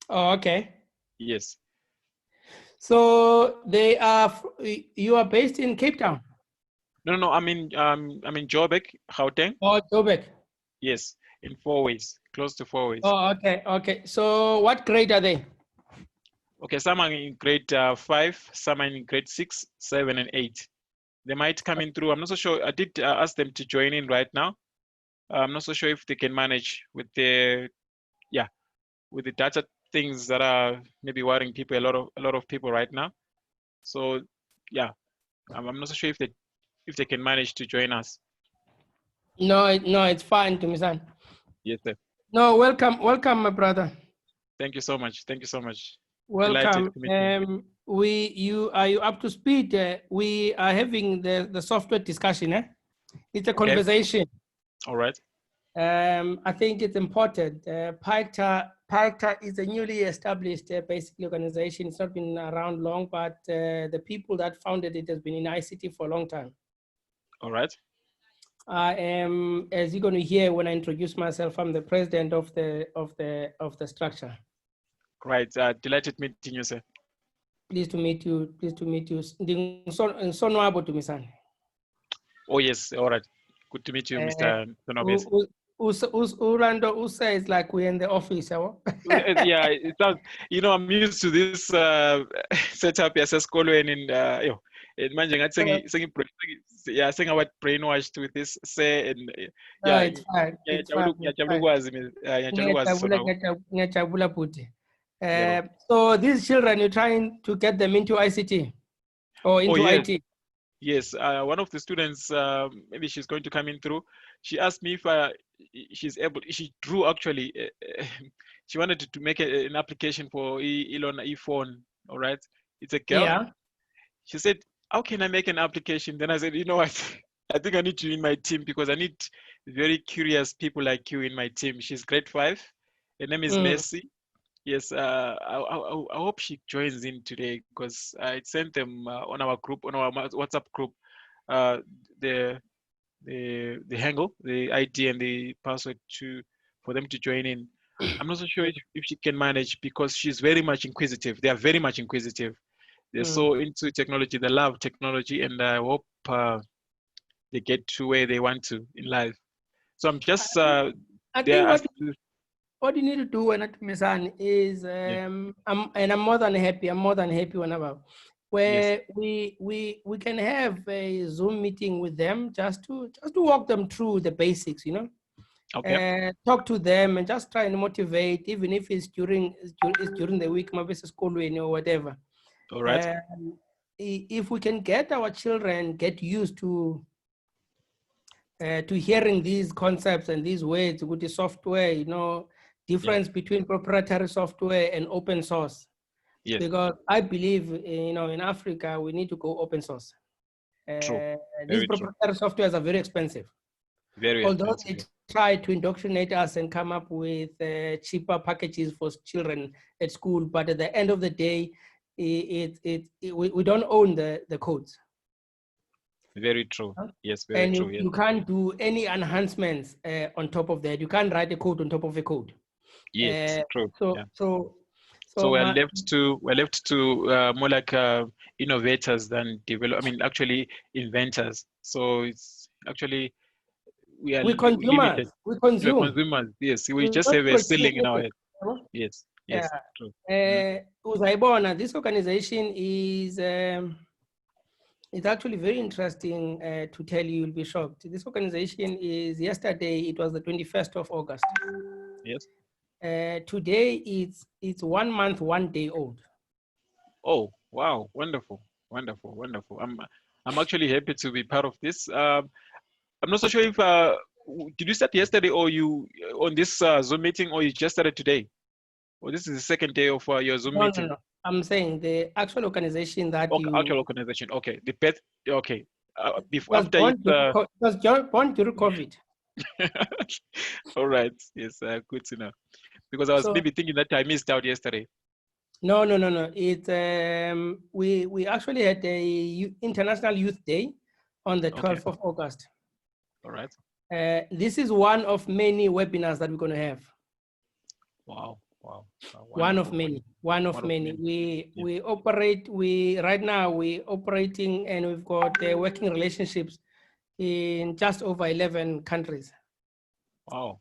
Oh, okay. Yes. So you are based in Cape Town? No, I'm in Joburg, Gauteng. Oh, Joburg. Yes, in 4 ways, close to 4 ways. Oh, okay, okay. So what grade are they? Okay, some are in grade 5, some are in grade 6, 7, and 8. They might come in through. I'm not so sure. I did ask them to join in right now. I'm not so sure if they can manage with the with the data things that are maybe worrying people, a lot of people right now. So yeah, I'm not so sure if they can manage to join us. No, no, it's fine to me, son. Yes, sir. No, welcome, my brother. Thank you so much. Thank you so much. Delighted Welcome. to meet you. Are you up to speed? We are having the software discussion. It's a Okay. conversation. All right. I think it's important. PAICTA is a newly established basically organization. It's not been around long, but the people that founded it has been in ICT for a long time. All right. I am, as you're going to hear when I introduce myself, I'm the president of the structure. Right. Delighted meeting you, sir. Pleased to meet you. Pleased to meet you. Sonwabo to me, son. Oh yes. All right. Good to meet you, Mr. Sonobes. Urando Usa is like we're in the office. Yeah, it sounds. I'm used to this setup yaseSkolweni in manje ngathi yeah, sengawa brainwashed with this say and No, yeah, it's fine. It's fine. ngiyajabula ukwazi ngiyajabula ukwazi Sonabo. Yeah. So these children, you're trying to get them into ICT or Oh into yes. IT? Yes, one of the students, maybe she's going to come in through. She asked me if she's able. She drew actually. She wanted to make an application for Elon ePhone. All right, it's a girl. Yeah. She said, "How can I make an application?" Then I said, "You know what? I think I need you in my team because I need very curious people like you in my team." She's grade 5. Her name is Mercy. Yes, I hope she joins in today because I sent them on our group, on our WhatsApp group, uh, the handle, the ID, and the password for them to join in. I'm not so sure if she can manage because she's very much inquisitive. They are very much inquisitive. They're so into technology. They love technology, and I hope they get to where they want to in life. So I'm just I there. think what you need to do, Misan, is I'm more than happy. I'm more than happy whenever where we can have a Zoom meeting with them just to walk them through the basics, Okay. talk to them and just try and motivate, even if it's during the week, maybe it's school or whatever. All right. If we can get our children get used to hearing these concepts and these words with the software, difference between proprietary software and open source. Yes. Because I believe, in Africa, we need to go open source. True. These Very true. proprietary softwares are very expensive. Very Although expensive. they try to indoctrinate us and come up with cheaper packages for children at school, but at the end of the day, we don't own the codes. Very true. Yes, very And true. Yes. you can't do any enhancements on top of that. You can't write a code on top of a code. Yes, true. So, Yeah. so, So we're left to more like innovators than actually inventors. So it's actually we are limited. we We're consume. consumers. Yes, we We just don't have a produce ceiling in our head. Yes, yes, true. This organization is it's actually very interesting to tell you. You'll be shocked. This organization is yesterday. It was the 21st of August. Yes. Today it's 1 month, 1 day old. Oh wow! Wonderful, wonderful, wonderful. I'm actually happy to be part of this. I'm not so sure if did you start yesterday or you on this Zoom meeting or you just started today? Or this is the second day of your Zoom meeting? No. I'm saying the actual organization that actual organization. Okay, the pet. Okay, before was after born it. born during COVID. All right. Yes. Good to know. Because I was maybe thinking that I missed out yesterday. No. It's we actually had a International Youth Day on the 12th of August. All right. This is one of many webinars that we're going to have. Wow. Wow. One of Wonderful. many. One of One of many. many. Yeah. We operate. We right now we operating, and we've got working relationships in just over 11 countries. Wow.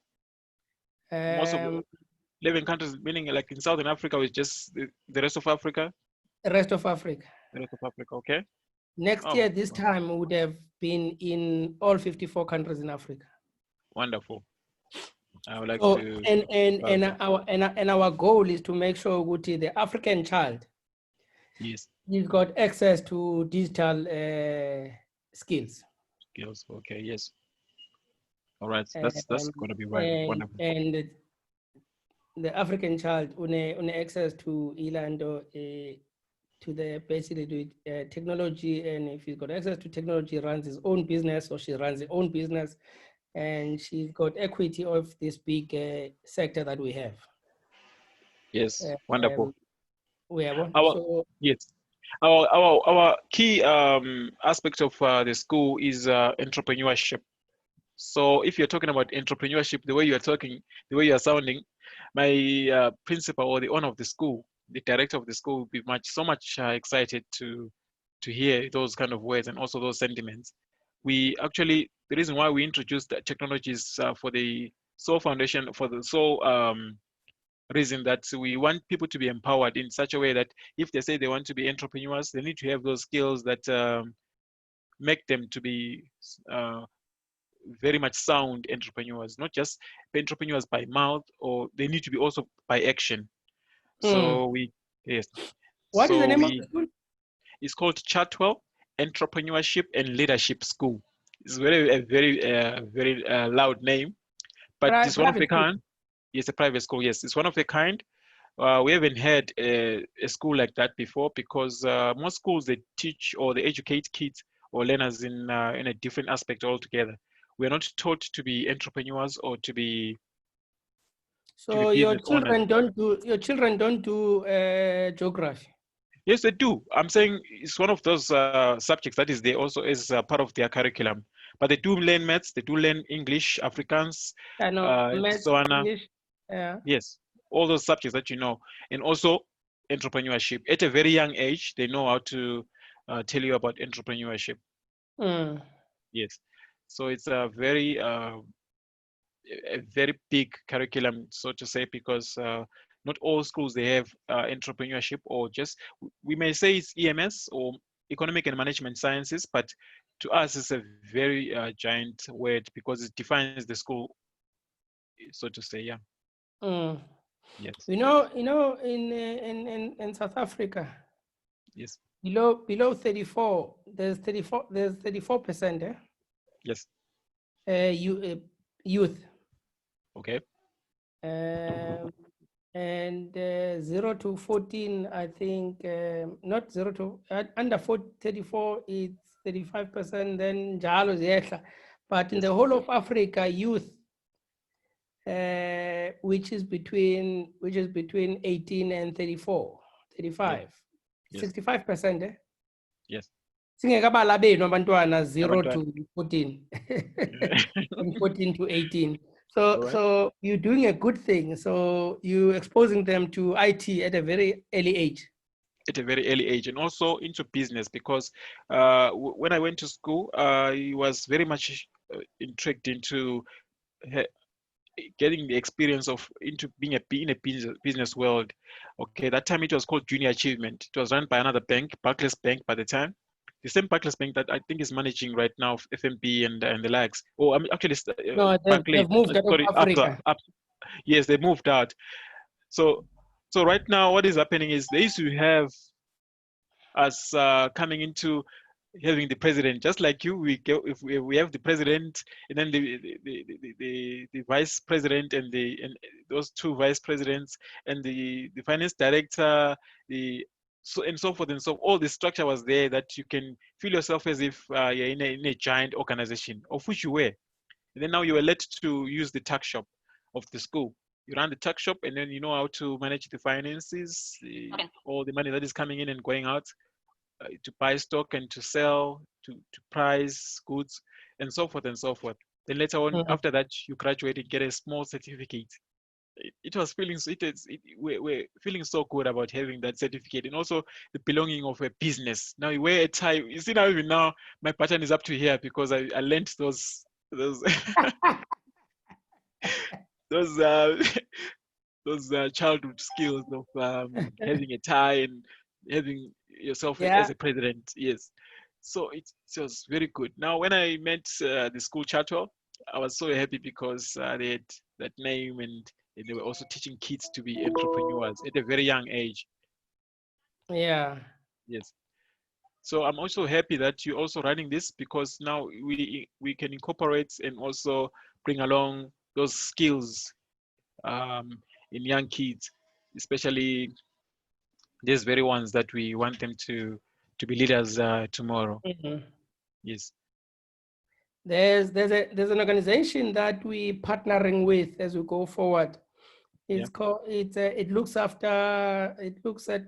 Most of the Um, 11 countries, meaning like in Southern Africa, is just the rest of Africa. the rest of Africa. The rest of Africa. Okay. Next Oh, year, this time we would have been in all 54 countries in Africa. wonderful. I would like So, to. and our goal is to make sure that the African child Yes. he's got access to digital skills. Skills. Okay. Yes. All right. That's Um, gonna be right. and Wonderful. and the African child une access to Ilando to the basically technology, and if he's got access to technology, runs his own business or she runs her own business, and she's got equity of this big sector that we have. Yes. Wonderful. We have one. Our So yes. Our key aspect of the school is entrepreneurship. So if you're talking about entrepreneurship, the way you are talking, the way you are sounding, my principal or the owner of the school, the director of the school, will be so much excited to hear those kind of words and also those sentiments. We actually, the reason why we introduced the technologies for the sole foundation, for the sole reason that we want people to be empowered in such a way that if they say they want to be entrepreneurs, they need to have those skills that make them to be very much sound entrepreneurs, not just entrepreneurs by mouth, or they need to be also by action. So we, yes, what is the so name of the we, school? it's called Chartwell Entrepreneurship and Leadership School. It's very loud name, but it's one of Private a school. kind. It's a private school. Yes, it's one of a kind. We haven't had a school like that before because most schools they teach or they educate kids or learners in a different aspect altogether. We're not taught to be entrepreneurs or to be So business owners. your children don't do geography. Yes, they do. I'm saying it's one of those subjects that is there also as part of their curriculum. But they do learn maths, they do learn English, Afrikaans, I know maths, so on. English. Yeah. Yes, all those subjects that you know, and also entrepreneurship. At a very young age, they know how to tell you about entrepreneurship. Mm. Yes, so it's a very big curriculum, so to say, because not all schools they have entrepreneurship or just we may say it's EMS or economic and management sciences, but to us it's a very giant word because it defines the school, so to say. Yeah. Mm. Yes. In South Africa, Yes. below 34, there's 34%. Yes. Youth. Okay. And 0 to 14, I think, not 0 to under 34, it's 35%, then Jalo Ziyehla. But in Yes. the whole of Africa, youth, which is between 18 and 34, Yes. 35, Yes. 65%. Yes. Singekabala benu abantwana 0 Abantwana. to 14 Yeah. and 14 to 18. All right. So you're doing a good thing. So you're exposing them to IT at a very early age. At a very early age, and also into business because when I went to school, I was very much intrigued into getting the experience of into being in a business world. Okay, that time it was called Junior Achievement. It was run by another bank, Barclays Bank, by the time. The same Barclays Bank that I think is managing right now FMB and the likes. Oh, I'm actually No, Barclays. they've moved out of Sorry, Africa. yes, they moved out. So, so right now, what is happening is they used to have us coming into having the president, just like you. We go, if we have the president, and then the vice president, and those two vice presidents, and the finance director, the so and so forth and so all the structure was there that you can feel yourself as if you're in a giant organization, of which you were. And then now you are let to use the tuck shop of the school. You run the tuck shop, and then you know how to manage the finances, all the money that is coming in and going out, to buy stock and to sell, to price goods, and so forth and so forth. Then later on, Mm. after that, you graduate and get a small certificate. it was feeling so we're feeling so good about having that certificate, and also the belonging of a business. Now you wear a tie. You see, now even now my pattern is up to here because I learned those those those childhood skills of having a tie and having yourself Yeah. as a president. Yes, so it was very good. Now when I met the school charter, I was so happy because they had that name, and they were also teaching kids to be entrepreneurs at a very young age. Yeah. Yes. So I'm also happy that you're also running this, because now we can incorporate and also bring along those skills um, in young kids, especially these very ones that we want them to be leaders tomorrow. Mhm. Yes. There's an organization that we partnering with as we go forward. Yeah. It's called it looks at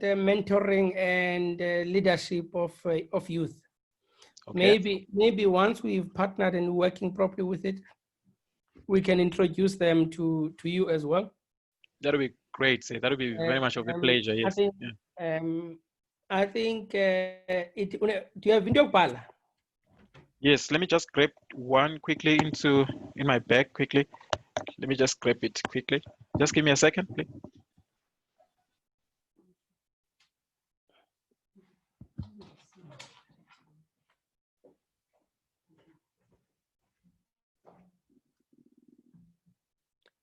mentoring and leadership of youth. Okay. Maybe once we've partnered and working properly with it, we can introduce them to you as well. That'll be great. Say that'll be very much of a Um, pleasure. I Yes. think Yeah. do you have video pala? Yes. Let me just grab one quickly in my bag quickly. Let me just grab it quickly. Just give me a second, please.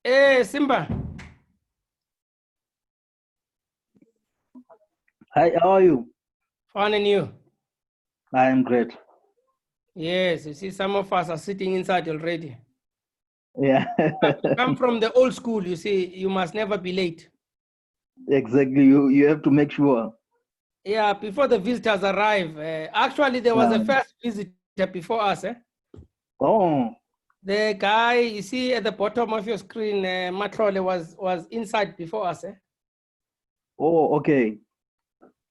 Hey Simba, Hi, how are you? fine and you? I am great. Yes, you see some of us are sitting inside already. Yeah, You come from the old school, you see, you must never be late. exactly. You have to make sure. Yeah, before the visitors arrive. Actually, there was a Um, first visitor before us. oh, The guy you see at the bottom of your screen, Matrole, was inside before us. oh, okay.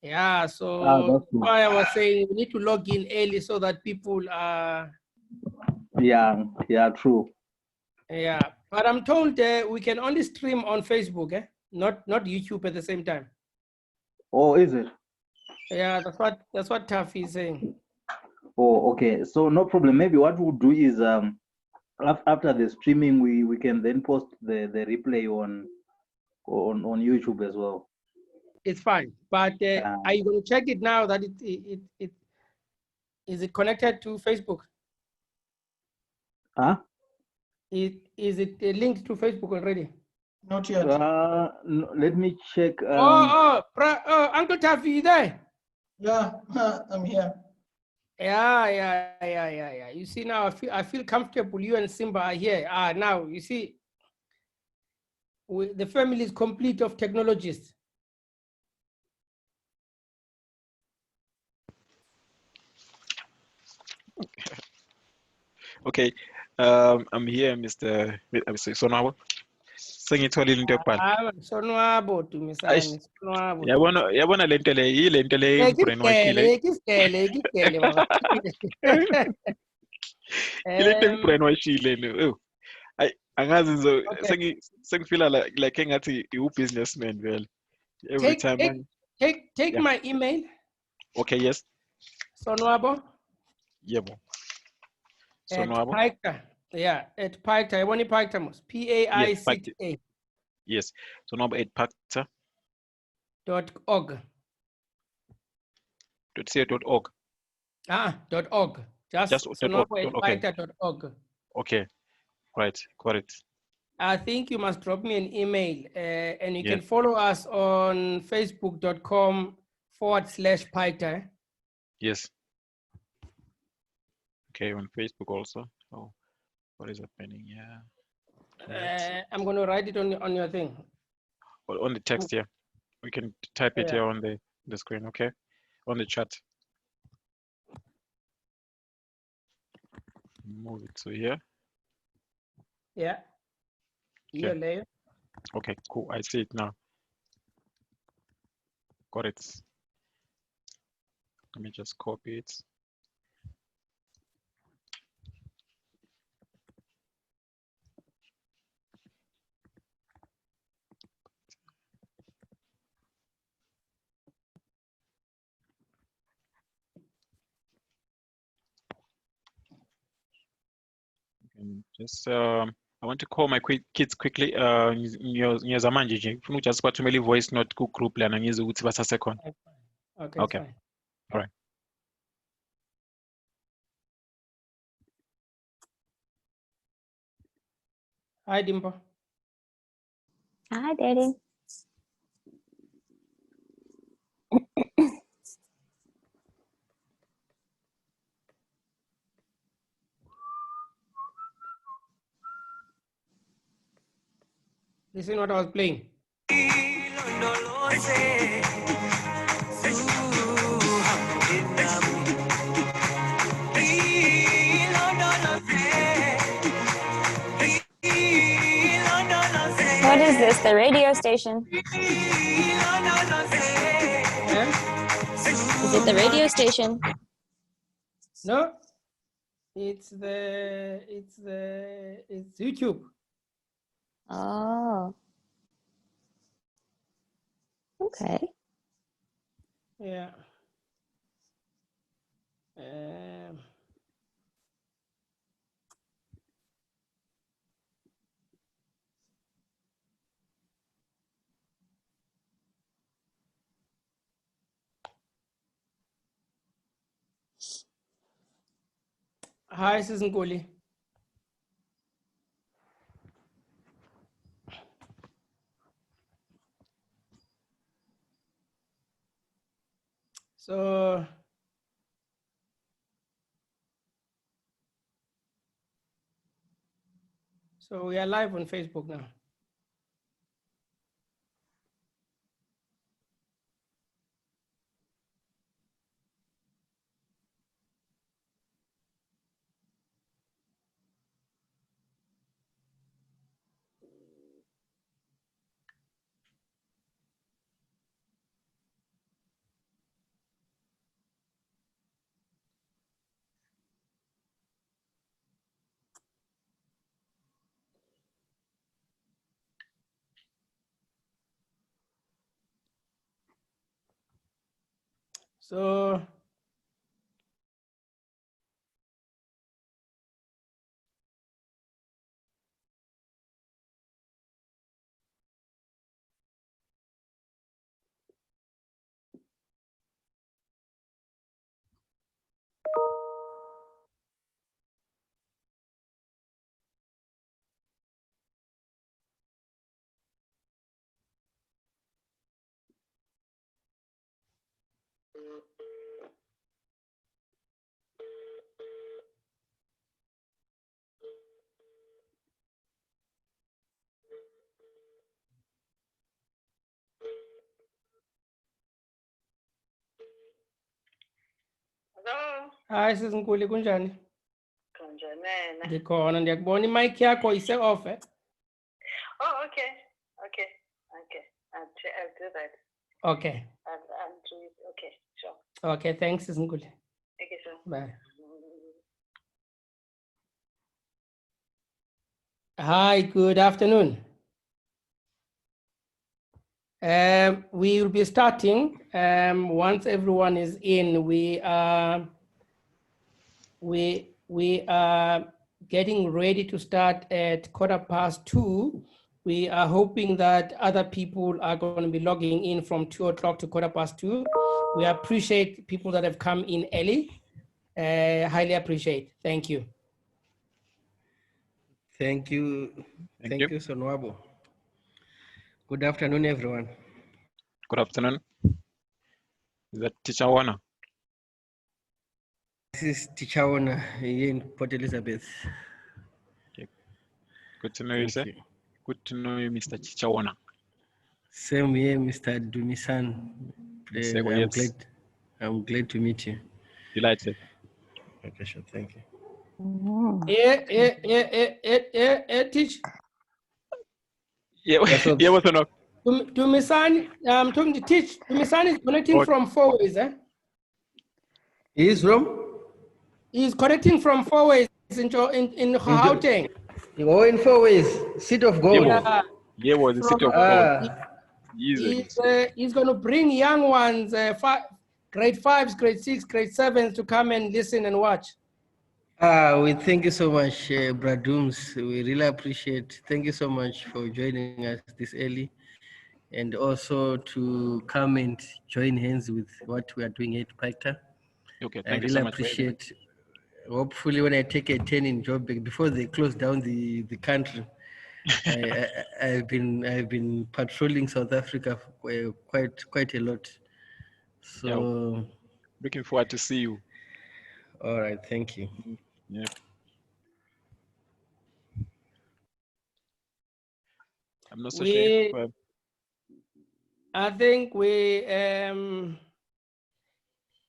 Yeah, Ah, so that's that's good. why I was saying we need to log in early so that people are. Yeah, yeah, true. Yeah, but I'm told we can only stream on Facebook, not YouTube at the same time. Oh, is it? Yeah, that's what Taffy is saying. Oh, okay. So no problem. Maybe what we'll do is after the streaming, we can then post the replay on YouTube as well. It's fine, but Uh, are you going to check it now that it is it connected to Facebook? huh? Is it linked to Facebook already? Not yet. Let me check. Oh, Uncle Taffy, you there? Yeah, I'm here. Yeah. You see now, I feel comfortable. You and Simba are here. Now you see, the family is complete of technologists. Okay. I'm here, Mr. Sonabo. Sengitholile into yokubhala. Sonwabo Dumisani, sonwabo. Yabona lento le yilento le brainwashile. Yekisgele baba. Ilento brainwashile le. Oh, angazi nzo Okay. sengifila like engathi businessman vele. Every time Take yeah. my email. Okay, yes. Sonwabo Yebo. at Sonwabo. PAICTA. Yeah, at PAICTA. I want PAICTA most. Yes, PAICTA. yes. Sonwabo at PAICTA. .org. .co.org. .org. Just .org. sonwabo at Okay. PAICTA.org. Okay. Right. Got it. I think you must drop me an email and you Yeah. can follow us on facebook.com/PAICTA. Yes. Okay, on Facebook also. Oh, what is happening? Yeah. I'm going to write it on your thing. On the text here. We can type it Yeah. here on the screen, okay? On the chat. Move it to here. Yeah. Here, layer. Okay, cool. I see it now. Got it. Let me just copy it. Just I want to call my kids quickly. Ngiyazamanje nje ngifuna just bathumele voice note ku group lana ngizwe ukuthi basasekhona. Okay, Okay. fine. All right. Hi, Dimpo. Hi, Daddy. Listen what I was playing. What is this? The radio station? Yeah? Is it the radio station? No, it's YouTube. Oh. Okay. Yeah. Hi, Susan Goli. So we are live on Facebook now. So Hello. hi, Susan Goli, kunjani? Kunjanena. Ndikhona, ndiyakubona imic yakho ise-off. Oh, okay. Okay. I'll do that. Okay. I'll do it. Okay, sure. Okay, thanks, Susan Goli. Okay, sure. Bye. Hi, good afternoon. We will be starting once everyone is in. We are getting ready to start at 2:15. We are hoping that other people are going to be logging in from 2 o'clock to 2:15. We appreciate people that have come in early. Highly appreciate. Thank you. Thank you. Thank Thank you, Sonwabo. Good afternoon, everyone. Good afternoon. Is that Teacher Wana? This is Teacher Ona here in Port Elizabeth. Okay. Good to know you, sir. Thank you. Good to know you, Mr. Teacher Wana. Same here, Mr. Dumisan. Yes, yes. I'm glad to meet you. Delighted. Okay, sure. Thank you. Teach. Yeah, Yes, yeah, what's on? Dumisan, I'm talking to Teach. Dumisan is connecting from 4 ways. He is from? He's connecting from 4 ways in Gauteng. Oh, in 4 ways. Seat of gold. Yeah. Yeah, was the city of From, God. He's going to bring young ones, grade 5s, grade 6, grade 7s to come and listen and watch. We thank you so much, Bradooms. We really appreciate. Thank you so much for joining us this early, and also to come and join hands with what we are doing at PAICTA. Okay, I thank you really so much for having me. appreciate. Hopefully, when I take a turn in Joburg before they close down the country, I've been patrolling South Africa for quite a lot. Yeah, So, looking forward to see you. all right, thank you. Yeah. I'm not so sure if I think we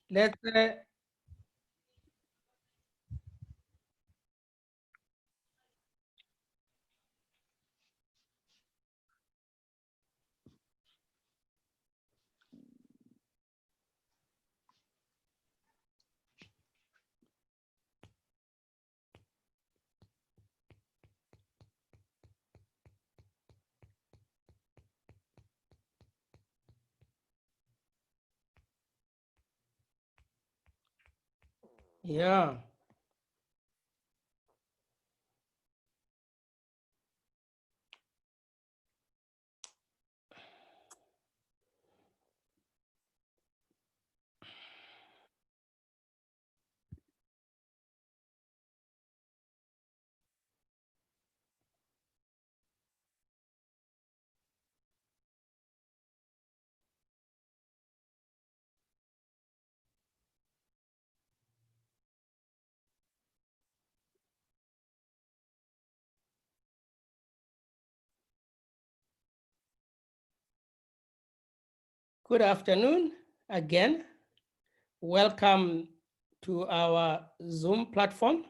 let's yeah. Good afternoon again. Welcome to our Zoom platform.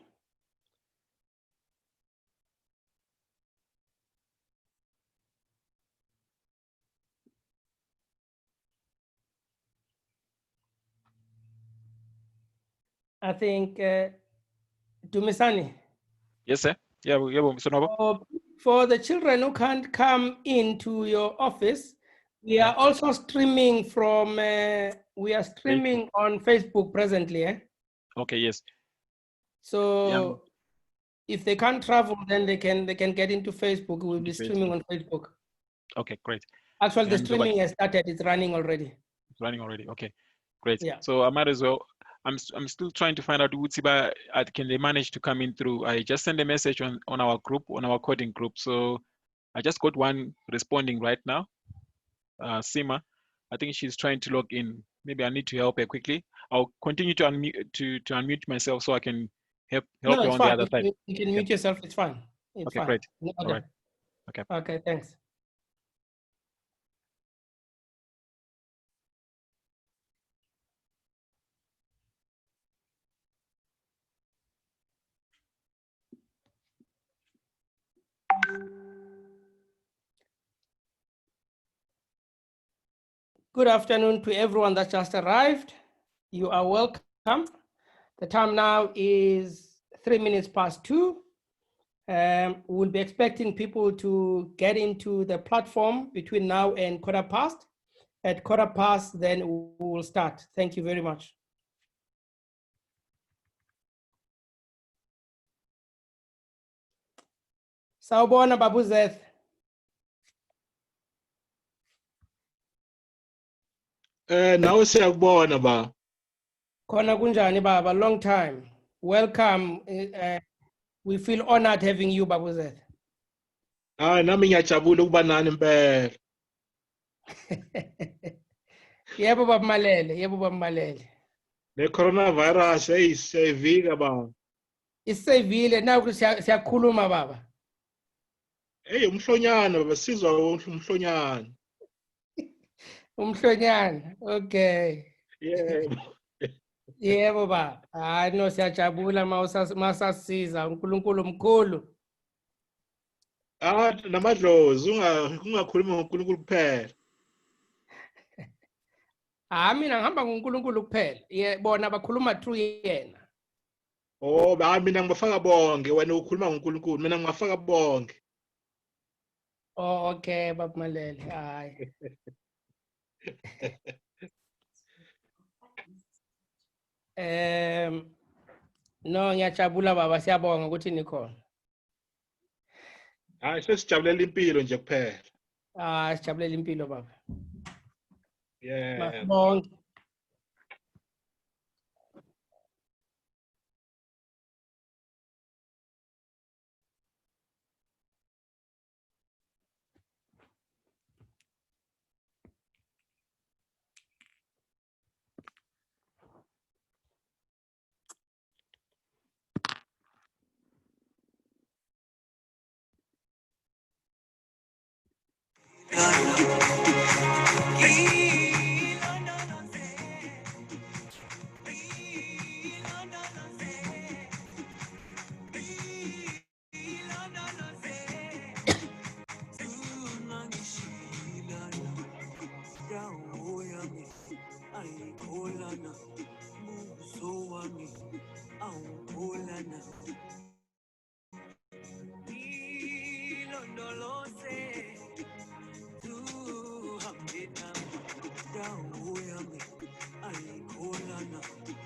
I think, Dumisani, yes, sir. Yeah, so no. for the children who can't come into your office, we are also streaming from, we are streaming on Facebook presently. Okay, yes. So if they can't travel, then they can get into Facebook. We'll be Into streaming on Facebook. Okay, great. Actually, the Yeah, streaming has started. It's running already. It's running already. Okay, great. Yeah. So I might as well. I'm still trying to find out Utsiba, can they manage to come in through? I just sent a message on our group, on our coding group. So I just got one responding right now. Sima, I think she's trying to log in. Maybe I need to help her quickly. I'll continue to unmute myself so I can help No, her it's on the fine. other side. You can mute yourself. It's fine. It's Okay, fine. great. Okay. All right. Okay. Okay, thanks. Good afternoon to everyone that just arrived. You are welcome. The time now is 2:03. We'll be expecting people to get into the platform between now and 1:15. At 1:15, then we will start. Thank you very much. Sawubona Babu Zeth. Nawe siyakubona ba. Khona kunjani baba, long time. Welcome. We feel honored having you, Babu Zeth. Nami ngiyajabula ukuba nani impela. Yebo Baba Malele, yebo Baba Malele. Le coronavirus seyivika ba. Isevile na siyakhuluma baba. Hey umhlonyana baba sizwa umhlonyana. Umhlonyana. Okay. Yebo. Yebo baba. Hayi no siyajabula masasiza uNkulunkulu mkhulu. Namadlozi ungakhulumi ngoNkulunkulu kuphela. Mina ngihamba ngoNkulunkulu kuphela. Bona bakhuluma through yena. Oh, mina ngibafaka bonke wena ukhuluma ngoNkulunkulu mina ngibafaka bonke. Oh, okay Baba Malele. Hayi. No, ngiyajabula baba, siyabonga ukuthi nikhona. Hayi sesijabulela impilo nje kuphela. Sijabulela impilo baba. Yeah. Masibonke.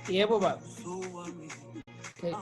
Yebo baba. Okay.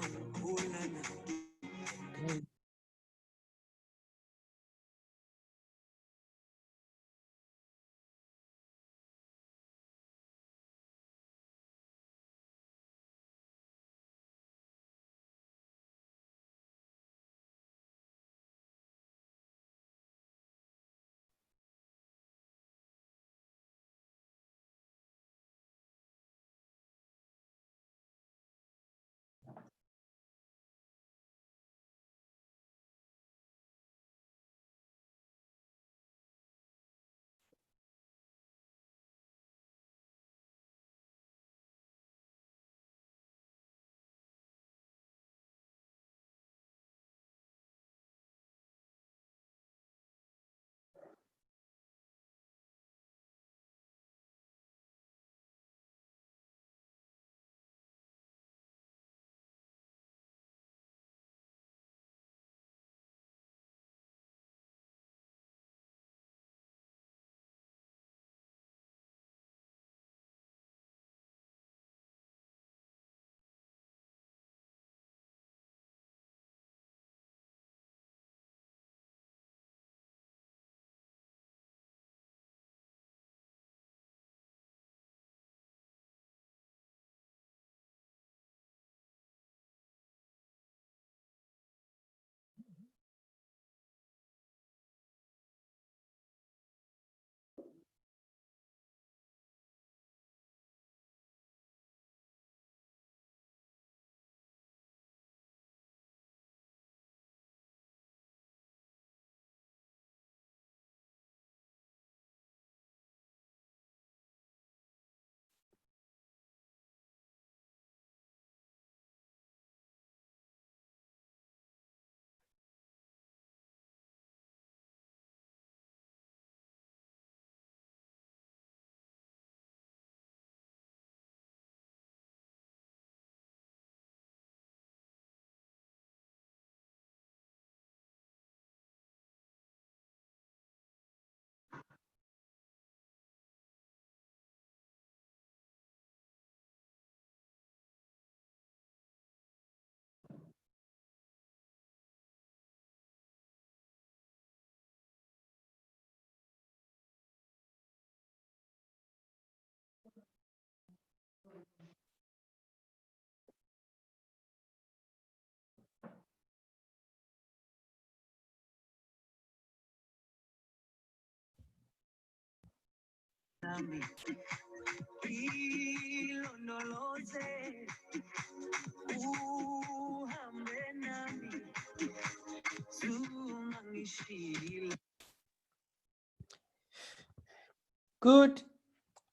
Good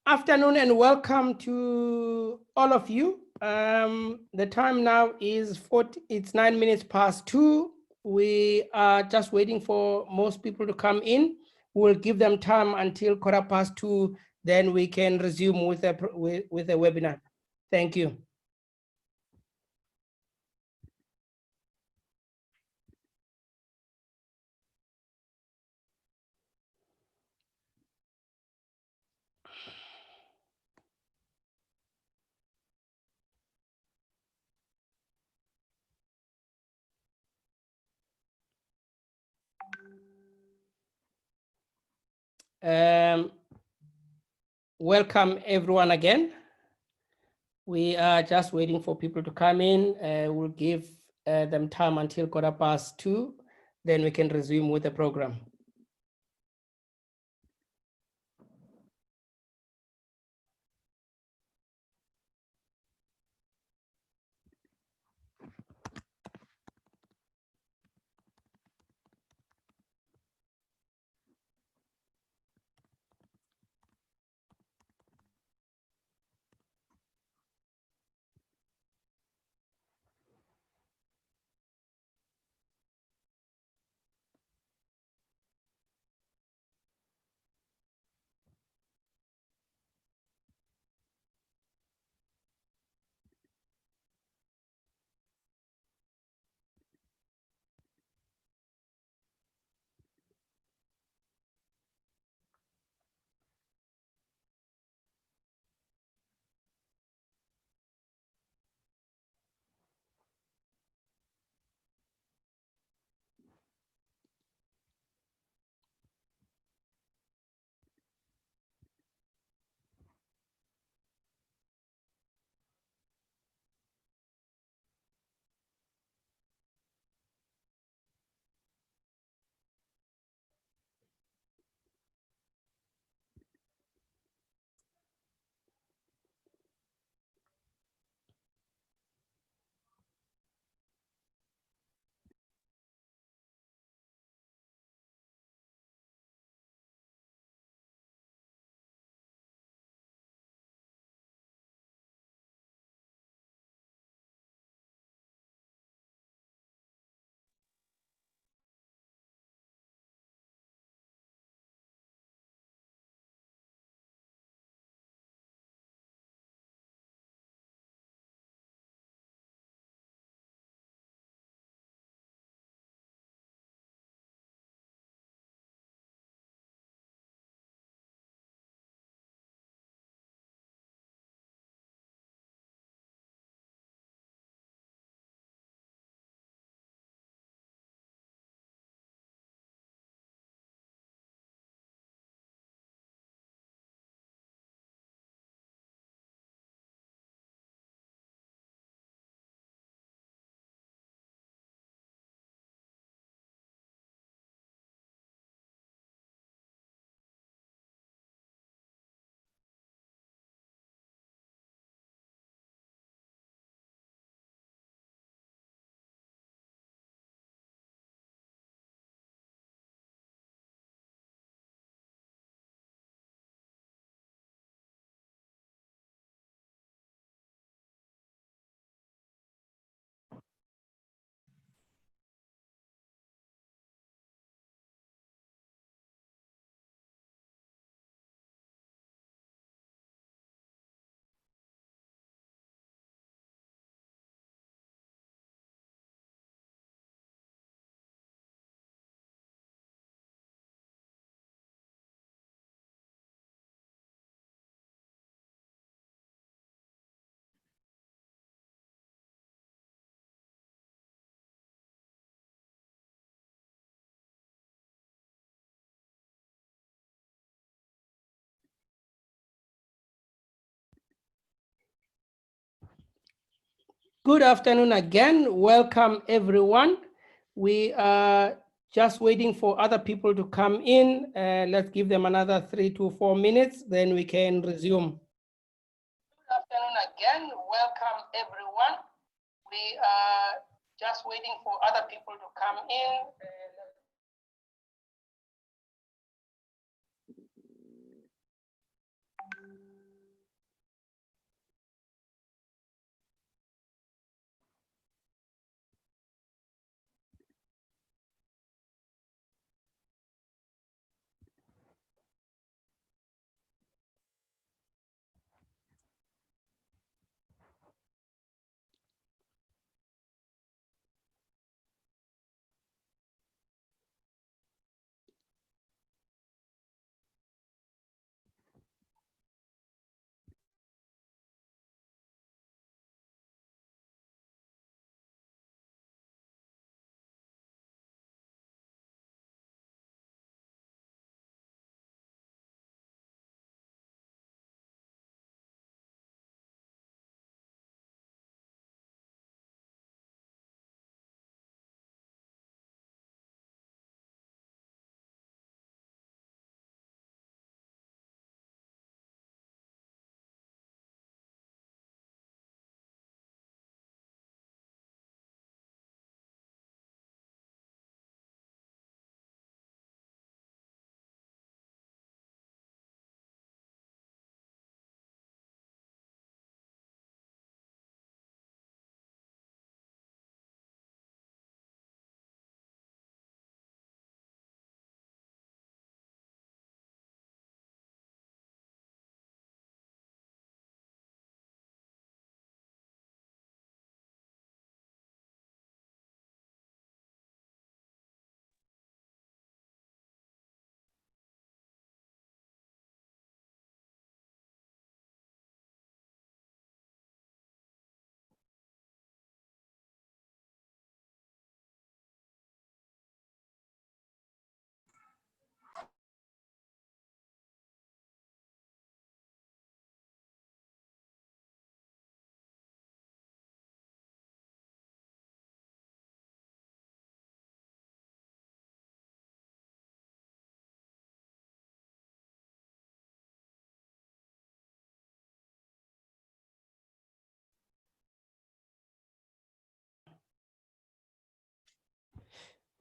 afternoon and welcome to all of you. The time now is it's 9 minutes past 2. We are just waiting for most people to come in. We'll give them time until 2:15, then we can resume with the webinar. Thank you. Welcome everyone again. We are just waiting for people to come in. We'll give them time until 2:15, then we can resume with the program. Good afternoon again. Welcome everyone. We are just waiting for other people to come in. Let's give them another 3 to 4 minutes, then we can resume. Good afternoon again. Welcome everyone. We are just waiting for other people to come in.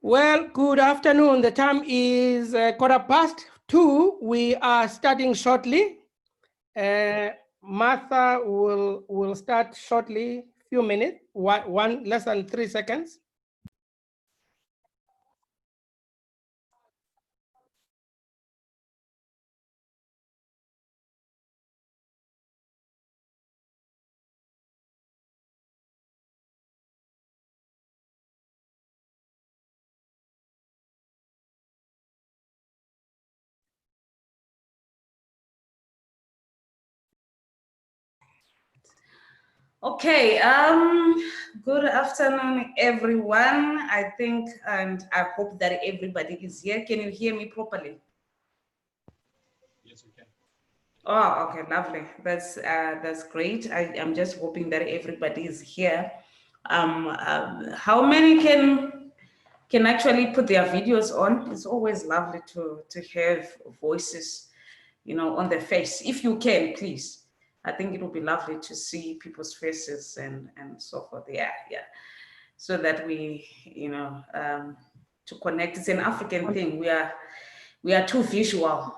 Well, good afternoon. The time is 2:15. We are starting shortly. Martha will start shortly, few minutes, one less than 3 seconds. Okay, good afternoon, everyone. I think, and I hope that everybody is here. Can you hear me properly? Yes, we can. Oh, okay, lovely. That's great. I'm just hoping that everybody is here. How many can actually put their videos on? It's always lovely to have voices, you know, on the face. If you can, please. I think it would be lovely to see people's faces and so forth. Yeah. So that we, you know, to connect. It's an African thing. We are too visual.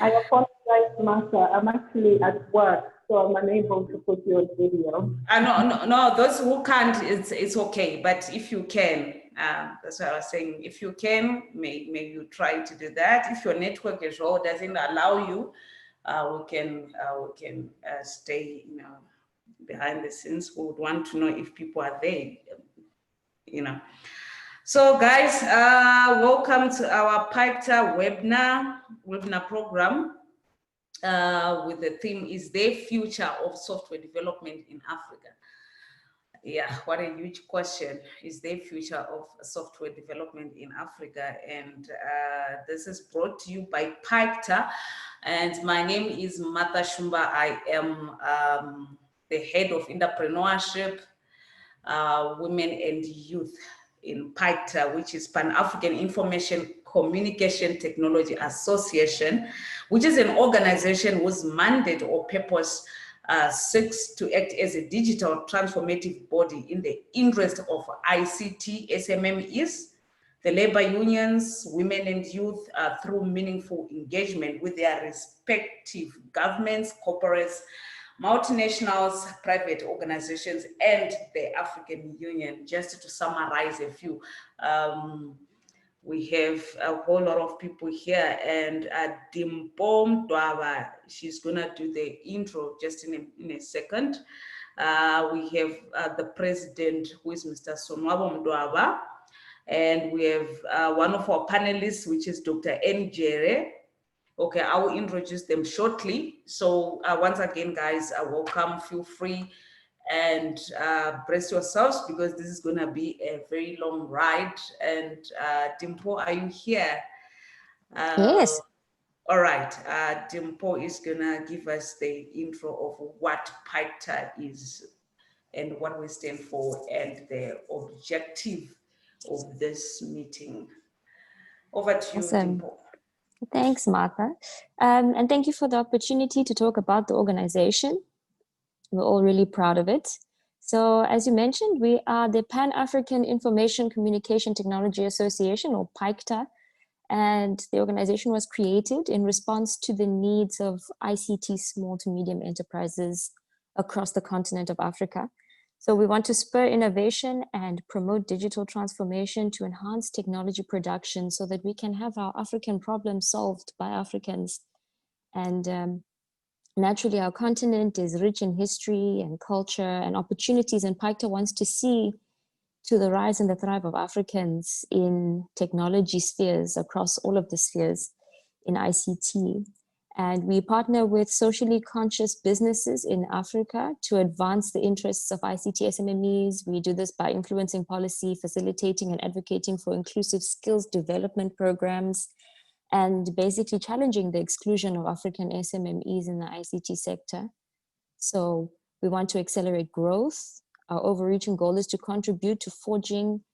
I apologize, Martha. I'm actually at work, so I'm unable to put you on video. No. Those who can't, it's okay. But if you can, that's what I was saying. If you can, may you try to do that. If your network is raw, doesn't allow you, we can stay, you know, behind the scenes. We would want to know if people are there, you know. So guys, welcome to our PAICTA webinar program with the theme is the future of software development in Africa. Yeah, what a huge question. Is the future of software development in Africa? And this is brought to you by PAICTA. And my name is Martha Shumba. I am the head of entrepreneurship, women and youth in PAICTA, which is Pan-African Information Communication Technology Association, which is an organization whose mandate or purpose seeks to act as a digital transformative body in the interest of ICT SMEs, the labor unions, women and youth through meaningful engagement with their respective governments, corporates, multinationals, private organizations, and the African Union. Just to summarize a few, we have a whole lot of people here, and Dimpo Mdwaba, she's gonna do the intro just in a second. We have the president, who is Mr. Sonwabo Mdwaba, and we have one of our panelists, which is Dr. Njere. Okay, I will introduce them shortly. So once again, guys, welcome, feel free and brace yourselves because this is gonna be a very long ride. And Dimpo, are you here? Yes. All right, Dimpo is gonna give us the intro of what PAICTA is and what we stand for and the objective of this meeting. Over to you, Awesome. Dimpo. Thanks, Martha. And thank you for the opportunity to talk about the organization. We're all really proud of it. So as you mentioned, we are the Pan-African Information Communication Technology Association, or PAICTA, and the organization was created in response to the needs of ICT small to medium enterprises across the continent of Africa. So we want to spur innovation and promote digital transformation to enhance technology production so that we can have our African problems solved by Africans. And naturally, our continent is rich in history and culture and opportunities, and PAICTA wants to see to the rise and the thrive of Africans in technology spheres across all of the spheres in ICT. And we partner with socially conscious businesses in Africa to advance the interests of ICT SMEs. We do this by influencing policy, facilitating and advocating for inclusive skills development programs, and basically challenging the exclusion of African SMEs in the ICT sector. So we want to accelerate growth. Our overreaching goal is to contribute to forging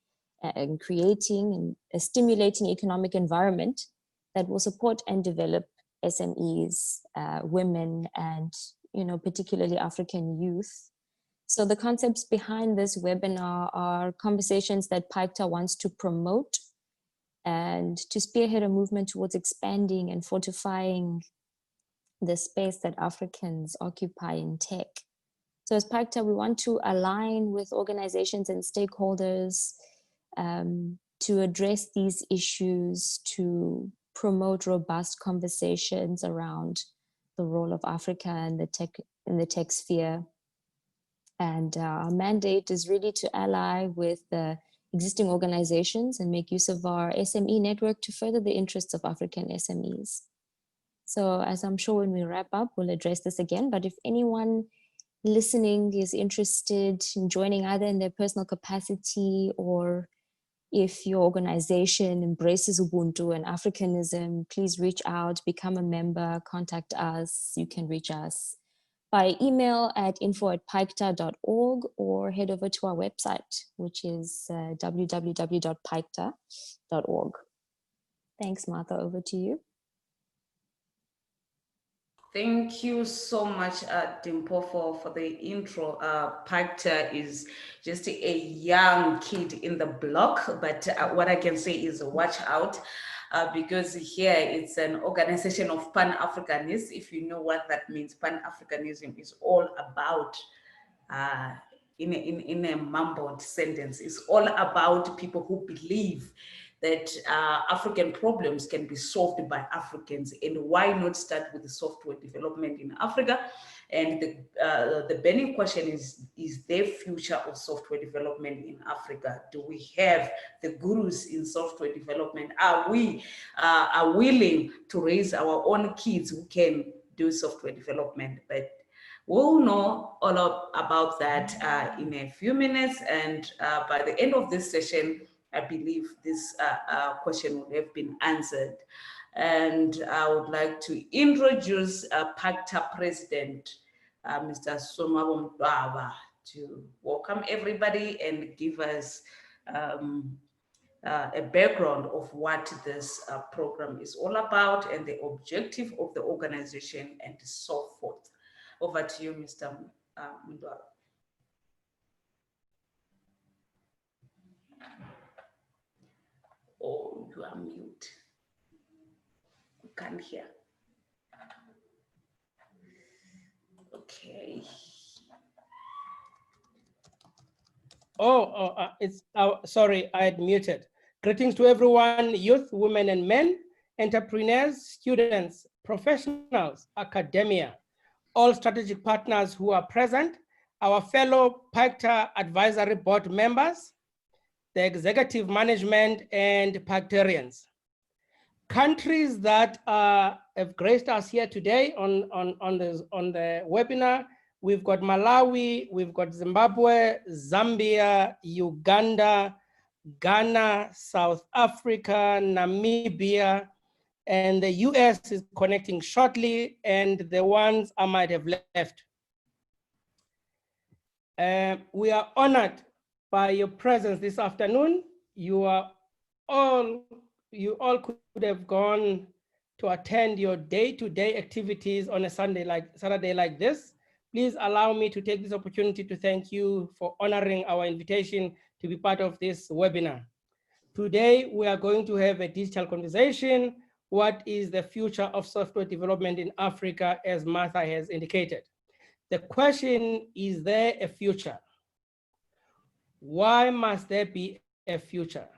and creating and a stimulating economic environment that will support and develop SMEs, women, and particularly African youth. So the concepts behind this webinar are conversations that PAICTA wants to promote and to spearhead a movement towards expanding and fortifying the space that Africans occupy in tech. So as PAICTA, we want to align with organizations and stakeholders to address these issues, to promote robust conversations around the role of Africa in the tech sphere. And our mandate is really to ally with the existing organizations and make use of our SME network to further the interests of African SMEs. So as I'm sure when we wrap up, we'll address this again, but if anyone listening is interested in joining either in their personal capacity, or if your organization embraces Ubuntu and Africanism, please reach out, become a member, contact us. You can reach us by email at info@paicta.org or head over to our website, which is www.paicta.org. Thanks, Martha, over to you. Thank you so much, Dimpo, for the intro. PAICTA is just a young kid in the block, but what I can say is watch out, because here it's an organization of Pan-Africanists. If you know what that means, Pan-Africanism is all about, in a mumbled sentence, it's all about people who believe that African problems can be solved by Africans, and why not start with the software development in Africa? And the burning question is there future of software development in Africa? Do we have the gurus in software development? Are we willing to raise our own kids who can do software development? But we'll know all about that in a few minutes, and by the end of this session, I believe this question would have been answered. And I would like to introduce PAICTA President, Mr. Sonwabo Mdwaba, to welcome everybody and give us a background of what this program is all about and the objective of the organization and so forth. Over to you, Mr. Mdwaba. Oh, you are mute. You can't hear. Okay. Sorry, I had muted. Greetings to everyone, youth, women and men, entrepreneurs, students, professionals, academia, all strategic partners who are present, our fellow PAICTA Advisory Board members, the executive management, and PAICTarians. Countries that have graced us here today on the webinar, we've got Malawi, we've got Zimbabwe, Zambia, Uganda, Ghana, South Africa, Namibia, and the US is connecting shortly, and the ones I might have left. We are honored by your presence this afternoon. You all could have gone to attend your day-to-day activities on a Saturday like this. Please allow me to take this opportunity to thank you for honoring our invitation to be part of this webinar. Today, we are going to have a digital conversation. What is the future of software development in Africa, as Martha has indicated? The question, is there a future? Why must there be a future?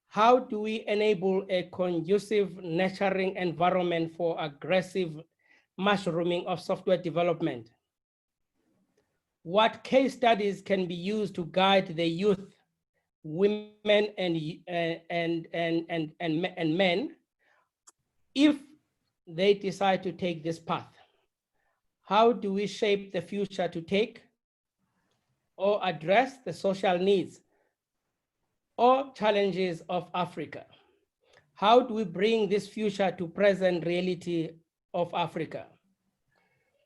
How do we enable a conducive, nurturing environment for aggressive mushrooming of software development? What case studies can be used to guide the youth, women and men if they decide to take this path? How do we shape the future to take or address the social needs or challenges of Africa? How do we bring this future to present reality of Africa?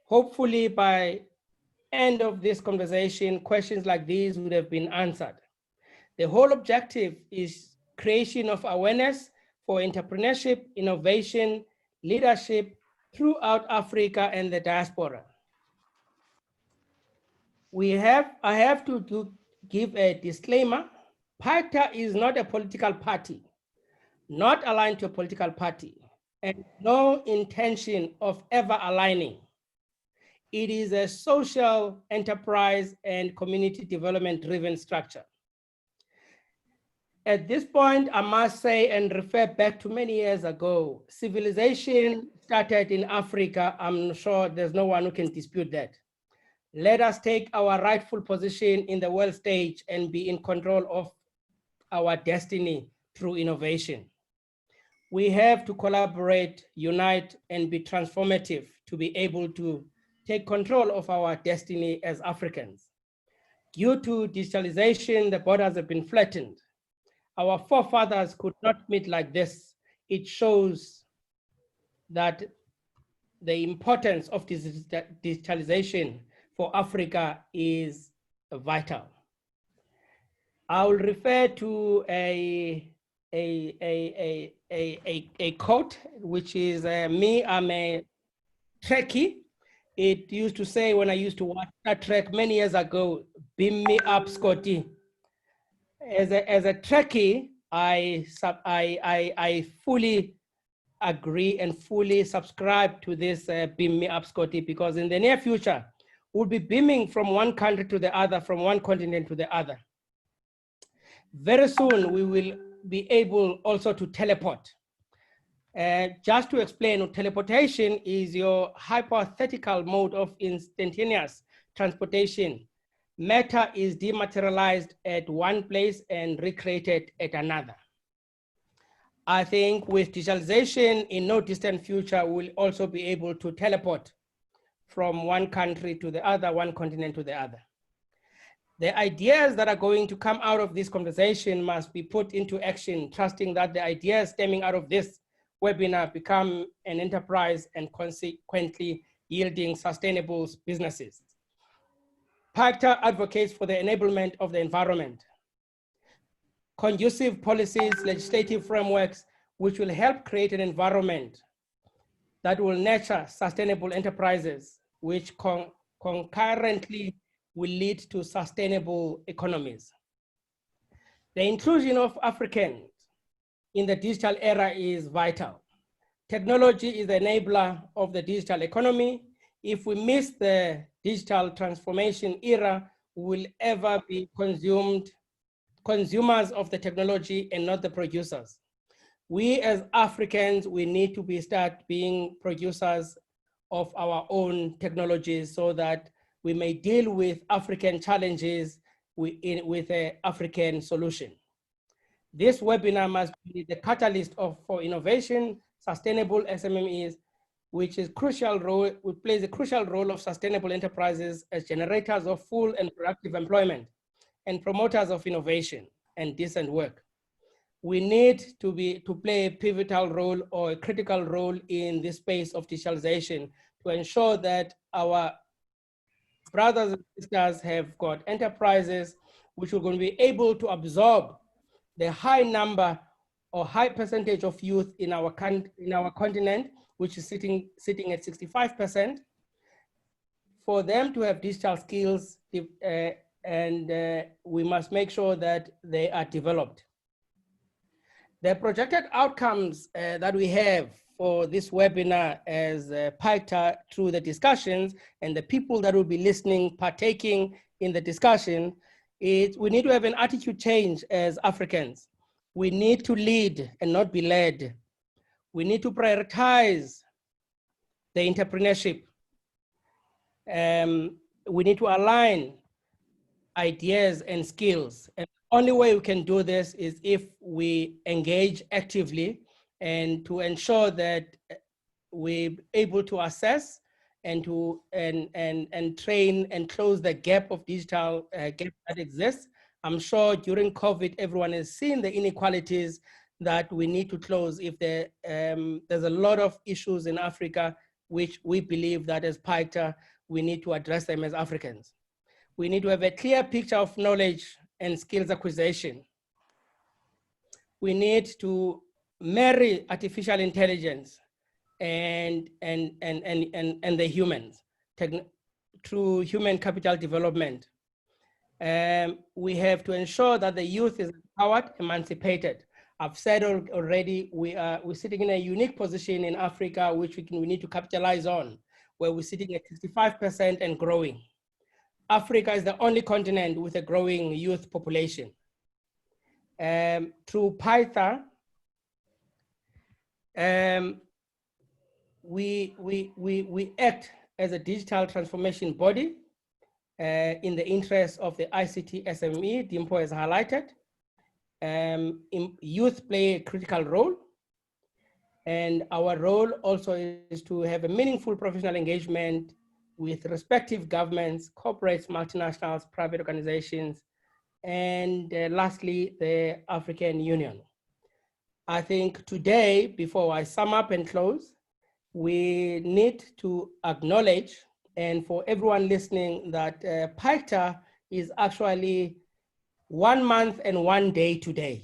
Hopefully by end of this conversation, questions like these would have been answered. The whole objective is creation of awareness for entrepreneurship, innovation, leadership throughout Africa and the diaspora. I have to give a disclaimer. PAICTA is not a political party, not aligned to a political party, and no intention of ever aligning. It is a social enterprise and community development driven structure. At this point, I must say and refer back to many years ago, civilization started in Africa. I'm sure there's no one who can dispute that. Let us take our rightful position in the world stage and be in control of our destiny through innovation. We have to collaborate, unite, and be transformative to be able to take control of our destiny as Africans. Due to digitalization, the borders have been flattened. Our forefathers could not meet like this. It shows that the importance of digitalization for Africa is vital. I will refer to a quote, which is me, I'm a Trekkie. It used to say when I used to watch Star Trek many years ago, beam me up, Scotty. As a Trekkie, I fully agree and fully subscribe to this beam me up, Scotty, because in the near future, we'll be beaming from one country to the other, from one continent to the other. Very soon, we will be able also to teleport. Just to explain, teleportation is your hypothetical mode of instantaneous transportation. Matter is dematerialized at one place and recreated at another. I think with digitalization in no distant future, we'll also be able to teleport from one country to the other, one continent to the other. The ideas that are going to come out of this conversation must be put into action, trusting that the ideas stemming out of this webinar become an enterprise and consequently yielding sustainable businesses. PAICTA advocates for the enablement of the environment, conducive policies, legislative frameworks, which will help create an environment that will nurture sustainable enterprises, which concurrently will lead to sustainable economies. The inclusion of Africans in the digital era is vital. Technology is the enabler of the digital economy. If we miss the digital transformation era, we will ever be consumers of the technology and not the producers. We as Africans, we need to start being producers of our own technologies so that we may deal with African challenges with an African solution. This webinar must be the catalyst for innovation, sustainable SMEs, which plays a crucial role of sustainable enterprises as generators of full and productive employment and promoters of innovation and decent work. We need to play a pivotal role or a critical role in this space of digitalization to ensure that our brothers and sisters have got enterprises which are going to be able to absorb the high number or high percentage of youth in our continent, which is sitting at 65%, for them to have digital skills, and we must make sure that they are developed. The projected outcomes that we have for this webinar as PAICTA through the discussions and the people that will be listening, partaking in the discussion, is we need to have an attitude change as Africans. We need to lead and not be led. We need to prioritize the entrepreneurship. We need to align ideas and skills. And the only way we can do this is if we engage actively and to ensure that we're able to assess and to train and close the gap of digital gap that exists. I'm sure during COVID, everyone has seen the inequalities that we need to close. If there's a lot of issues in Africa, which we believe that as PAICTA, we need to address them as Africans. We need to have a clear picture of knowledge and skills acquisition. We need to marry artificial intelligence and the humans through human capital development. We have to ensure that the youth is empowered, emancipated. I've said already, we're sitting in a unique position in Africa, which we need to capitalize on, where we're sitting at 65% and growing. Africa is the only continent with a growing youth population. Through PAICTA, we act as a digital transformation body in the interest of the ICT SME, Dimpo has highlighted. Youth play a critical role. And our role also is to have a meaningful professional engagement with respective governments, corporates, multinationals, private organizations, and lastly, the African Union. I think today, before I sum up and close, we need to acknowledge, and for everyone listening, that PAICTA is actually 1 month and 1 day today.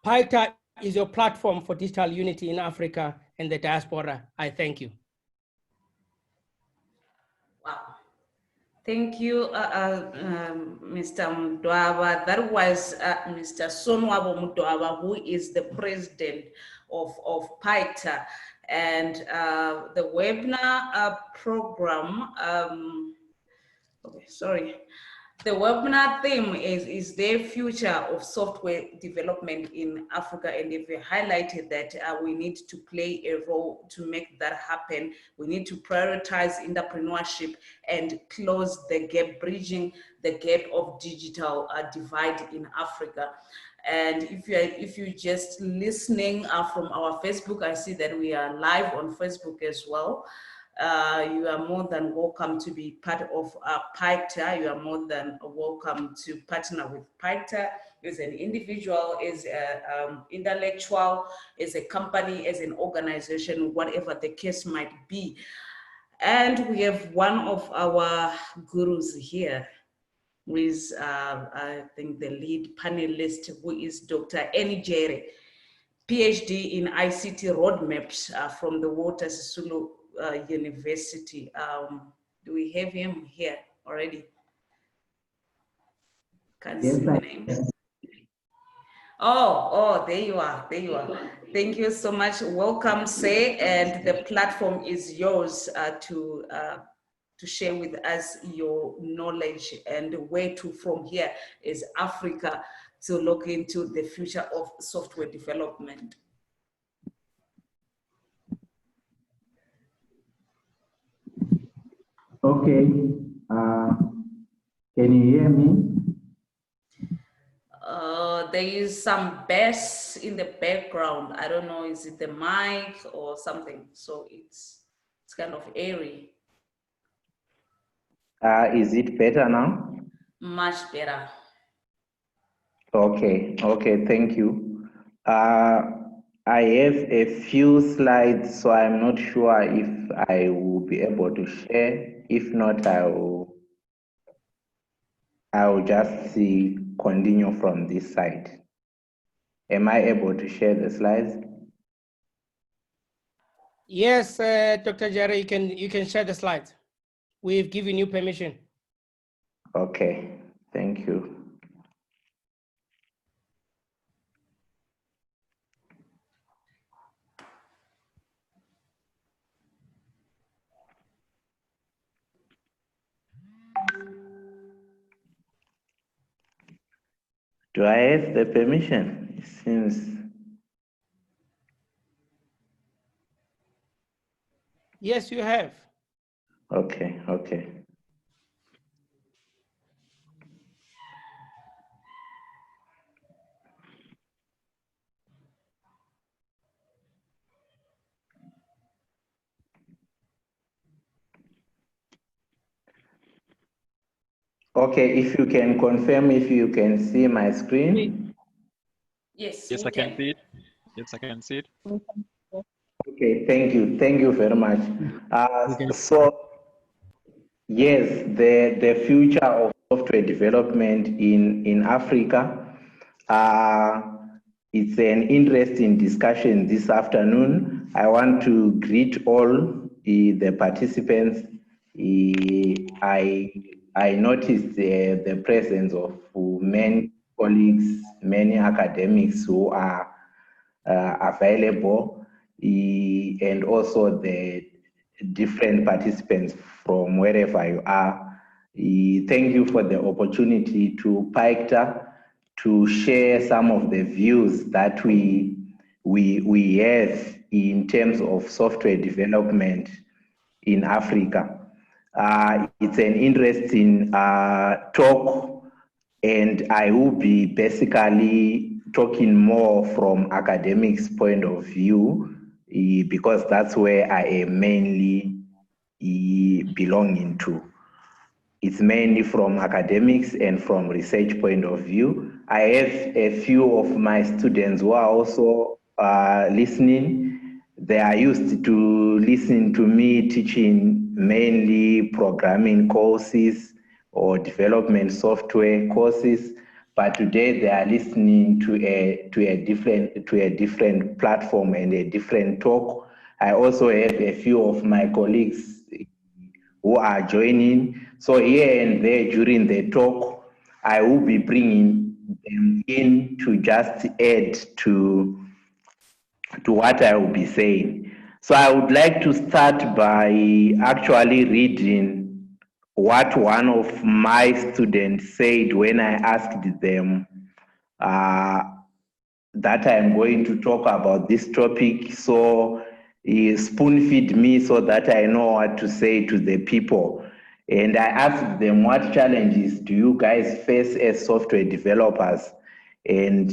PAICTA is your platform for digital unity in Africa and the diaspora. I thank you. Wow. Thank you, Mr. Mdwaba. That was Mr. Sonwabo Mdwaba, who is the president of PAICTA. And the webinar program, okay, sorry. The webinar theme is the future of software development in Africa, and if we highlighted that we need to play a role to make that happen. We need to prioritize entrepreneurship and close the gap, bridging the gap of digital divide in Africa. And if you're just listening from our Facebook, I see that we are live on Facebook as well. You are more than welcome to be part of PAICTA. You are more than welcome to partner with PAICTA as an individual, as an intellectual, as a company, as an organization, whatever the case might be. And we have one of our gurus here, who is, I think, the lead panelist, who is Dr. Eni Jere, PhD in ICT roadmaps from the Walter Sisulu University. Do we have him here already? Can't see the name. Oh, there you are, there you are. Thank you so much. Welcome, Say, and the platform is yours to share with us your knowledge and where to from here is Africa to look into the future of software development. Okay, can you hear me? There is some bass in the background. I don't know, is it the mic or something? So it's kind of airy. Is it better now? Much better. Okay, thank you. I have a few slides, so I'm not sure if I will be able to share. If not, I will just continue from this side. Am I able to share the slides? Yes, Dr. Jerry, you can share the slides. We've given you permission. Okay, thank you. Do I have the permission? It seems. Yes, you have. Okay. Okay, if you can confirm if you can see my screen. Yes, I can see it. Yes, I can see it. Okay, thank you very much. So yes, the future of software development in Africa, it's an interesting discussion this afternoon. I want to greet all the participants I noticed the presence of many colleagues, many academics who are available, and also the different participants from wherever you are. Thank you for the opportunity to PAICTA to share some of the views that we have in terms of software development in Africa. It's an interesting talk, and I will be basically talking more from academics' point of view because that's where I am mainly belonging to. It's mainly from academics and from research point of view. I have a few of my students who are also listening. They are used to listen to me teaching mainly programming courses or development software courses, but today they are listening to a different platform and a different talk. I also have a few of my colleagues who are joining. So here and there during the talk, I will be bringing them in to just add to what I will be saying. So I would like to start by actually reading what one of my students said when I asked them that I'm going to talk about this topic. So he spoon-feed me so that I know what to say to the people. And I asked them, what challenges do you guys face as software developers? And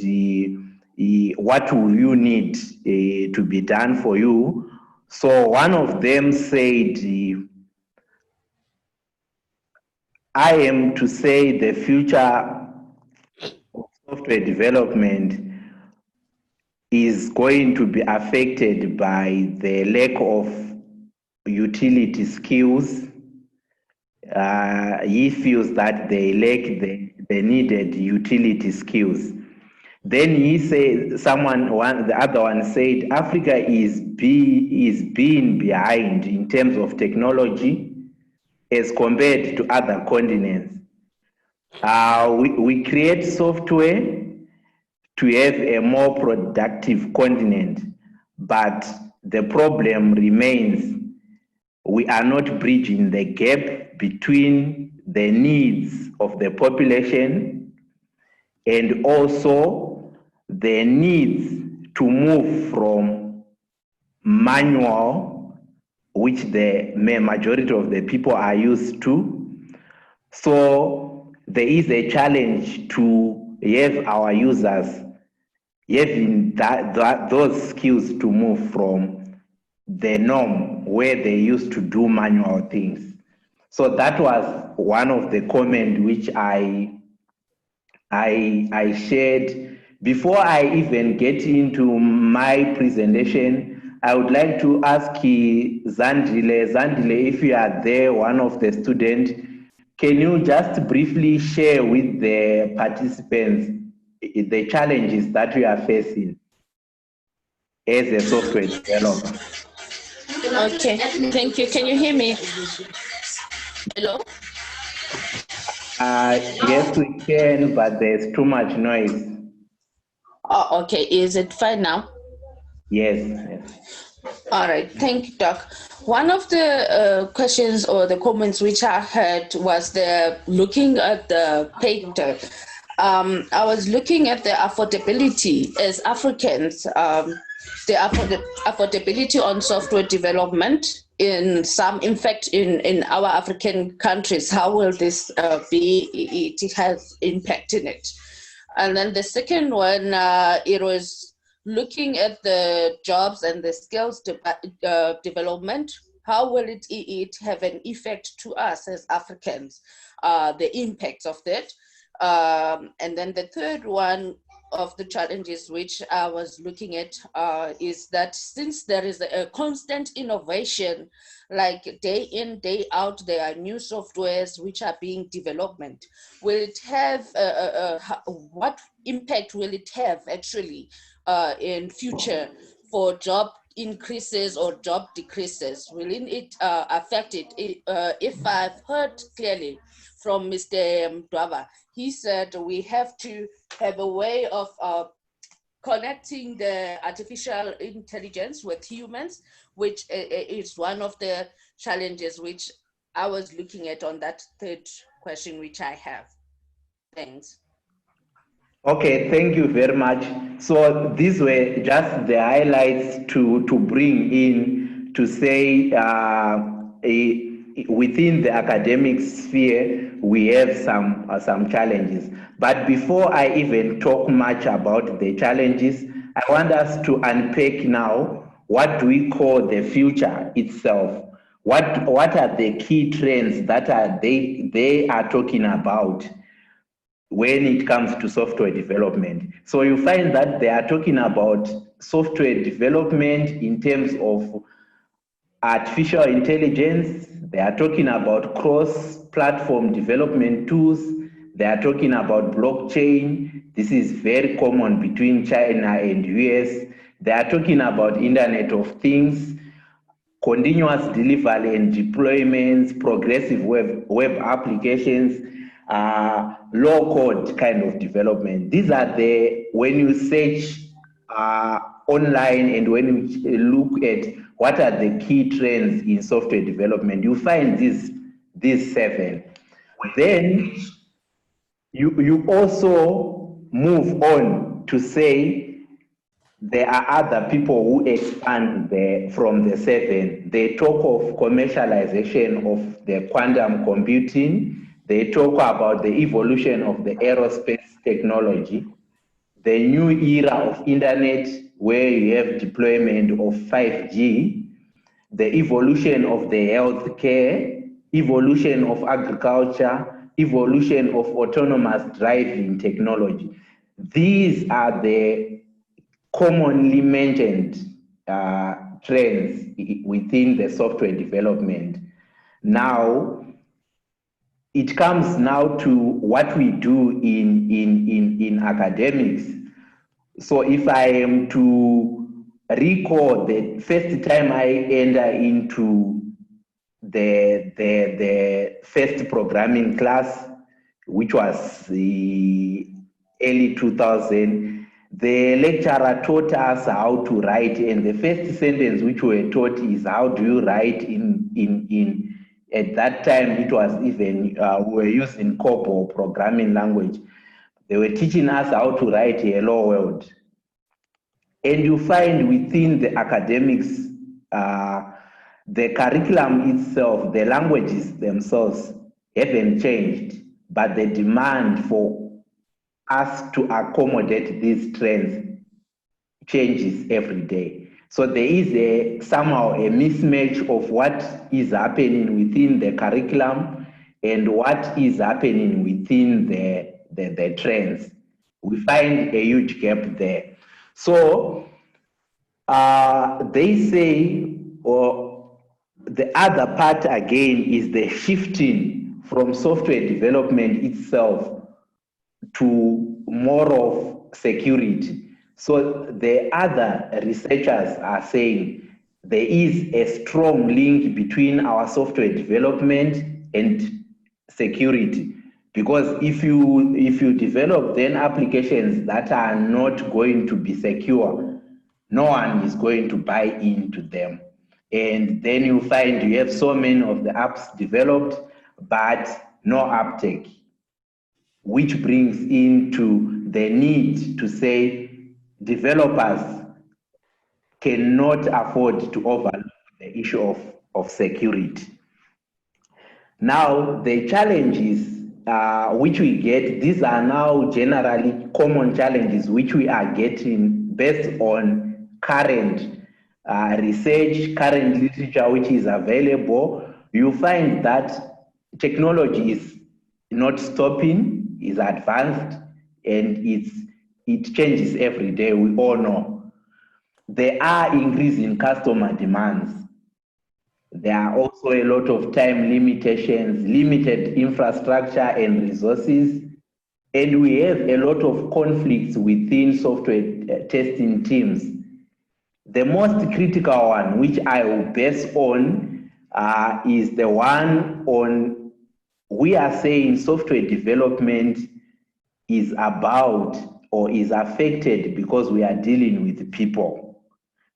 what will you need to be done for you? So one of them said, I am to say the future of software development is going to be affected by the lack of utility skills. He feels that they lack the needed utility skills. Then he said, the other one said, Africa is being behind in terms of technology as compared to other continents. We create software to have a more productive continent, but the problem remains we are not bridging the gap between the needs of the population and also the needs to move from manual, which the majority of the people are used to. So there is a challenge to have our users having those skills to move from the norm where they used to do manual things. So that was one of the comments which I shared. Before I even get into my presentation, I would like to ask Zandile, if you are there, one of the students, can you just briefly share with the participants the challenges that we are facing as a software developer? Okay, thank you. Can you hear me? Hello? Yes, we can, but there's too much noise. Oh, okay. Is it fine now? Yes. All right. Thank you, Doc. One of the questions or the comments which I heard was looking at the PAICTA. I was looking at the affordability as Africans, the affordability on software development in our African countries. How will this it has impact in it? And then the second one, it was looking at the jobs and the skills development. How will it have an effect to us as Africans, the impacts of that? And then the third one of the challenges which I was looking at is that since there is a constant innovation, like day in, day out, there are new softwares which are being developed. Will it have, what impact will it have actually in future for job increases or job decreases? Will it affect it? If I've heard clearly from Mr. Dwava, he said we have to have a way of connecting the artificial intelligence with humans, which is one of the challenges which I was looking at on that third question, which I have. Thanks. Okay, thank you very much. So these were just the highlights to bring in to say within the academic sphere, we have some challenges. But before I even talk much about the challenges, I want us to unpack now what do we call the future itself. What are the key trends that they are talking about when it comes to software development? So you find that they are talking about software development in terms of artificial intelligence. They are talking about cross-platform development tools. They are talking about blockchain. This is very common between China and US. They are talking about Internet of Things, continuous delivery and deployments, progressive web applications, low code kind of development. These are when you search online and when you look at what are the key trends in software development, you find these 7. Then you also move on to say there are other people who expand from the 7. They talk of commercialization of the quantum computing. They talk about the evolution of the aerospace technology, the new era of internet where you have deployment of 5G, the evolution of the healthcare, evolution of agriculture, evolution of autonomous driving technology. These are the commonly mentioned trends within the software development. Now, it comes now to what we do in academics. So if I am to recall the first time I enter into the first programming class, which was the early 2000, the lecturer taught us how to write, and the first sentence which we were taught is how do you write in at that time it was even we were using COBOL programming language. They were teaching us how to write hello world. And you find within the academics, the curriculum itself, the languages themselves haven't changed, but the demand for us to accommodate these trends changes every day. So there is somehow a mismatch of what is happening within the curriculum and what is happening within the trends. We find a huge gap there. So they say, or the other part again is the shifting from software development itself to more of security. So the other researchers are saying there is a strong link between our software development and security. Because if you develop then applications that are not going to be secure, no one is going to buy into them. And then you find you have so many of the apps developed, but no uptake, which brings into the need to say developers cannot afford to overlook the issue of security. Now, the challenges which we get, these are now generally common challenges which we are getting based on current research, current literature which is available. You find that technology is not stopping, is advanced, and it changes every day, we all know. There are increasing customer demands. There are also a lot of time limitations, limited infrastructure and resources, and we have a lot of conflicts within software testing teams. The most critical one, which I will base on, is the one on, we are saying software development is about or is affected because we are dealing with people.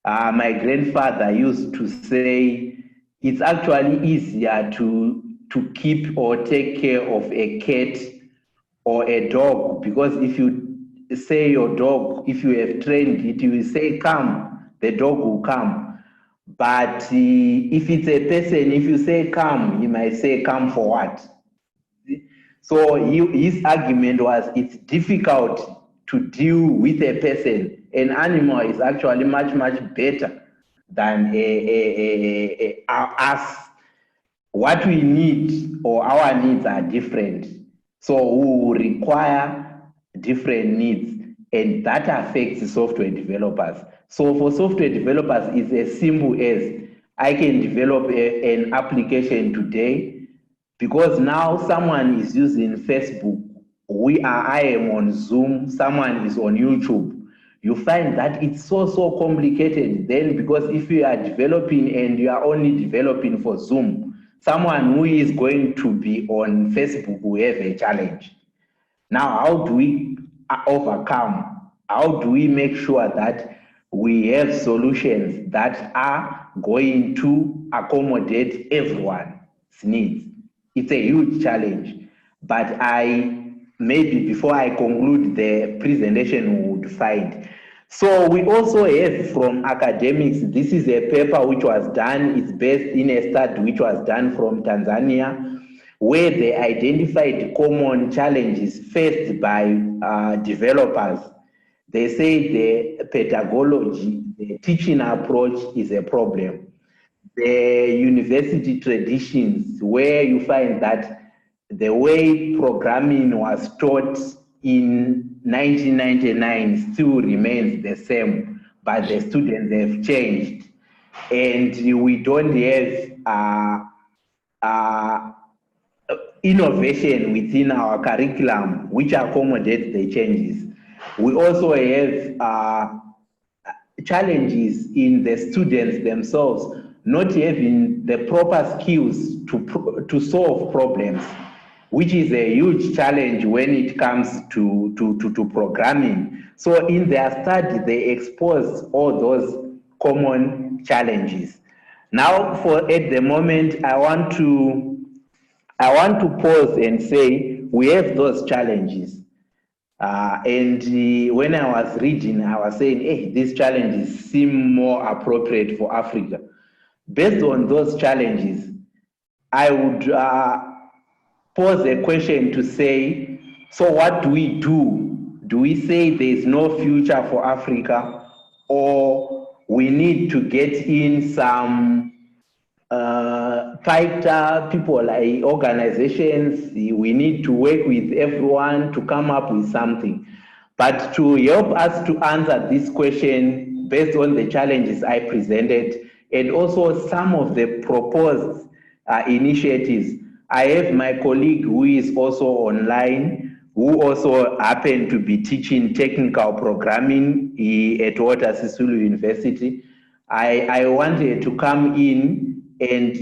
My grandfather used to say it's actually easier to keep or take care of a cat or a dog, because if you say your dog, if you have trained it, you will say come, the dog will come. But if it's a person, if you say come, he might say come for what? So his argument was it's difficult to deal with a person. An animal is actually much, much better than us. What we need or our needs are different. So we will require different needs, and that affects software developers. So for software developers, it's as simple as I can develop an application today, because now someone is using Facebook, I am on Zoom, someone is on YouTube. You find that it's so complicated then, because if you are developing and you are only developing for Zoom, someone who is going to be on Facebook will have a challenge. Now, how do we overcome? How do we make sure that we have solutions that are going to accommodate everyone's needs? It's a huge challenge, but maybe before I conclude the presentation, we would find. So we also have from academics, this is a paper which was done, it's based in a study which was done from Tanzania, where they identified common challenges faced by developers. They say the pedagogy, the teaching approach is a problem. The university traditions, where you find that the way programming was taught in 1999 still remains the same, but the students have changed. And we don't have innovation within our curriculum which accommodates the changes. We also have challenges in the students themselves not having the proper skills to solve problems, which is a huge challenge when it comes to programming. So in their study, they expose all those common challenges. Now, at the moment, I want to pause and say we have those challenges. When I was reading, I was saying, hey, these challenges seem more appropriate for Africa. Based on those challenges, I would pose a question to say, so what do we do? Do we say there's no future for Africa, or we need to get in some PAICTA people, like organizations? We need to work with everyone to come up with something. But to help us to answer this question based on the challenges I presented, and also some of the proposed initiatives, I have my colleague who is also online, who also happened to be teaching technical programming at Walter Sisulu University. I wanted to come in and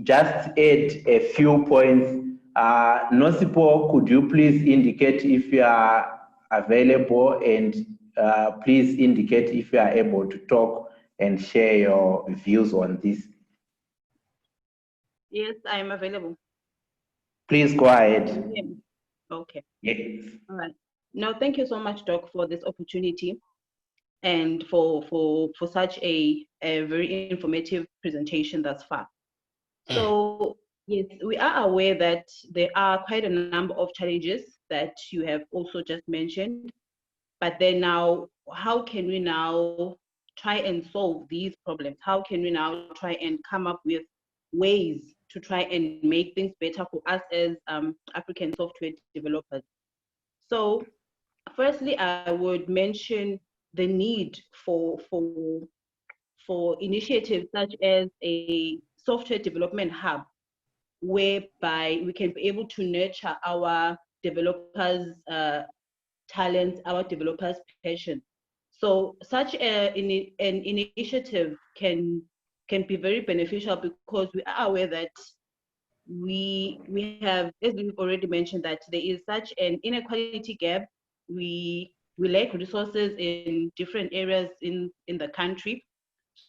just add a few points. Nosipo, could you please indicate if you are available, and please indicate if you are able to talk and share your views on this. Yes, I am available. Please go ahead. Okay. Yes. All right. No, thank you so much, Doc, for this opportunity and for such a very informative presentation thus far. So yes, we are aware that there are quite a number of challenges that you have also just mentioned, but then now, how can we now try and solve these problems? How can we now try and come up with ways to try and make things better for us as African software developers? So firstly, I would mention the need for initiatives such as a software development hub, whereby we can be able to nurture our developers' talents, our developers' passion. So such an initiative can be very beneficial because we are aware that we have, as we've already mentioned, that there is such an inequality gap. We lack resources in different areas in the country.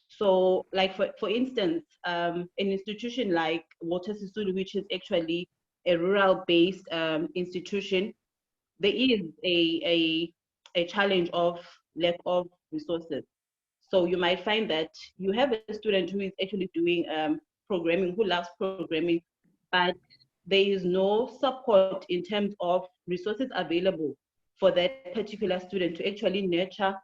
So, like for instance, an institution like Water Sisulu, which is actually a rural-based institution, there is a challenge of lack of resources. So you might find that you have a student who is actually doing programming, who loves programming, but there is no support in terms of resources available for that particular student to actually nurture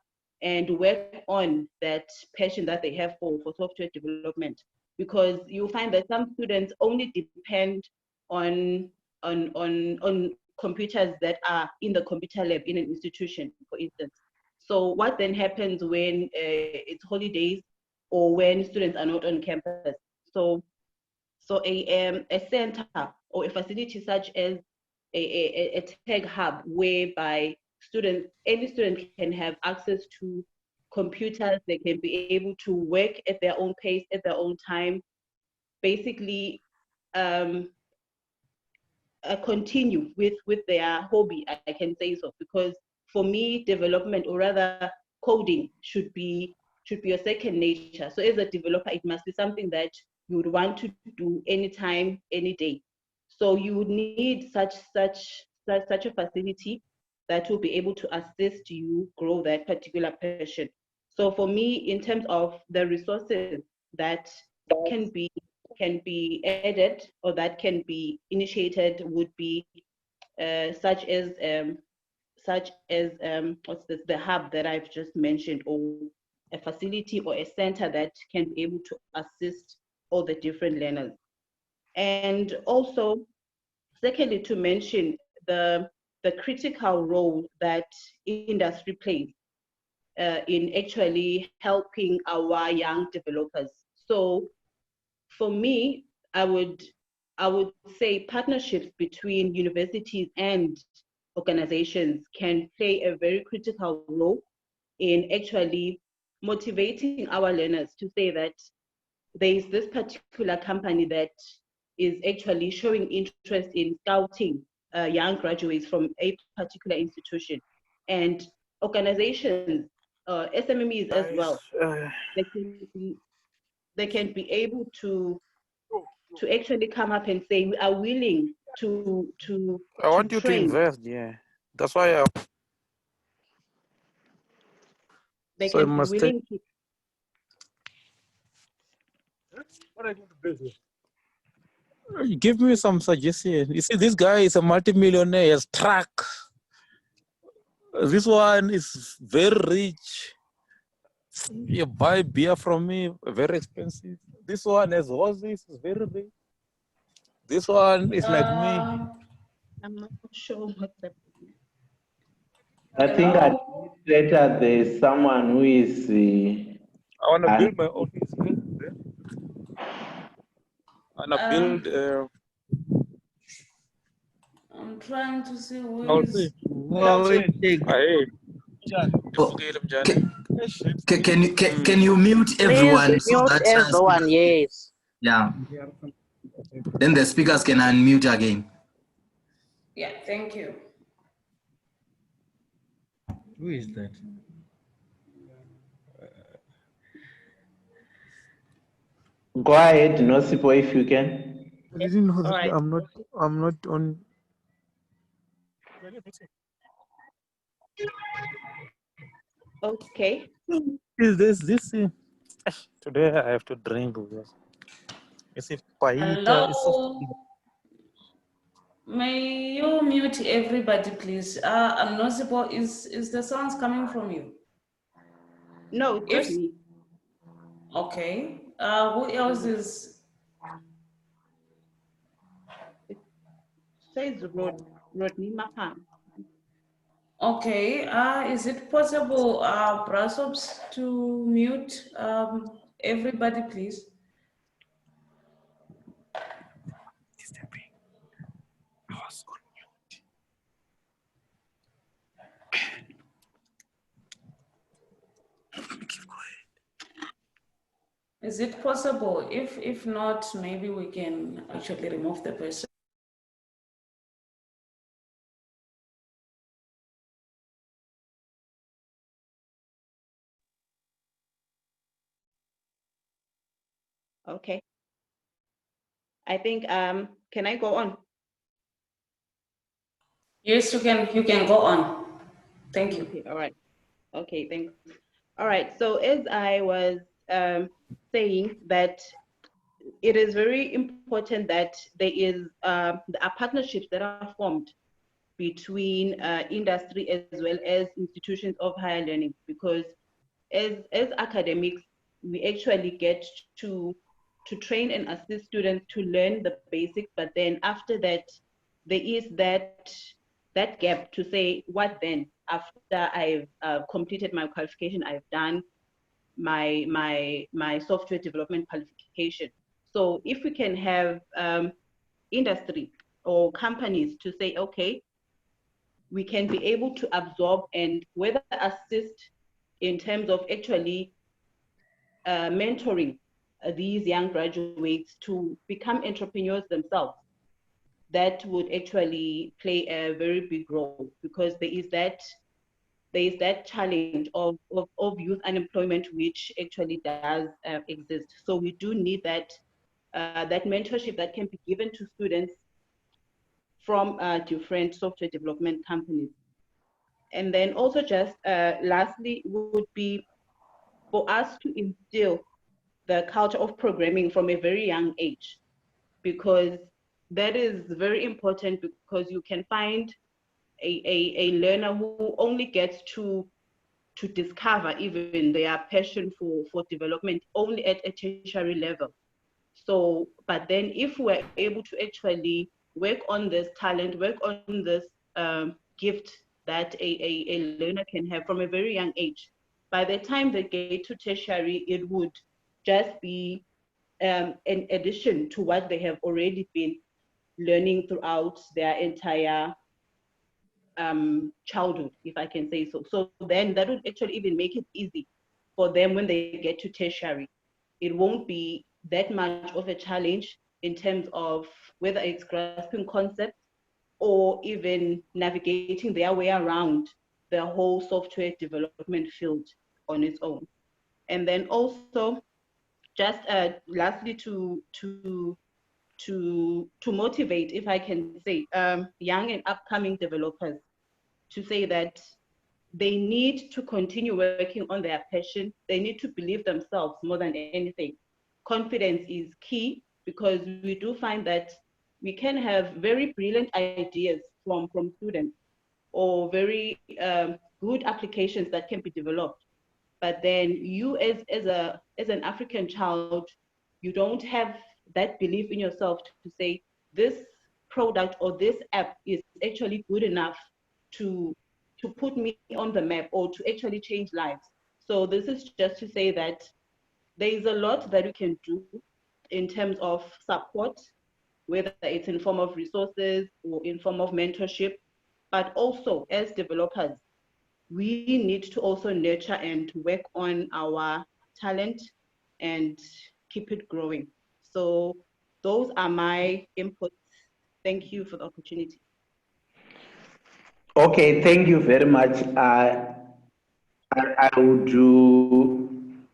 and work on that passion that they have for software development. Because you find that some students only depend on computers that are in the computer lab in an institution, for instance. So what then happens when it's holidays or when students are not on campus? So a center or a facility such as a tech hub whereby any student can have access to computers, they can be able to work at their own pace, at their own time, basically continue with their hobby, I can say so, because for me, development, or rather coding, should be your second nature. So as a developer, it must be something that you would want to do anytime, any day. So you would need such a facility that will be able to assist you grow that particular passion. So for me, in terms of the resources that can be added or that can be initiated would be such as what's this, the hub that I've just mentioned, or a facility or a center that can be able to assist all the different learners. And also, secondly, to mention the critical role that industry plays in actually helping our young developers. So for me, I would say partnerships between universities and organizations can play a very critical role in actually motivating our learners to say that there is this particular company that is actually showing interest in scouting young graduates from a particular institution. And organizations, SMEs as well, they can be able to actually come up and say, we are willing to I want you to train. invest, yeah. That's why They so I can be must take. willing to. Give me some suggestion. You see, this guy is a multimillionaire, he has truck. This one is very rich. You buy beer from me, very expensive. This one has horses, is very rich. This one is like me. I'm not sure what's happening. I think administrator, there's someone who is. I want to build my office. I want to build. I'm trying to see who I'll is. see. Can you mute everyone so mute that everyone, yes. yeah, then the speakers can unmute again. Yeah, thank you. Who is that? Go ahead, Nosipo, if you can. I didn't know that. Right. I'm not on. Okay. Is this? Today I have to drink. Is it PAICTA? Hello. May you mute everybody, please? I'm not supposed. Is the sounds coming from you? No, it's just me. Okay. Who else is? It says Rodney Maham. Okay. Is it possible, Brasops, to mute everybody, please? Is it possible? If not, maybe we can actually remove the person. Okay. I think, can I go on? Yes, you can go on. Thank you. Okay, all right. Okay, thanks. All right, so as I was saying that it is very important that there are partnerships that are formed between industry as well as institutions of higher learning, because as academics, we actually get to train and assist students to learn the basics, but then after that, there is that gap to say, what then? After I've completed my qualification, I've done my software development qualification. So if we can have industry or companies to say, okay, we can be able to absorb and whether assist in terms of actually mentoring these young graduates to become entrepreneurs themselves, that would actually play a very big role, because there is that challenge of youth unemployment, which actually does exist. So we do need that mentorship that can be given to students from different software development companies. And then also just lastly would be for us to instill the culture of programming from a very young age, because that is very important, because you can find a learner who only gets to discover even their passion for development only at a tertiary level. So, but then if we're able to actually work on this talent, work on this gift that a learner can have from a very young age, by the time they get to tertiary, it would just be an addition to what they have already been learning throughout their entire childhood, if I can say so. So then that would actually even make it easy for them when they get to tertiary. It won't be that much of a challenge in terms of whether it's grasping concepts or even navigating their way around the whole software development field on its own. And then also, just lastly, to motivate, if I can say, young and upcoming developers, to say that they need to continue working on their passion. They need to believe themselves more than anything. Confidence is key, because we do find that we can have very brilliant ideas from students, or very good applications that can be developed. But then you as an African child, you don't have that belief in yourself to say this product or this app is actually good enough to put me on the map or to actually change lives. So this is just to say that there is a lot that we can do in terms of support, whether it's in form of resources or in form of mentorship, but also as developers, we need to also nurture and work on our talent and keep it growing. So those are my inputs. Thank you for the opportunity. Okay, thank you very much. I would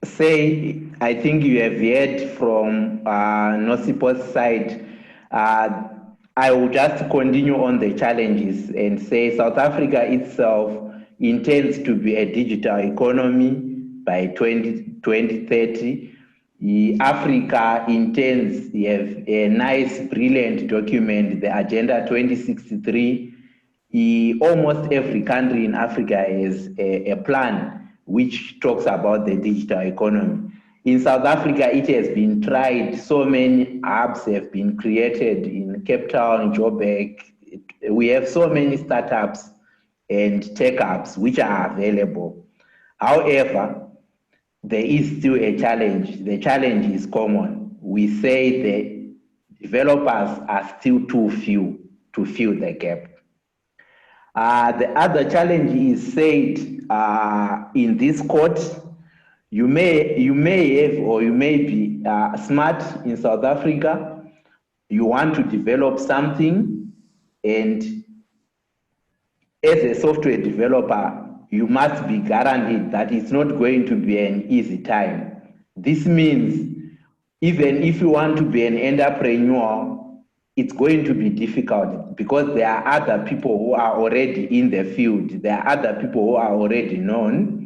say, I think you have heard from Nosipo's side. I will just continue on the challenges and say South Africa itself intends to be a digital economy by 2030. Africa intends to have a nice, brilliant document, the Agenda 2063. Almost every country in Africa has a plan which talks about the digital economy. In South Africa, it has been tried. So many hubs have been created in Cape Town, Joburg. We have so many startups and tech hubs which are available. However, there is still a challenge. The challenge is common. We say the developers are still too few to fill the gap. The other challenge is said in this court, You may have, or you may be smart in South Africa. You want to develop something, and as a software developer, you must be guaranteed that it's not going to be an easy time. This means even if you want to be an entrepreneur, it's going to be difficult because there are other people who are already in the field. There are other people who are already known.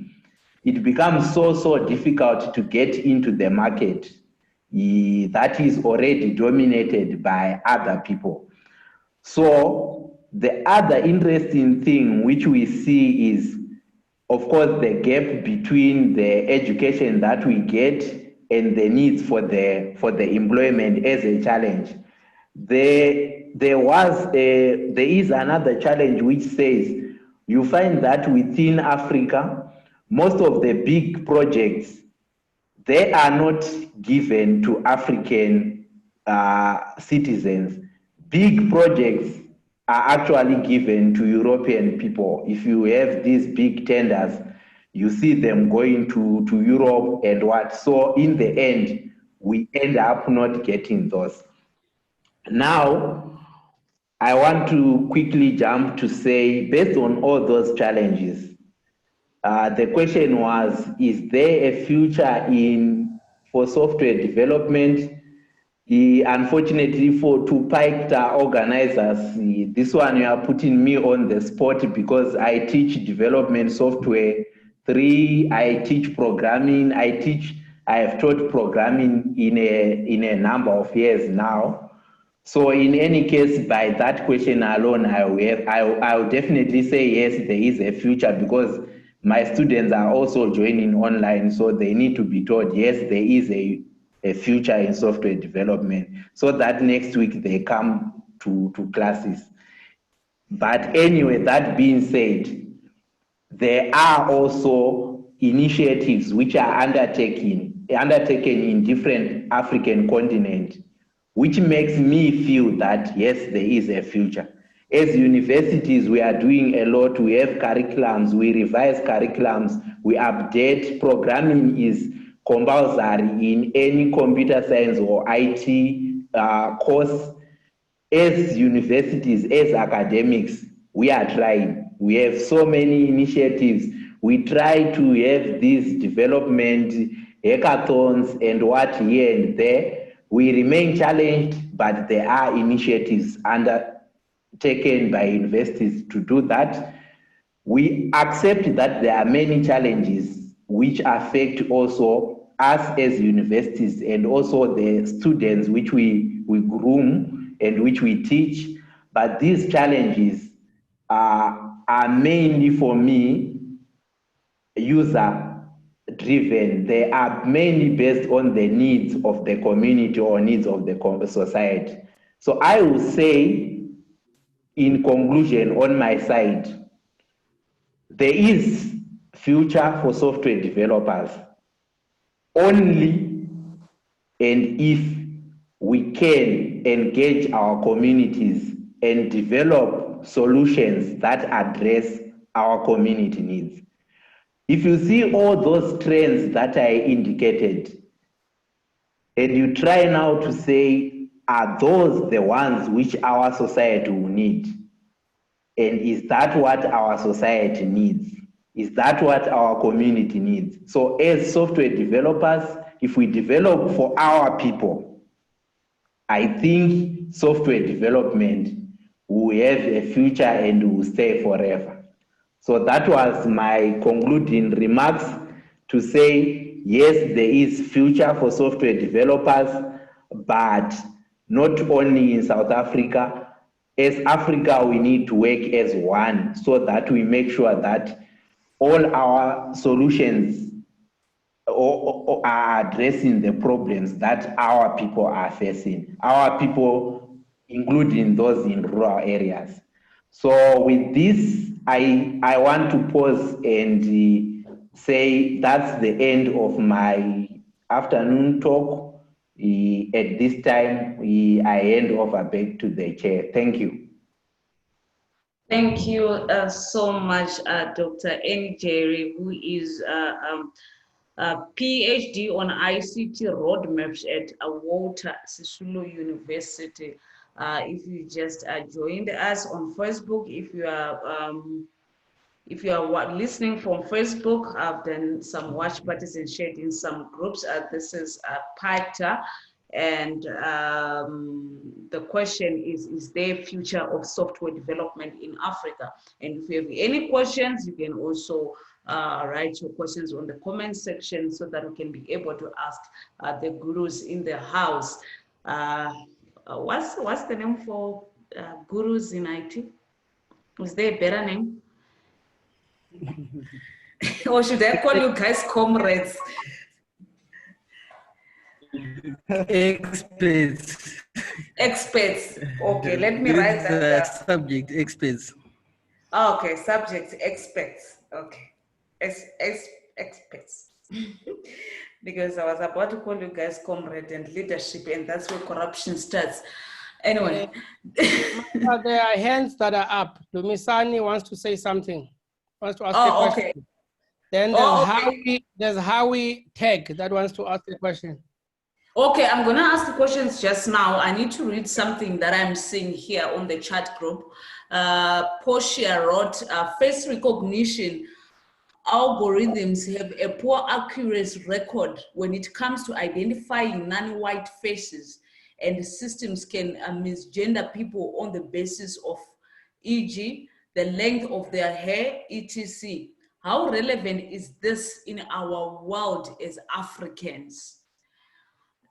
It becomes so difficult to get into the market that is already dominated by other people. So the other interesting thing which we see is, of course, the gap between the education that we get and the needs for the employment as a challenge. There is another challenge which says you find that within Africa, most of the big projects, they are not given to African citizens. Big projects are actually given to European people. If you have these big tenders, you see them going to Europe and what. So in the end, we end up not getting those. Now, I want to quickly jump to say, based on all those challenges, the question was, is there a future for software development? Unfortunately to PAICTA organizers, this one you are putting me on the spot because I teach development software 3, I teach programming, I have taught programming in a number of years now. So in any case, by that question alone, I will definitely say yes, there is a future because my students are also joining online, so they need to be told, yes, there is a future in software development, so that next week they come to classes. But anyway, that being said, there are also initiatives which are undertaken in different African continents, which makes me feel that yes, there is a future. As universities, we are doing a lot. We have curriculums, we revise curriculums, we update. Programming is compulsory in any computer science or IT course. As universities, as academics, we are trying. We have so many initiatives. We try to have these development hackathons and what here and there. We remain challenged, but there are initiatives undertaken by universities to do that. We accept that there are many challenges which affect also us as universities and also the students which we groom and which we teach. But these challenges are mainly, for me, user driven. They are mainly based on the needs of the community or needs of the society. So I will say, in conclusion, on my side, there is future for software developers only and if we can engage our communities and develop solutions that address our community needs. If you see all those trends that I indicated, and you try now to say, are those the ones which our society will need? And is that what our society needs? Is that what our community needs? So as software developers, if we develop for our people, I think software development will have a future and will stay forever. So that was my concluding remarks to say, yes, there is future for software developers, but not only in South Africa. As Africa, we need to work as one so that we make sure that all our solutions are addressing the problems that our people are facing, our people, including those in rural areas. So with this, I want to pause and say that's the end of my afternoon talk. At this time, I hand over back to the chair. Thank you. Thank you so much, Dr. N. Jerry, who is PhD on ICT roadmaps at Walter Sisulu University. If you just joined us on Facebook, if you are listening from Facebook, I've done some watch parties and shared in some groups. This is PAICTA, and the question is there future of software development in Africa? And if you have any questions, you can also write your questions on the comment section so that we can be able to ask the gurus in the house. What's the name for gurus in IT? Is there a better name? Or should I call you guys comrades? Experts. Experts. Okay, let me write that down. Subject experts. Okay, subject experts. Okay, experts. Because I was about to call you guys comrade and leadership, and that's where corruption starts. Anyway. There are hands that are up. Dumisani wants to say something. Wants to ask a question. Okay. Then there's Howie Tech that wants to ask a question. Okay, I'm gonna ask the questions just now. I need to read something that I'm seeing here on the chat group. Portia wrote, face recognition algorithms have a poor accuracy record when it comes to identifying non-white faces, and the systems can misgender people on the basis of, e.g., the length of their hair, etc. How relevant is this in our world as Africans?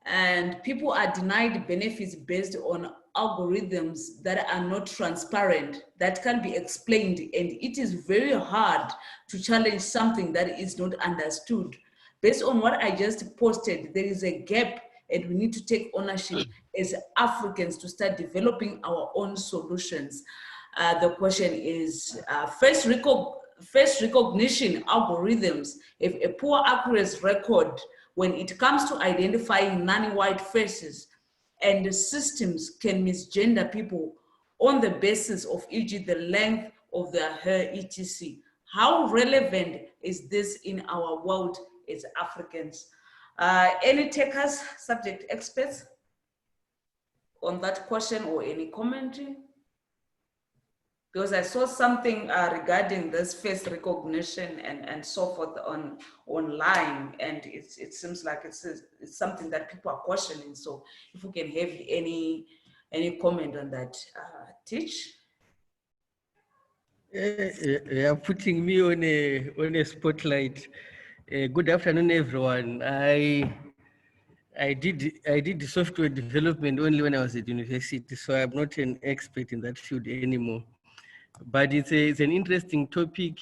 And people are denied benefits based on algorithms that are not transparent, that can be explained, and it is very hard to challenge something that is not understood. Based on what I just posted, there is a gap, and we need to take ownership as Africans to start developing our own solutions. The question is, face recognition algorithms have a poor accuracy record when it comes to identifying non-white faces, and the systems can misgender people on the basis of, e.g., the length of their hair, etc. How relevant is this in our world as Africans? Any takers, subject experts on that question, or any commentary? Because I saw something regarding this face recognition and so forth online, and it seems like it's something that people are questioning. So if we can have any comment on that, Teach? You are putting me on a spotlight. Good afternoon, everyone. I did software development only when I was at university, so I'm not an expert in that field anymore. But it's an interesting topic.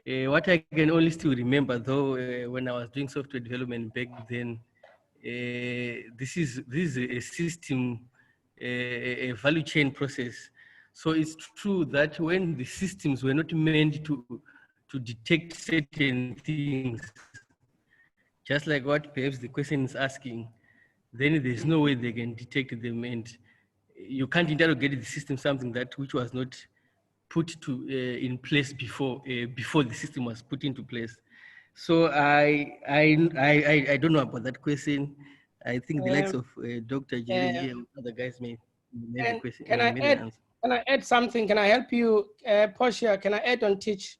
What I can only still remember, though, when I was doing software development back then, this is a system, a value chain process. So it's true that when the systems were not meant to detect certain things, just like what perhaps the question is asking, then there's no way they can detect them, and you can't interrogate the system something which was not put in place before the system was put into place. So I don't know about that question. I think the likes of Dr. Jerry and other guys may have a question. Can I add something? Can I help you, Portia? Can I add on Teach?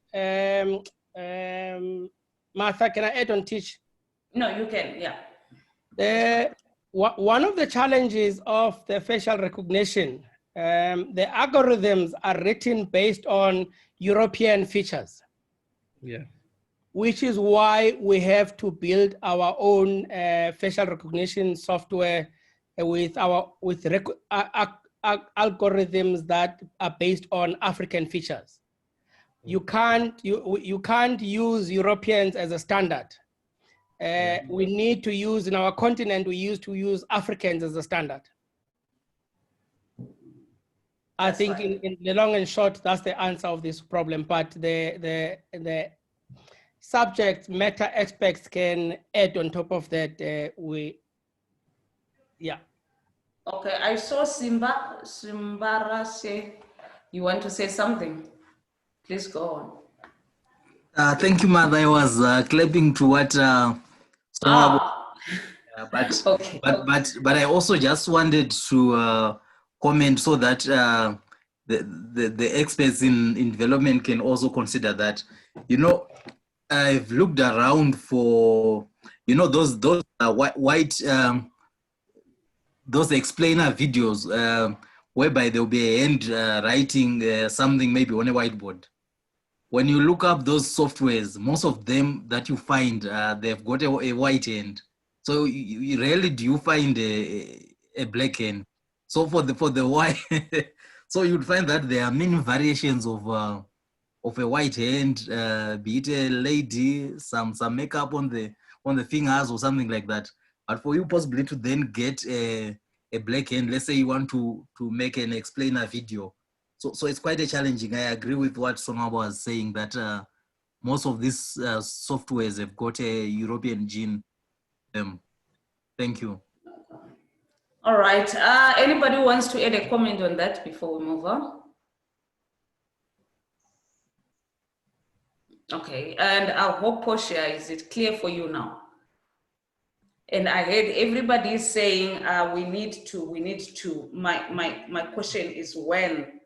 Martha, can I add on Teach? No, you can, yeah. One of the challenges of the facial recognition, the algorithms are written based on European features. Yeah. Which is why we have to build our own facial recognition software with algorithms that are based on African features. You can't use Europeans as a standard. We need to use, in our continent, we used to use Africans as a standard. I think in the long and short, that's the answer of this problem, but the subject matter experts can add on top of that. Okay, I saw Simbara say, you want to say something? Please go on. Thank you, Mother. I was clapping to what but Okay. but I also just wanted to comment so that the experts in development can also consider that. You know, I've looked around for those white those explainer videos whereby there'll be a hand writing something maybe on a whiteboard. When you look up those softwares, most of them that you find, they've got a white hand. So you rarely do you find a black hand. So for the white, so you'd find that there are many variations of a white hand, be it a lady, some makeup on the fingers or something like that. But for you possibly to then get a black hand, let's say you want to make an explainer video. So it's quite a challenging. I agree with what Sonaba was saying that most of these softwares have got a European gene. Thank you. All right. Anybody wants to add a comment on that before we move on? Okay. And I hope, Portia, is it clear for you now? And I heard everybody saying we need to. My question is when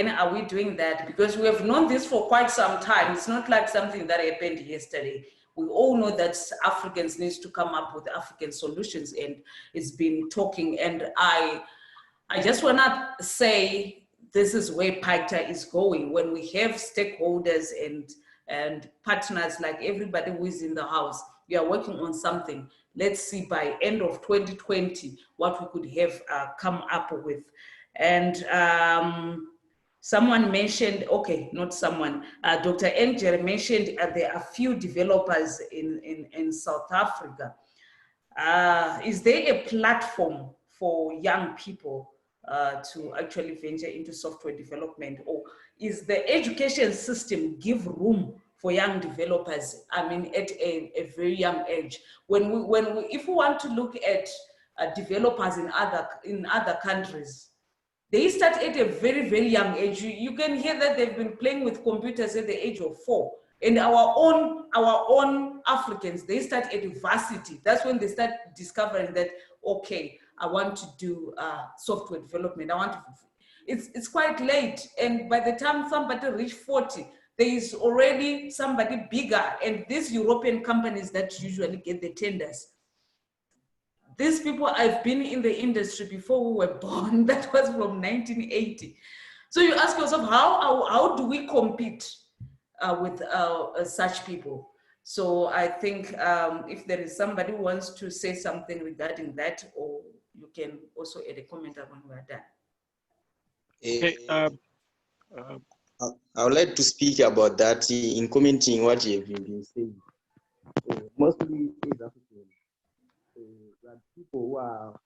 are we doing that? Because we have known this for quite some time. It's not like something that happened yesterday. We all know that Africans need to come up with African solutions, and it's been talking. And I just want to say this is where PAICTA is going. When we have stakeholders and partners like everybody who is in the house, we are working on something. Let's see by end of 2020 what we could have come up with. And someone mentioned, okay, not someone, Dr. Angel mentioned there are few developers in South Africa. Is there a platform for young people to actually venture into software development, or is the education system give room for young developers? I mean, at a very young age, if we want to look at developers in other countries, they start at a very, very young age. You can hear that they've been playing with computers at the age of 4. And our own Africans, they start at varsity. That's when they start discovering that, okay, I want to do software development. It's quite late. And by the time somebody reaches 40, there is already somebody bigger. And these European companies that usually get the tenders, these people have been in the industry before we were born. That was from 1980. So you ask yourself, how do we compete with such people? So I think if there is somebody who wants to say something regarding that, or you can also add a comment when we are done. Okay. I would like to speak about that in commenting what you have been saying. Mostly is African. That people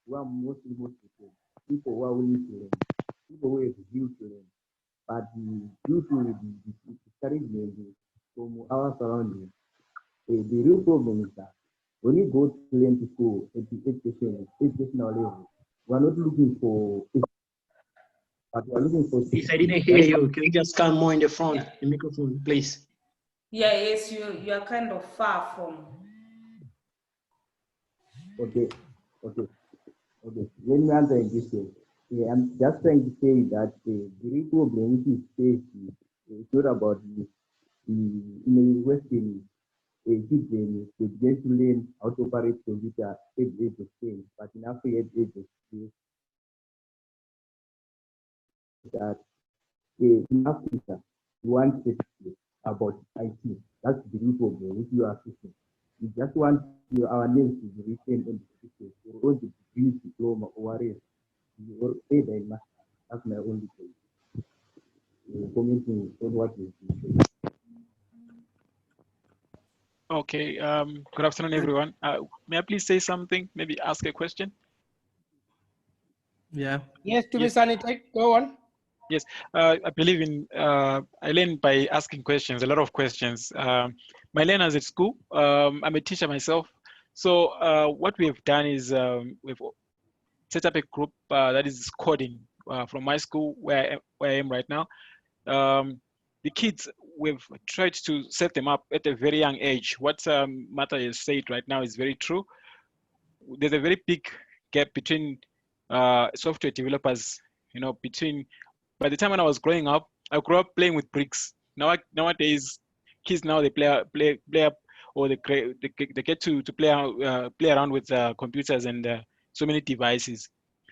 who are mostly people who are willing to learn, people who have view to learn, but due to the discouragement from our surroundings, the real problem is that when you go to learn to school at the educational level, we are not looking for, but we are looking for. Please, I didn't hear you. Can you just come more in the front, the microphone, please? Yeah, yes, you are kind of far from. Okay. Let me answer this way. I'm just trying to say that the real problem which is faced is not about the in the Western children they begin to learn how to operate computer at the age of 10, but in Africa at the age of 6, that in Africa we want to about IT. That's the real problem which you are facing. We just want our names to be written on the system, or the degree, diploma, or whatever. Or say that that's my only point. Commenting on what you say. Okay. Good afternoon, everyone. May I please say something? Maybe ask a question? Yeah. Yes, to be sanitary. Go on. Yes, I believe in, I learn by asking questions, a lot of questions. My learners at school, I'm a teacher myself. So what we have done is we've set up a group that is coding from my school where I am right now. The kids, we've tried to set them up at a very young age. What Martha has said right now is very true. There's a very big gap between software developers, you know, by the time when I was growing up, I grew up playing with bricks. Nowadays, kids now they play up, or they get to play around with computers and so many devices.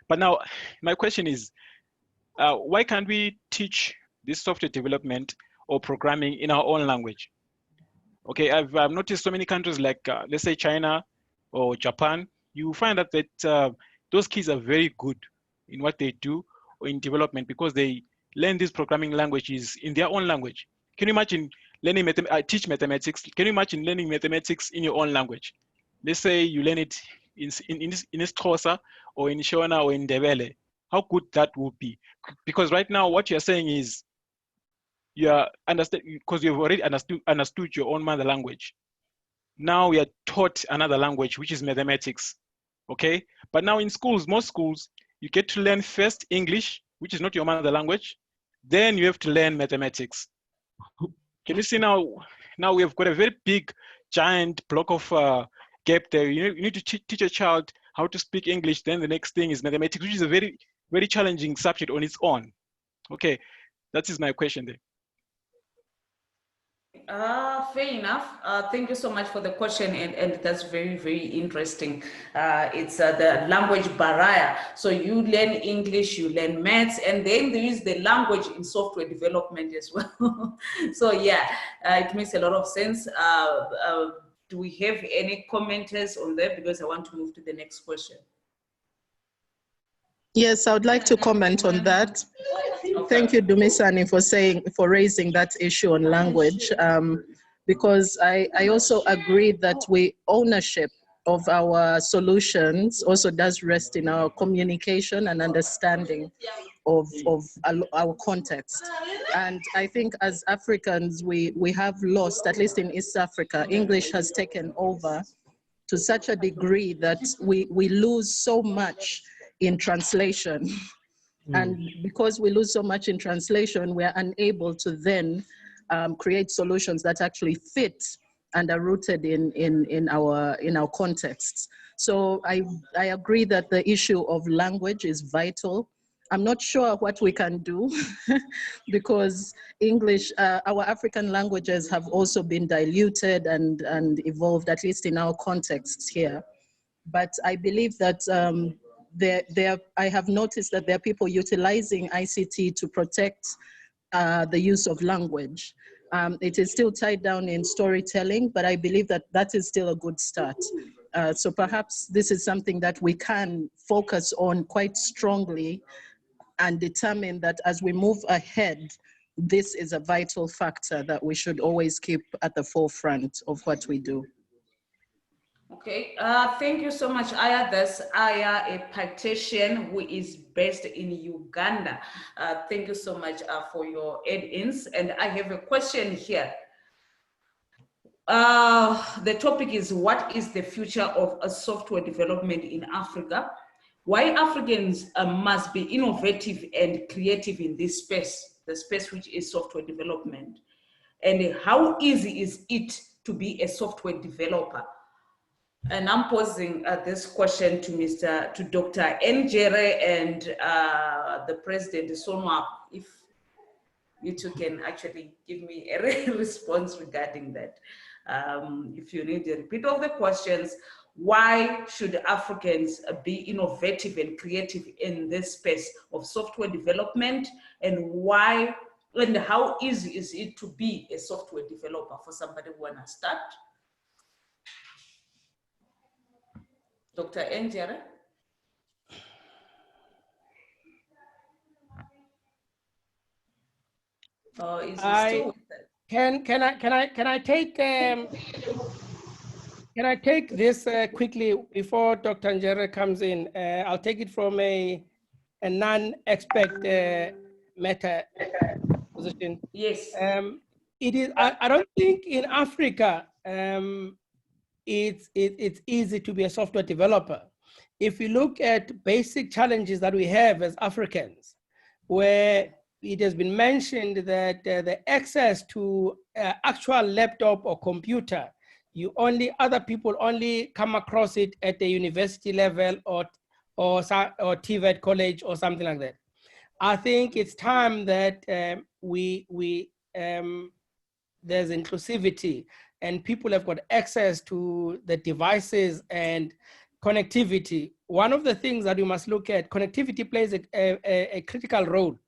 But now, my question is, why can't we teach this software development or programming in our own language? Okay, I've noticed so many countries like, let's say China or Japan, you find out that those kids are very good in what they do or in development because they learn these programming languages in their own language. Can you imagine learning teach mathematics? Can you imagine learning mathematics in your own language? Let's say you learn it in Xhosa or in Shona or in Ndebele. How good that would be? Because right now, what you're saying is, you are understand because you've already understood your own mother language. Now we are taught another language, which is mathematics. Okay, but now in schools, most schools, you get to learn first English, which is not your mother language. Then you have to learn mathematics. Can you see now? Now we have got a very big, giant block of gap there. You need to teach a child how to speak English. Then the next thing is mathematics, which is a very, very challenging subject on its own. Okay, that is my question there. Fair enough. Thank you so much for the question, and that's very, very interesting. It's the language barrier. So you learn English, you learn maths, and then there is the language in software development as well. So yeah, it makes a lot of sense. Do we have any commenters on that? Because I want to move to the next question. Yes, I would like to comment on that. Thank you, Dumisani, for raising that issue on language, because I also agree that ownership of our solutions also does rest in our communication and understanding of our context. And I think as Africans, we have lost, at least in East Africa, English has taken over to such a degree that we lose so much in translation. And because we lose so much in translation, we are unable to then create solutions that actually fit and are rooted in our contexts. So I agree that the issue of language is vital. I'm not sure what we can do because English, our African languages have also been diluted and evolved, at least in our contexts here. But I believe that I have noticed that there are people utilizing ICT to protect the use of language. It is still tied down in storytelling, but I believe that that is still a good start. So perhaps this is something that we can focus on quite strongly and determine that as we move ahead, this is a vital factor that we should always keep at the forefront of what we do. Okay, thank you so much, Aya. That's Aya, a practitioner who is based in Uganda. Thank you so much for your add-ins. And I have a question here. The topic is, what is the future of software development in Africa? Why Africans must be innovative and creative in this space, the space which is software development? And how easy is it to be a software developer? And I'm posing this question to Dr. Njere and the President Sonwap, if you two can actually give me a response regarding that. If you need a repeat of the questions, why should Africans be innovative and creative in this space of software development, and why and how easy is it to be a software developer for somebody who wanna start? Dr. Njere? Is he still with us? Can I take this quickly before Dr. Njere comes in? I'll take it from a non-expert matter position. Yes. It is. I don't think in Africa it's easy to be a software developer. If you look at basic challenges that we have as Africans, where it has been mentioned that the access to actual laptop or computer, other people only come across it at the university level or TVET college or something like that. I think it's time that there's inclusivity and people have got access to the devices and connectivity. One of the things that we must look at, connectivity plays a critical role.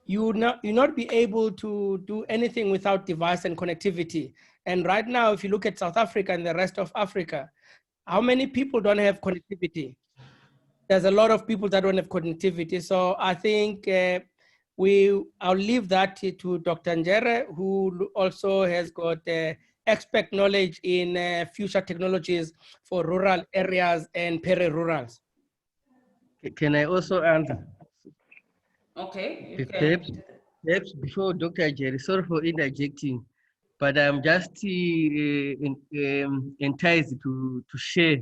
You would not be able to do anything without device and connectivity. And right now, if you look at South Africa and the rest of Africa, how many people don't have connectivity? There's a lot of people that don't have connectivity. So I think I'll leave that to Dr. Njere, who also has got expert knowledge in future technologies for rural areas and peri-rurals. Can I also answer? Okay, you can. Perhaps before Dr. Jerry, sorry for interjecting, but I'm just enticed to share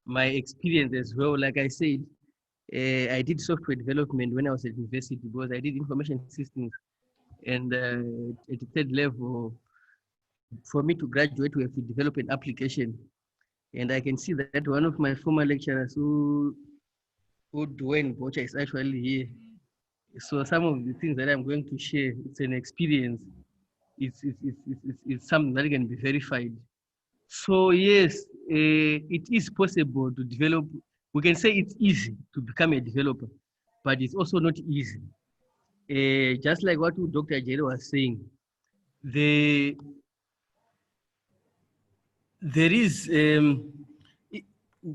my experience as well. Like I said, I did software development when I was at university because I did information systems. And at the third level, for me to graduate, we have to develop an application. And I can see that one of my former lecturers who Dwayne Bocha is actually here. So some of the things that I'm going to share, it's an experience. It's something that can be verified. So yes, it is possible to develop. We can say it's easy to become a developer, but it's also not easy. Just like what Dr. Jerry was saying, there is,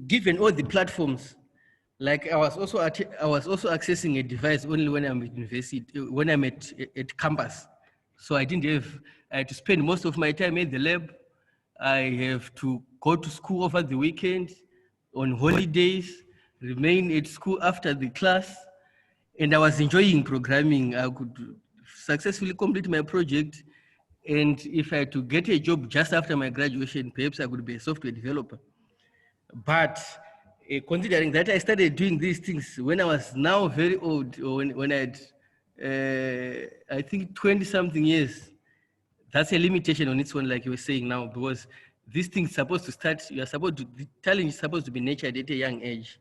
given all the platforms, like I was also accessing a device only when I'm at university, when I'm at campus. So I had to spend most of my time in the lab. I have to go to school over the weekend, on holidays, remain at school after the class. And I was enjoying programming. I could successfully complete my project. And if I had to get a job just after my graduation, perhaps I could be a software developer. But considering that I started doing these things when I was now very old, or when I had, I think 20 something years, that's a limitation on its own, like you were saying now, because these things supposed to start, the talent is supposed to be nurtured at a young age.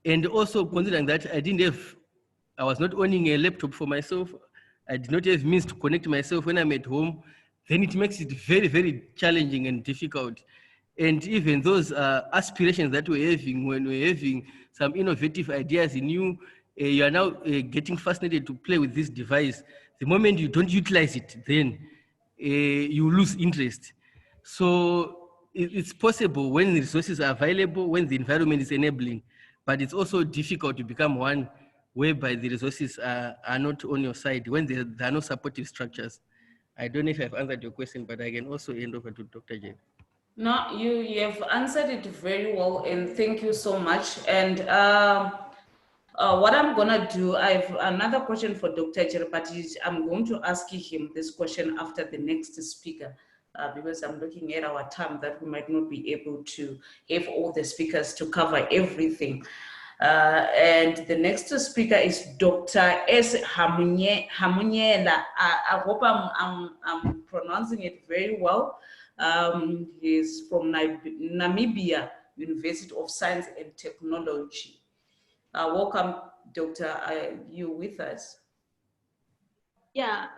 And also considering that I was not owning a laptop for myself, I did not have means to connect myself when I'm at home, then it makes it very, very challenging and difficult. And even those aspirations that we're having, when we're having some innovative ideas in you, you are now getting fascinated to play with this device. The moment you don't utilize it, then you lose interest. So it's possible when the resources are available, when the environment is enabling, but it's also difficult to become one whereby the resources are not on your side, when there are no supportive structures. I don't know if I've answered your question, but I can also hand over to Dr. Jane. No, you have answered it very well, and thank you so much. And what I'm gonna do, I have another question for Dr. Jer, but I'm going to ask him this question after the next speaker, because I'm looking at our time that we might not be able to have all the speakers to cover everything. And the next speaker is Dr. S. Hamunyela. I hope I'm pronouncing it very well. He's from Namibia University of Science and Technology. Welcome, Doctor. Are you with us? Yeah,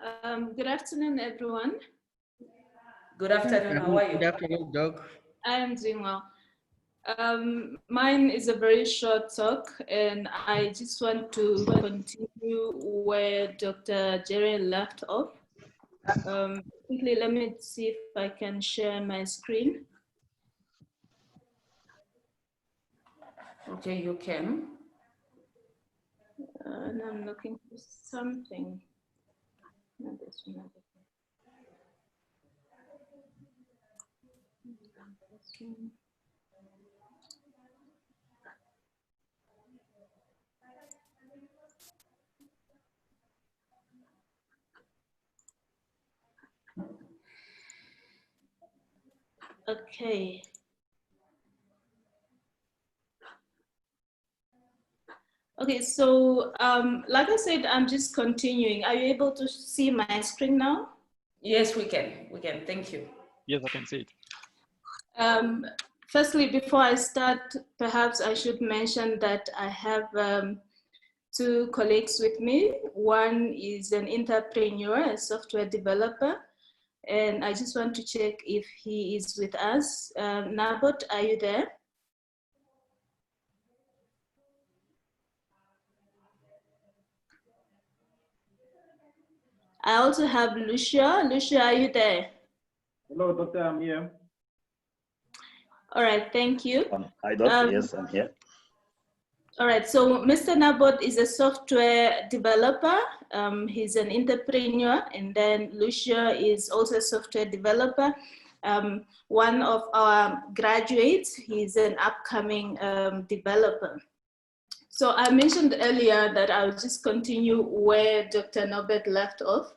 good afternoon, everyone. Good afternoon, how are you? Good afternoon, Doc. I am doing well. Mine is a very short talk, and I just want to continue where Dr. Jerry left off. Quickly, let me see if I can share my screen. Okay, you can. And I'm looking for something. Not this one. This one. Okay. Okay, so like I said, I'm just continuing. Are you able to see my screen now? Yes, we can. Thank you. Yes, I can see it. Firstly, before I start, perhaps I should mention that I have two colleagues with me. One is an entrepreneur, a software developer, and I just want to check if he is with us. Nabot, are you there? I also have Lucia. Lucia, are you there? Hello, doctor, I'm here. All right, thank you. Hi, doctor. Yes, I'm here. All right, so Mr. Nabot is a software developer. He's an entrepreneur, and then Lucia is also a software developer. One of our graduates, he's an upcoming developer. So I mentioned earlier that I'll just continue where Dr. Norbert left off.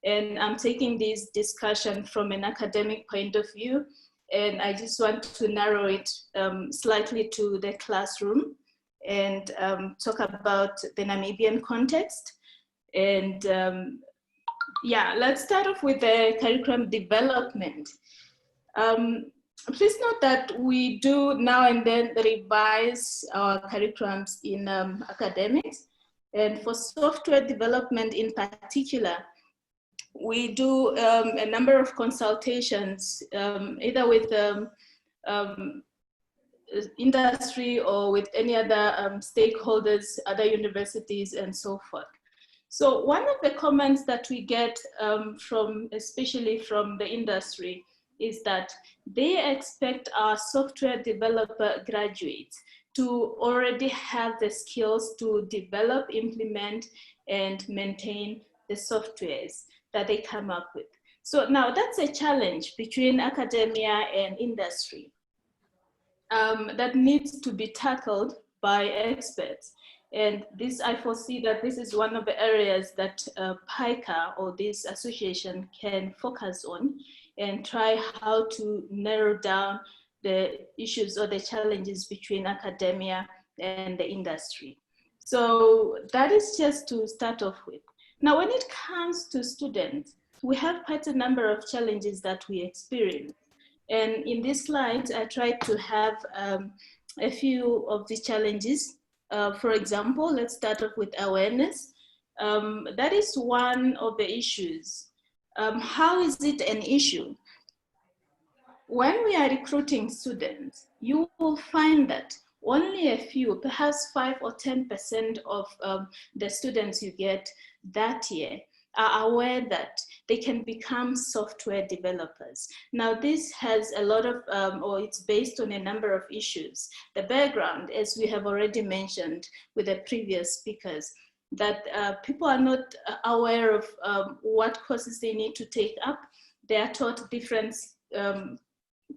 And I'm taking this discussion from an academic point of view. And I just want to narrow it slightly to the classroom and talk about the Namibian context. And yeah, let's start off with the curriculum development. Please note that we do now and then revise our curriculums in academics. And for software development in particular, we do a number of consultations, either with industry or with any other stakeholders, other universities, and so forth. So one of the comments that we get especially from the industry, is that they expect our software developer graduates to already have the skills to develop, implement, and maintain the softwares that they come up with. So now that's a challenge between academia and industry that needs to be tackled by experts. And this, I foresee that this is one of the areas that PAICTA, or this association, can focus on and try how to narrow down the issues or the challenges between academia and the industry. So that is just to start off with. Now, when it comes to students, we have quite a number of challenges that we experience. And in this slide, I tried to have a few of the challenges. For example, let's start off with awareness. That is one of the issues. How is it an issue? When we are recruiting students, you will find that only a few, perhaps 5 or 10% of the students you get that year are aware that they can become software developers. Now this has a lot of, or it's based on a number of issues. The background, as we have already mentioned with the previous speakers, that people are not aware of what courses they need to take up. They are taught different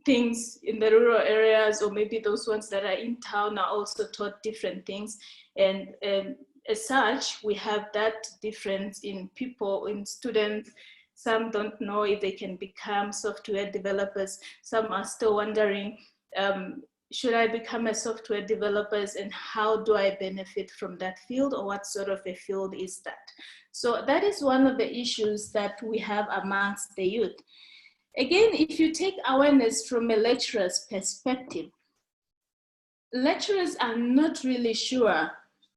things in the rural areas, or maybe those ones that are in town are also taught different things. And as such, we have that difference in people, in students. Some don't know if they can become software developers. Some are still wondering, should I become a software developer, and how do I benefit from that field, or what sort of a field is that? So that is one of the issues that we have amongst the youth. Again, if you take awareness from a lecturer's perspective, lecturers are not really sure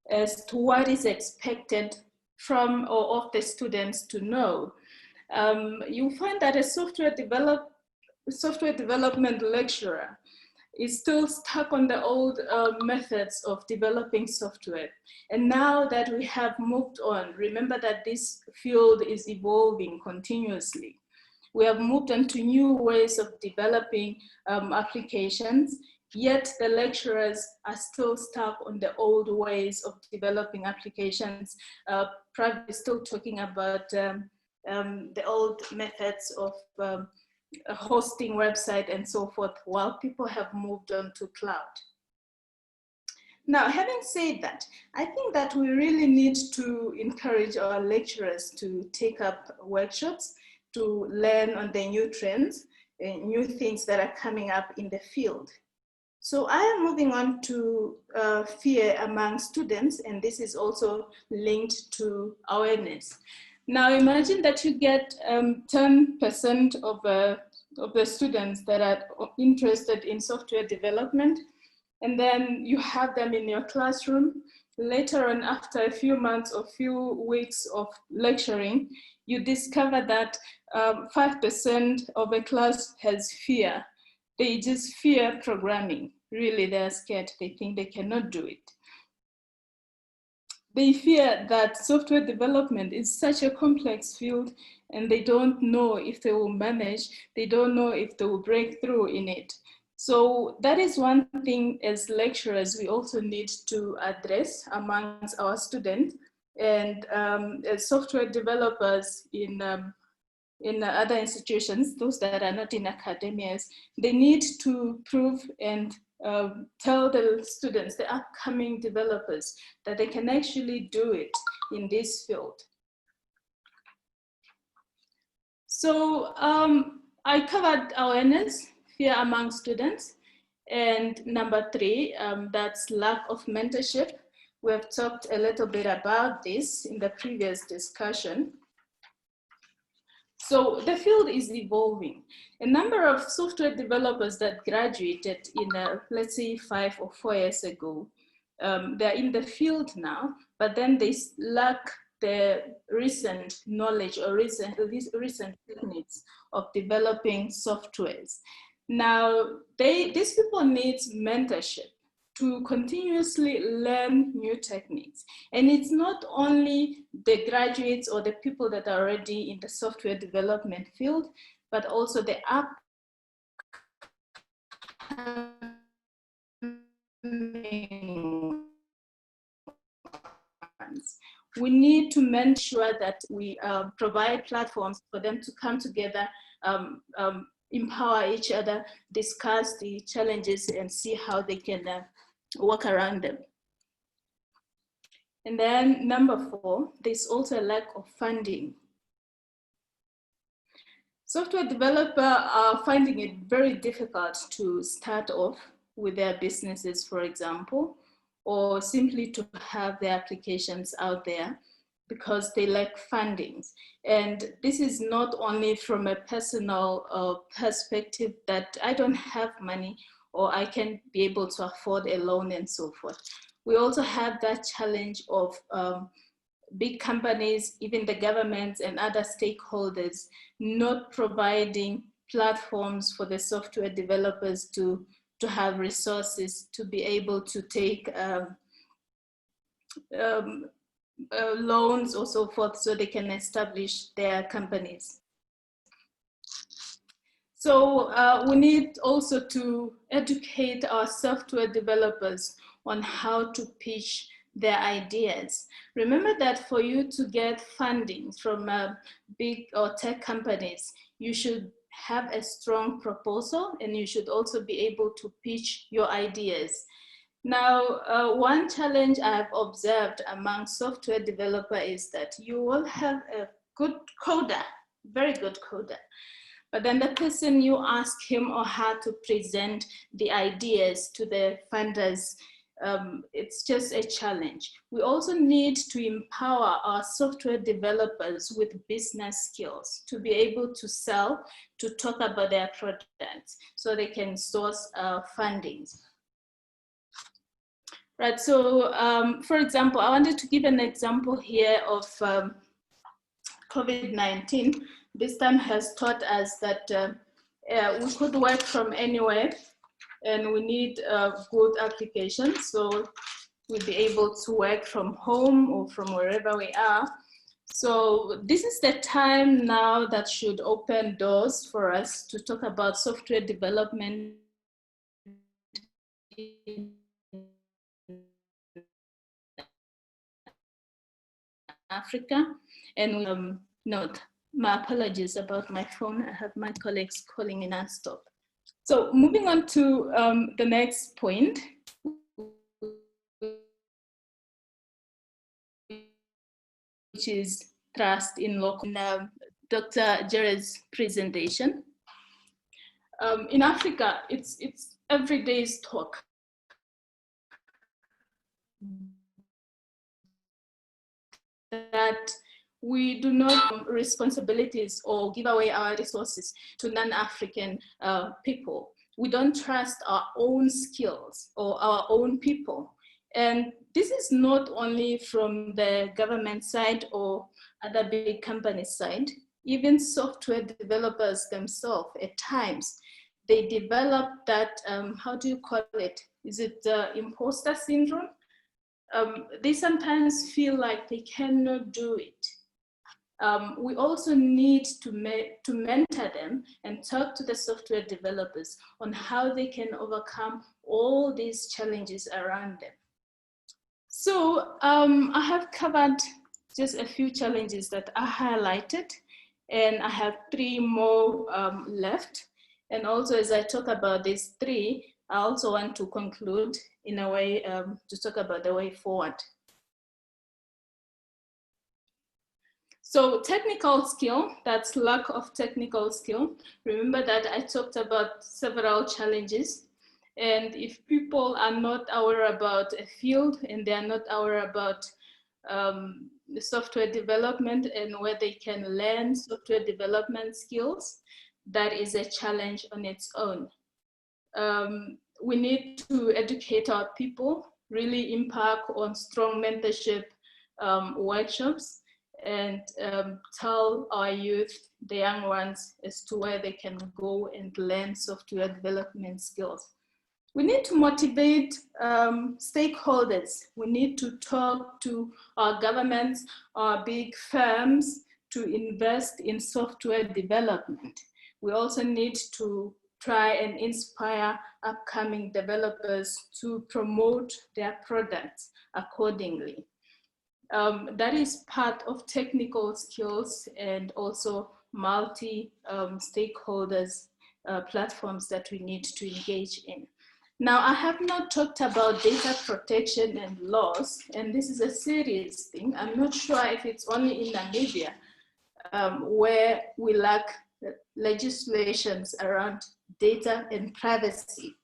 as to what is expected from or of the students to know. You find that a software development lecturer is still stuck on the old methods of developing software. And now that we have moved on, remember that this field is evolving continuously. We have moved on to new ways of developing applications, yet the lecturers are still stuck on the old ways of developing applications, probably still talking about the old methods of hosting website and so forth, while people have moved on to cloud. Now, having said that, I think that we really need to encourage our lecturers to take up workshops, to learn on the new trends and new things that are coming up in the field. So I am moving on to fear among students, and this is also linked to awareness. Now imagine that you get 10% of the students that are interested in software development, and then you have them in your classroom. Later on, after a few months or few weeks of lecturing, you discover that 5% of a class has fear. They just fear programming. Really, they're scared. They think they cannot do it. They fear that software development is such a complex field and they don't know if they will manage. They don't know if they will break through in it. So that is one thing as lecturers we also need to address amongst our students, and as software developers in other institutions, those that are not in academias, they need to prove and tell the students, the upcoming developers, that they can actually do it in this field. So I covered awareness, fear among students, and number 3, that's lack of mentorship. We have talked a little bit about this in the previous discussion. So the field is evolving. A number of software developers that graduated in, let's say 5 or 4 years ago, they're in the field now, but then they lack the recent knowledge or recent techniques of developing softwares. Now, these people need mentorship to continuously learn new techniques. And it's not only the graduates or the people that are already in the software development field, but also the upcoming ones. We need to make sure that we provide platforms for them to come together, empower each other, discuss the challenges, and see how they can work around them. And then number 4, there's also a lack of funding. Software developers are finding it very difficult to start off with their businesses, for example, or simply to have their applications out there because they lack funding. And this is not only from a personal perspective that I don't have money or I can't be able to afford a loan and so forth. We also have that challenge of big companies, even the governments and other stakeholders, not providing platforms for the software developers to have resources to be able to take loans or so forth so they can establish their companies. So we need also to educate our software developers on how to pitch their ideas. Remember that for you to get funding from big or tech companies, you should have a strong proposal and you should also be able to pitch your ideas. Now, one challenge I've observed among software developers is that you will have a good coder, very good coder, but then the person you ask him or her to present the ideas to the funders, it's just a challenge. We also need to empower our software developers with business skills to be able to sell, to talk about their products so they can source fundings. Right, so for example, I wanted to give an example here of COVID-19. This time has taught us that we could work from anywhere and we need good applications. So we'll be able to work from home or from wherever we are. So this is the time now that should open doors for us to talk about software development in Africa. And note, my apologies about my phone. I have my colleagues calling in nonstop. So moving on to the next point, which is trust in local. Dr. Jared's presentation. In Africa, it's every day's talk. That we do not responsibilities or give away our resources to non-African people. We don't trust our own skills or our own people. And this is not only from the government side or other big company side, even software developers themselves at times, they develop that, how do you call it? Is it imposter syndrome? They sometimes feel like they cannot do it. We also need to mentor them and talk to the software developers on how they can overcome all these challenges around them. So I have covered just a few challenges that I highlighted, and I have 3 more left. And also, as I talk about these 3, I also want to conclude in a way to talk about the way forward. So technical skill, that's lack of technical skill. Remember that I talked about several challenges. And if people are not aware about a field and they are not aware about the software development and where they can learn software development skills, that is a challenge on its own. We need to educate our people, really impact on strong mentorship workshops, and tell our youth, the young ones, as to where they can go and learn software development skills. We need to motivate stakeholders. We need to talk to our governments, our big firms, to invest in software development. We also need to try and inspire upcoming developers to promote their products accordingly. That is part of technical skills and also multi-stakeholders platforms that we need to engage in. Now, I have not talked about data protection and laws, and this is a serious thing. I'm not sure if it's only in Namibia where we lack legislations around data and privacy.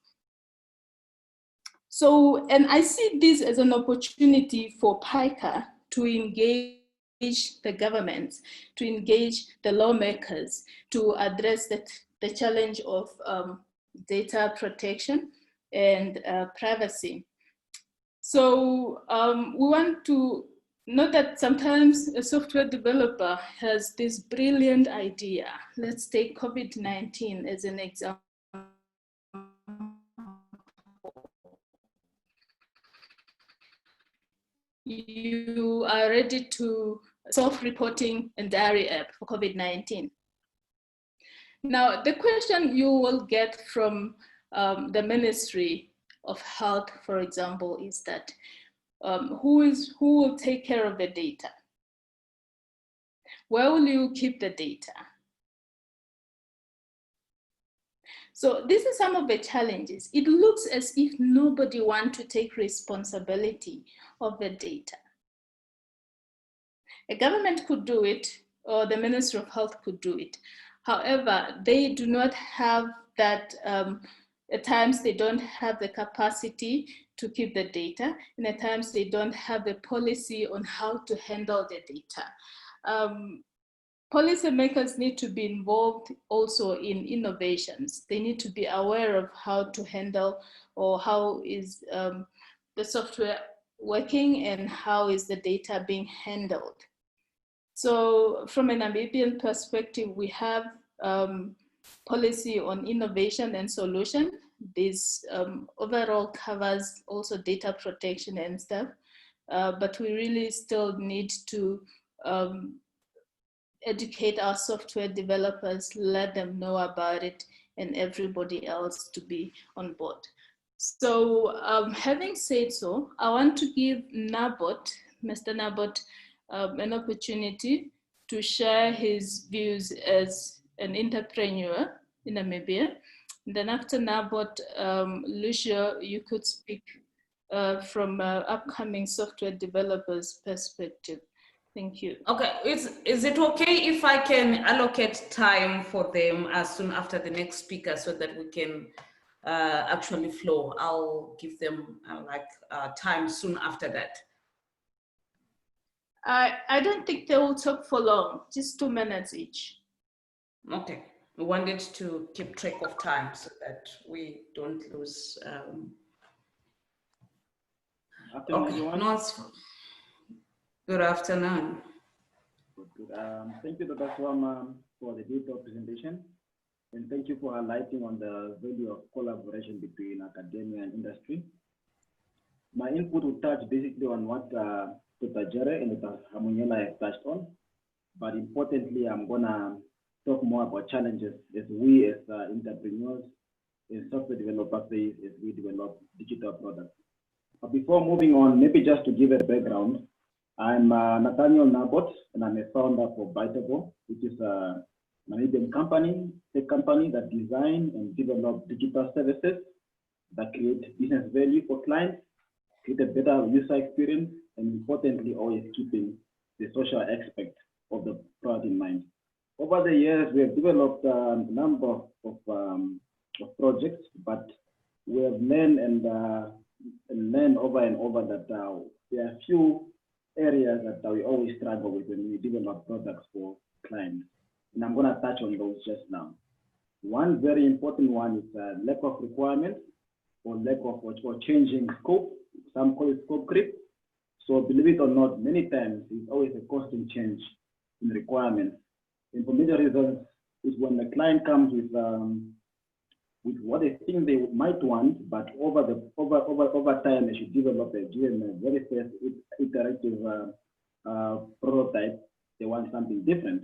So, and I see this as an opportunity for PAICTA to engage the government, to engage the lawmakers, to address the challenge of data protection and privacy. So we want to know that sometimes a software developer has this brilliant idea. Let's take COVID-19 as an example. You are ready to self-reporting and diary app for COVID-19. Now, the question you will get from the Ministry of Health, for example, is that who will take care of the data? Where will you keep the data? So this is some of the challenges. It looks as if nobody wants to take responsibility of the data. A government could do it, or the Ministry of Health could do it. However, they do not have that, at times they don't have the capacity to keep the data, and at times they don't have the policy on how to handle the data. Policymakers need to be involved also in innovations. They need to be aware of how to handle, or how is the software working and how is the data being handled. So from a Namibian perspective, we have policy on innovation and solution. This overall covers also data protection and stuff, but we really still need to educate our software developers, let them know about it, and everybody else to be on board. So having said so, I want to give Nabot, Mr. Nabot, an opportunity to share his views as an entrepreneur in Namibia. And then after Nabot, Lucia, you could speak from upcoming software developers' perspective. Thank you. Okay, is it okay if I can allocate time for them as soon after the next speaker so that we can actually flow? I'll give them time soon after that. I don't think they will talk for long, just 2 minutes each. Okay, we wanted to keep track of time so that we don't lose. Afternoon, Okay, everyone. no, good afternoon. Good. Thank you, Dr. Swam, for the detailed presentation. And thank you for highlighting on the value of collaboration between academia and industry. My input will touch basically on what Dr. Jere and Dr. Hamunyela have touched on. But importantly, I'm going to talk more about challenges as we as entrepreneurs and software developers face as we develop digital products. But before moving on, maybe just to give a background, I'm Nathaniel Nabot, and I'm a founder for Bitable, which is a Namibian company, tech company that design and develop digital services that create business value for clients, create a better user experience, and importantly, always keeping the social aspect of the product in mind. Over the years, we have developed a number of projects, but we have learned and learned over and over that there are few areas that we always struggle with when we develop products for clients. And I'm going to touch on those just now. One very important one is lack of requirements or lack of or changing scope. Some call it scope creep. So believe it or not, many times it's always a constant change in requirements. And for major reasons is when the client comes with what they think they might want, but over time they should develop a very first iterative prototype. They want something different.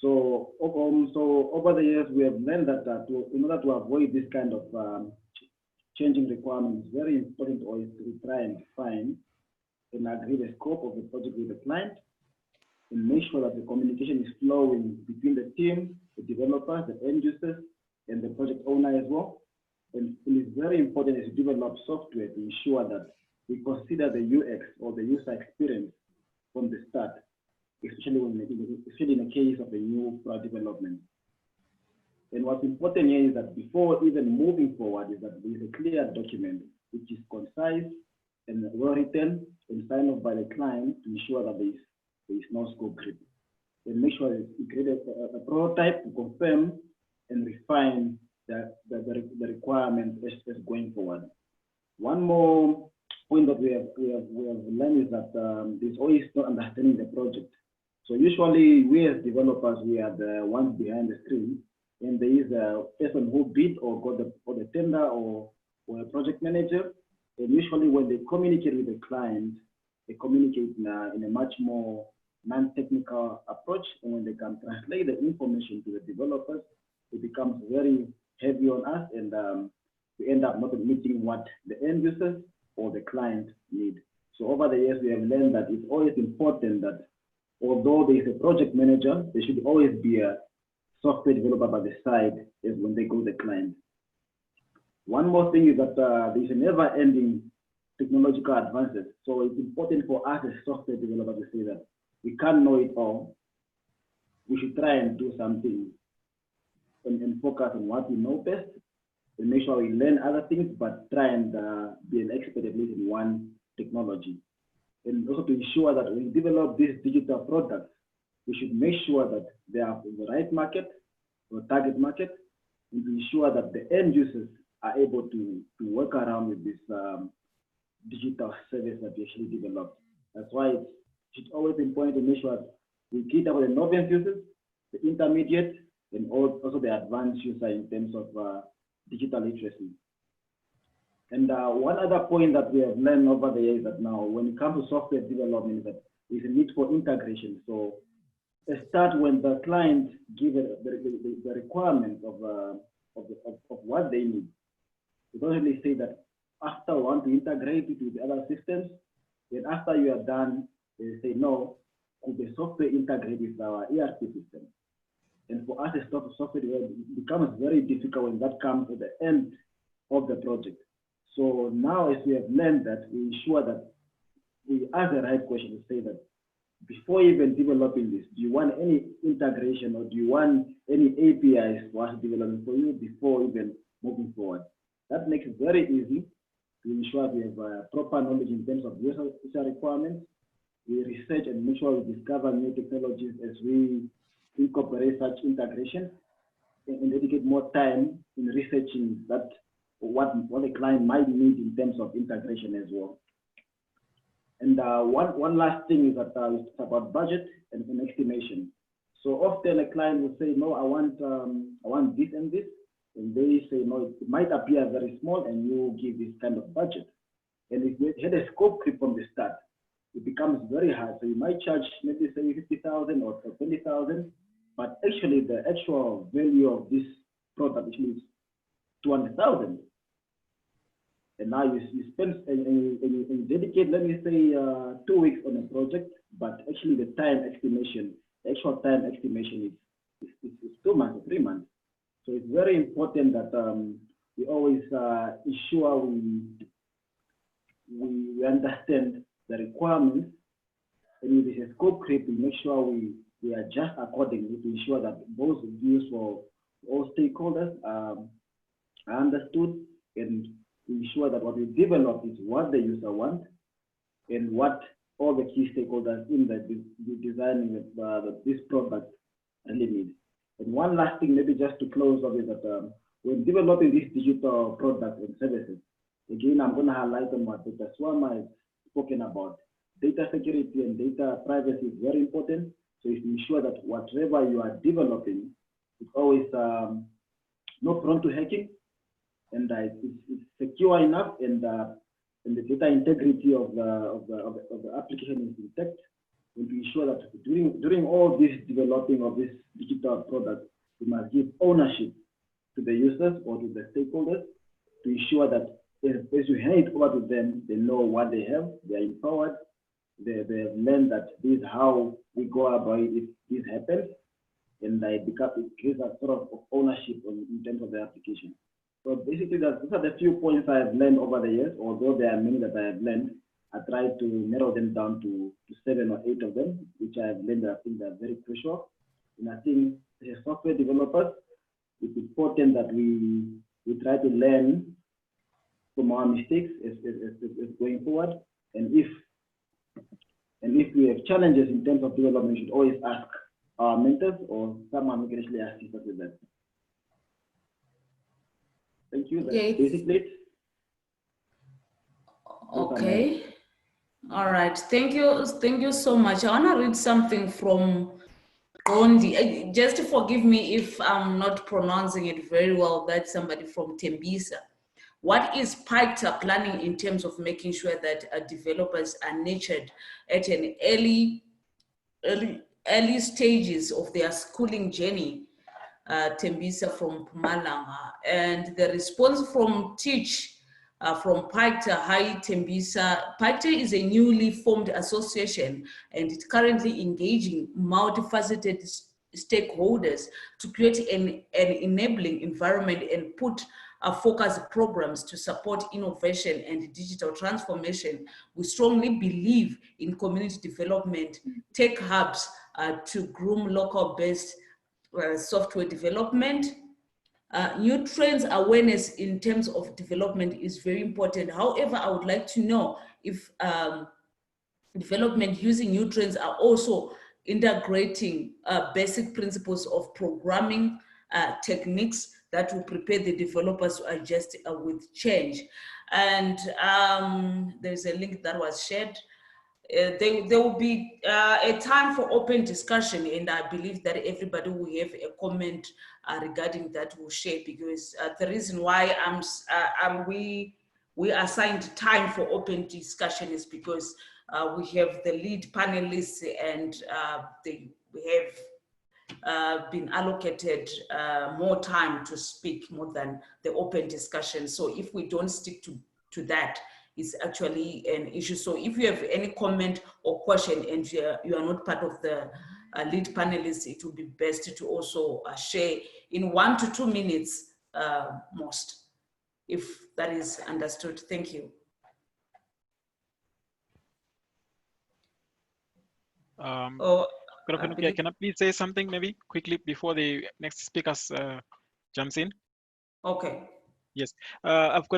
So over the years we have learned that in order to avoid this kind of changing requirements, it's very important always to try and define and agree the scope of the project with the client, and make sure that the communication is flowing between the team, the developers, the end users, and the project owner as well. And it is very important as you develop software to ensure that we consider the UX or the user experience from the start, especially in the case of a new product development. And what's important here is that before even moving forward is that there is a clear document which is concise and well written and signed off by the client to ensure that there is no scope creep. And make sure that you create a prototype to confirm and refine the requirements as going forward. One more point that we have learned is that there's always not understanding the project. So usually we as developers, we are the ones behind the screen, and there is a person who bid or got the tender or a project manager. And usually when they communicate with the client, they communicate in a much more non-technical approach. And when they can translate the information to the developers, it becomes very heavy on us, and we end up not meeting what the end users or the client need. So over the years, we have learned that it's always important that although there is a project manager, there should always be a software developer by the side as when they go to the client. One more thing is that there's a never-ending technological advances. So it's important for us as software developers to say that we can't know it all. We should try and do something and focus on what we know best, and make sure we learn other things, but try and be an expert at least in one technology. And also to ensure that when we develop these digital products, we should make sure that they are in the right market, or target market, and to ensure that the end users are able to work around with this digital service that we actually developed. That's why it's always important to make sure we cater for the novice users, the intermediate, and also the advanced user in terms of digital literacy. And one other point that we have learned over the years that now, when it comes to software development, is that there's a need for integration. So start when the client gives the requirements of what they need. You don't really say that after we want to integrate it with the other systems, then after you are done, they say, no, could the software integrate with our ERP system? And for us as software developers, it becomes very difficult when that comes at the end of the project. So now as we have learned that, we ensure that we ask the right question to say that before even developing this, do you want any integration or do you want any APIs for us developing for you before even moving forward? That makes it very easy to ensure we have proper knowledge in terms of user requirements. We research and make sure we discover new technologies as we incorporate such integration and dedicate more time in researching that what the client might need in terms of integration as well. And one last thing is that it's about budget and estimation. So often a client will say, no, I want this and this. And they say, no, it might appear very small and you give this kind of budget. And if you had a scope creep from the start, it becomes very hard. So you might charge maybe say 50,000 or 20,000, but actually the actual value of this product actually is 200,000. And now you spend and you dedicate, let me say, 2 weeks on a project, but actually the actual time estimation is 2 months, 3 months. So it's very important that we always ensure we understand the requirements, and if there's a scope creep, we make sure we adjust accordingly to ensure that those views for all stakeholders are understood, and ensure that what we develop is what the user wants and what all the key stakeholders in the designing this product really need. And one last thing, maybe just to close off, is that when developing these digital products and services, again, I'm going to highlight on what Dr. Swama has spoken about. Data security and data privacy is very important. So it's to ensure that whatever you are developing is always not prone to hacking, and it's secure enough, and the data integrity of the application is intact, and to ensure that during all this developing of this digital product, we must give ownership to the users or to the stakeholders to ensure that as you hand it over to them, they know what they have, they are empowered, they have learned that this is how we go about it if this happens, and it gives a sort of ownership in terms of the application. So basically, those are the few points I have learned over the years. Although there are many that I have learned, I tried to narrow them down to 7 or 8 of them, which I have learned that I think they are very crucial. And I think as software developers, it's important that we try to learn from our mistakes as going forward. And if we have challenges in terms of development, we should always ask our mentors or someone who can actually assist us with that. Thank you. That's basically it. Okay. All right. Thank you. Thank you so much. I want to read something from Gondi. Just forgive me if I'm not pronouncing it very well. That's somebody from Tembisa. What is PAICTA planning in terms of making sure that developers are nurtured at an early stages of their schooling journey? Tembisa from Mpumalanga, and the response from Teach from PAICTA. Hi Tembisa. PAICTA is a newly formed association, and it's currently engaging multifaceted stakeholders to create an enabling environment and put focus programs to support innovation and digital transformation. We strongly believe in community development, tech hubs to groom local-based software development. New trends awareness in terms of development is very important. However, I would like to know if development using new trends are also integrating basic principles of programming techniques that will prepare the developers to adjust with change. And there's a link that was shared. There will be a time for open discussion, and I believe that everybody will have a comment regarding that will share, because the reason why we assigned time for open discussion is because we have the lead panelists, and we have been allocated more time to speak more than the open discussion. So if we don't stick to that, it's actually an issue. So if you have any comment or question and you are not part of the lead panelists, it would be best to also share in 1 to 2 minutes most, if that is understood. Thank you. Can I please say something maybe quickly before the next speaker jumps in? Okay. Yes, I've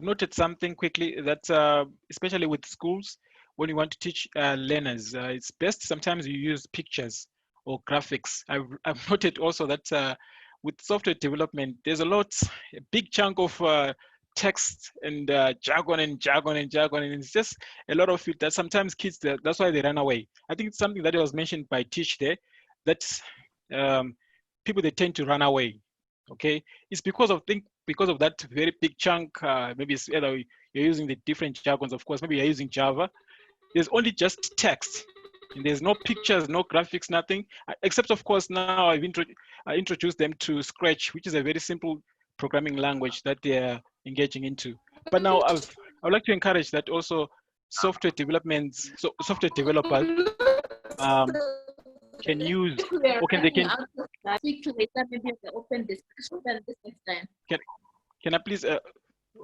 noted something quickly that especially with schools, when you want to teach learners, it's best sometimes you use pictures or graphics. I've noted also that with software development, there's a big chunk of text and jargon, and it's just a lot of it that sometimes kids, that's why they run away. I think it's something that was mentioned by Tish there, that people, they tend to run away. Okay, it's because of that very big chunk. Maybe it's either you're using the different jargons. Of course, maybe you're using Java. There's only just text, and there's no pictures, no graphics, nothing. Except, of course, now I introduced them to Scratch, which is a very simple programming language that they're engaging into. But now I would like to encourage that also software developers can use, or they can. Speak later, maybe the open discussion and this next time. Can I please?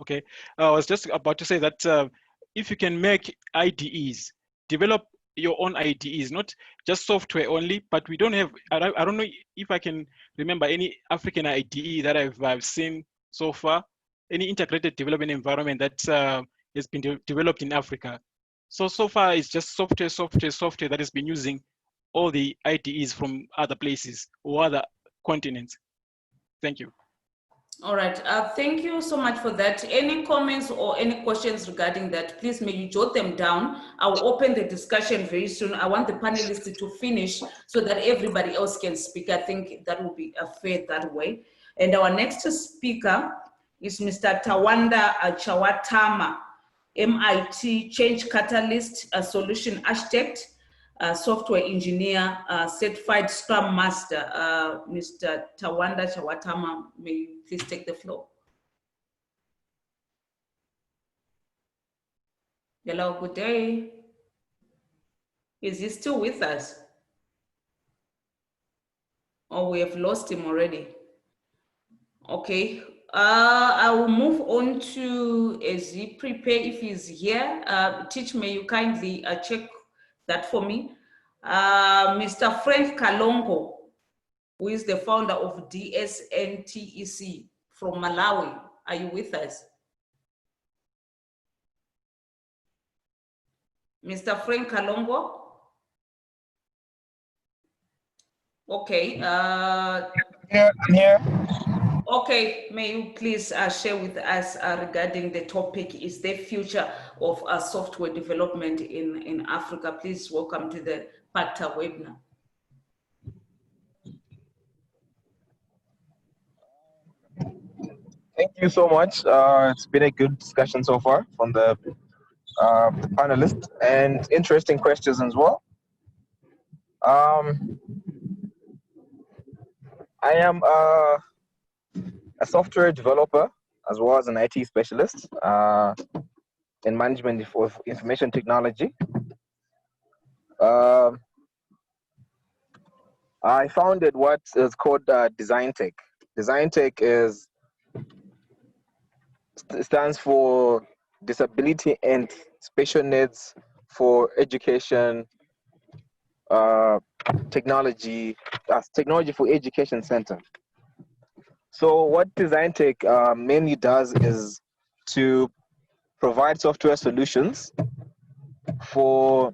Okay, I was just about to say that if you can make IDEs, develop your own IDEs, not just software only. But we don't have. I don't know if I can remember any African IDE that I've seen so far. Any integrated development environment that has been developed in Africa. So far it's just software that has been using all the IDEs from other places or other continents. Thank you. All right, thank you so much for that. Any comments or any questions regarding that, please may you jot them down. I'll open the discussion very soon. I want the panelists to finish so that everybody else can speak. I think that will be fair that way. And our next speaker is Mr. Tawanda Chawatama, MIT Change Catalyst, a solution architect, software engineer, certified Scrum Master. Mr. Tawanda Chawatama, may you please take the floor. Hello, good day. Is he still with us? Or we have lost him already? Okay, I will move on to as he prepare if he's here. Teach, may you kindly check that for me. Mr. Frank Kalongo, who is the founder of DSNTEC from Malawi. Are you with us? Mr. Frank Kalongo? Okay. Yeah, I'm here. Okay, may you please share with us regarding the topic, is the future of software development in Africa? Please welcome to the PAICTA webinar. Thank you so much. It's been a good discussion so far from the panelists, and interesting questions as well. I am a software developer as well as an IT specialist in management of information technology. I founded what is called Design Tech. Design Tech stands for Disability and Special Needs for Education Technology, Technology for Education Center. So what Design Tech mainly does is to provide software solutions for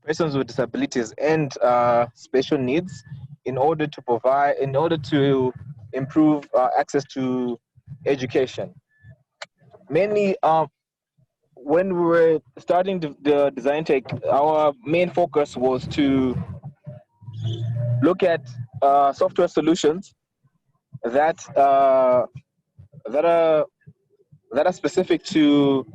persons with disabilities and special needs in order to improve access to education. Mainly, when we were starting the Design Tech, our main focus was to look at software solutions that are specific to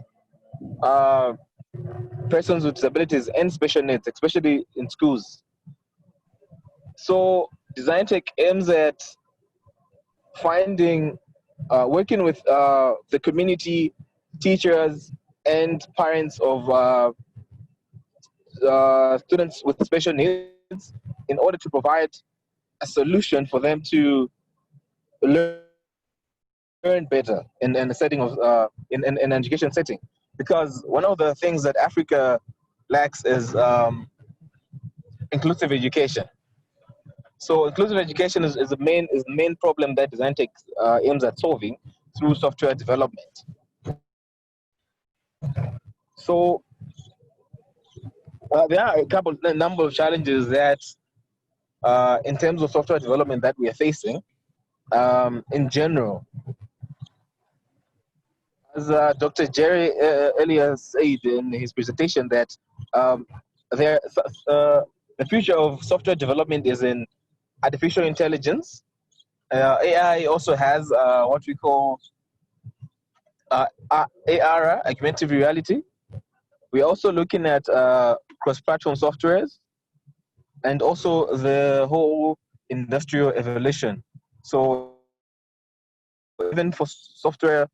persons with disabilities and special needs, especially in schools. So Design Tech aims at working with the community, teachers, and parents of students with special needs in order to provide a solution for them to learn better in a setting of in an education setting. Because one of the things that Africa lacks is inclusive education. So inclusive education is the main problem that Design Tech aims at solving through software development. So there are a number of challenges that, in terms of software development, that we are facing in general. As Dr. Jerry earlier said in his presentation, that the future of software development is in artificial intelligence. AI also has what we call AR, augmented reality. We're also looking at cross-platform softwares, and also the whole industrial evolution. So even for software,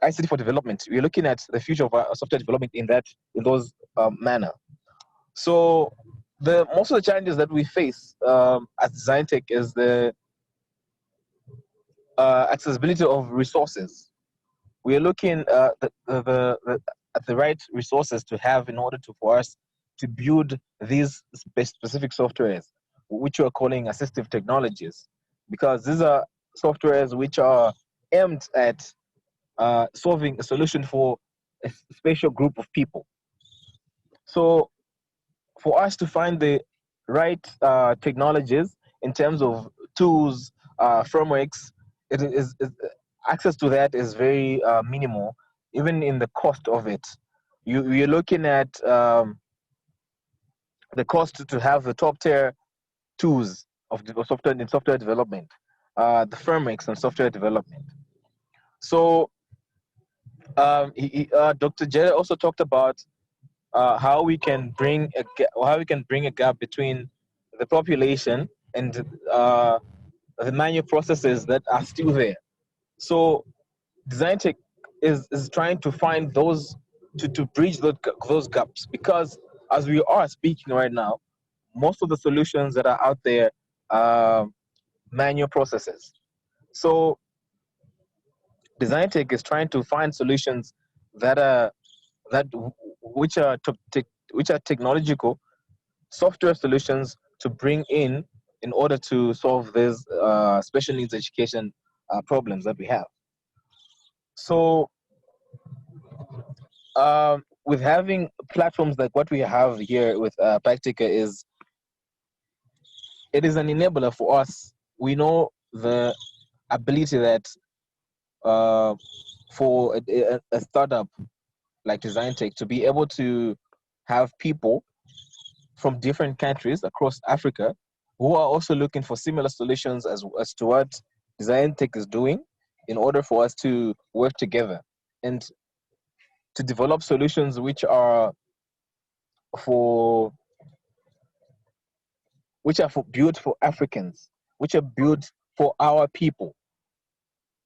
ICT for development, we're looking at the future of software development in those manner. So most of the challenges that we face as Design Tech is the accessibility of resources. We are looking at the right resources to have in order for us to build these specific softwares, which we are calling assistive technologies, because these are softwares which are aimed at solving a solution for a special group of people. So for us to find the right technologies in terms of tools, frameworks, access to that is very minimal, even in the cost of it. You're looking at the cost to have the top tier tools of the software development, the frameworks and software development. So Dr. Jerry also talked about how we can bring a gap between the population and the manual processes that are still there. So Design Tech is trying to find those to bridge those gaps, because as we are speaking right now, most of the solutions that are out there are manual processes. So Design Tech is trying to find solutions which are technological software solutions to bring in order to solve these special needs education problems that we have. So with having platforms like what we have here with PAICTA, it is an enabler for us. We know the ability that for a startup like Design Tech to be able to have people from different countries across Africa who are also looking for similar solutions as to what Design Tech is doing, in order for us to work together and to develop solutions which are built for Africans, which are built for our people.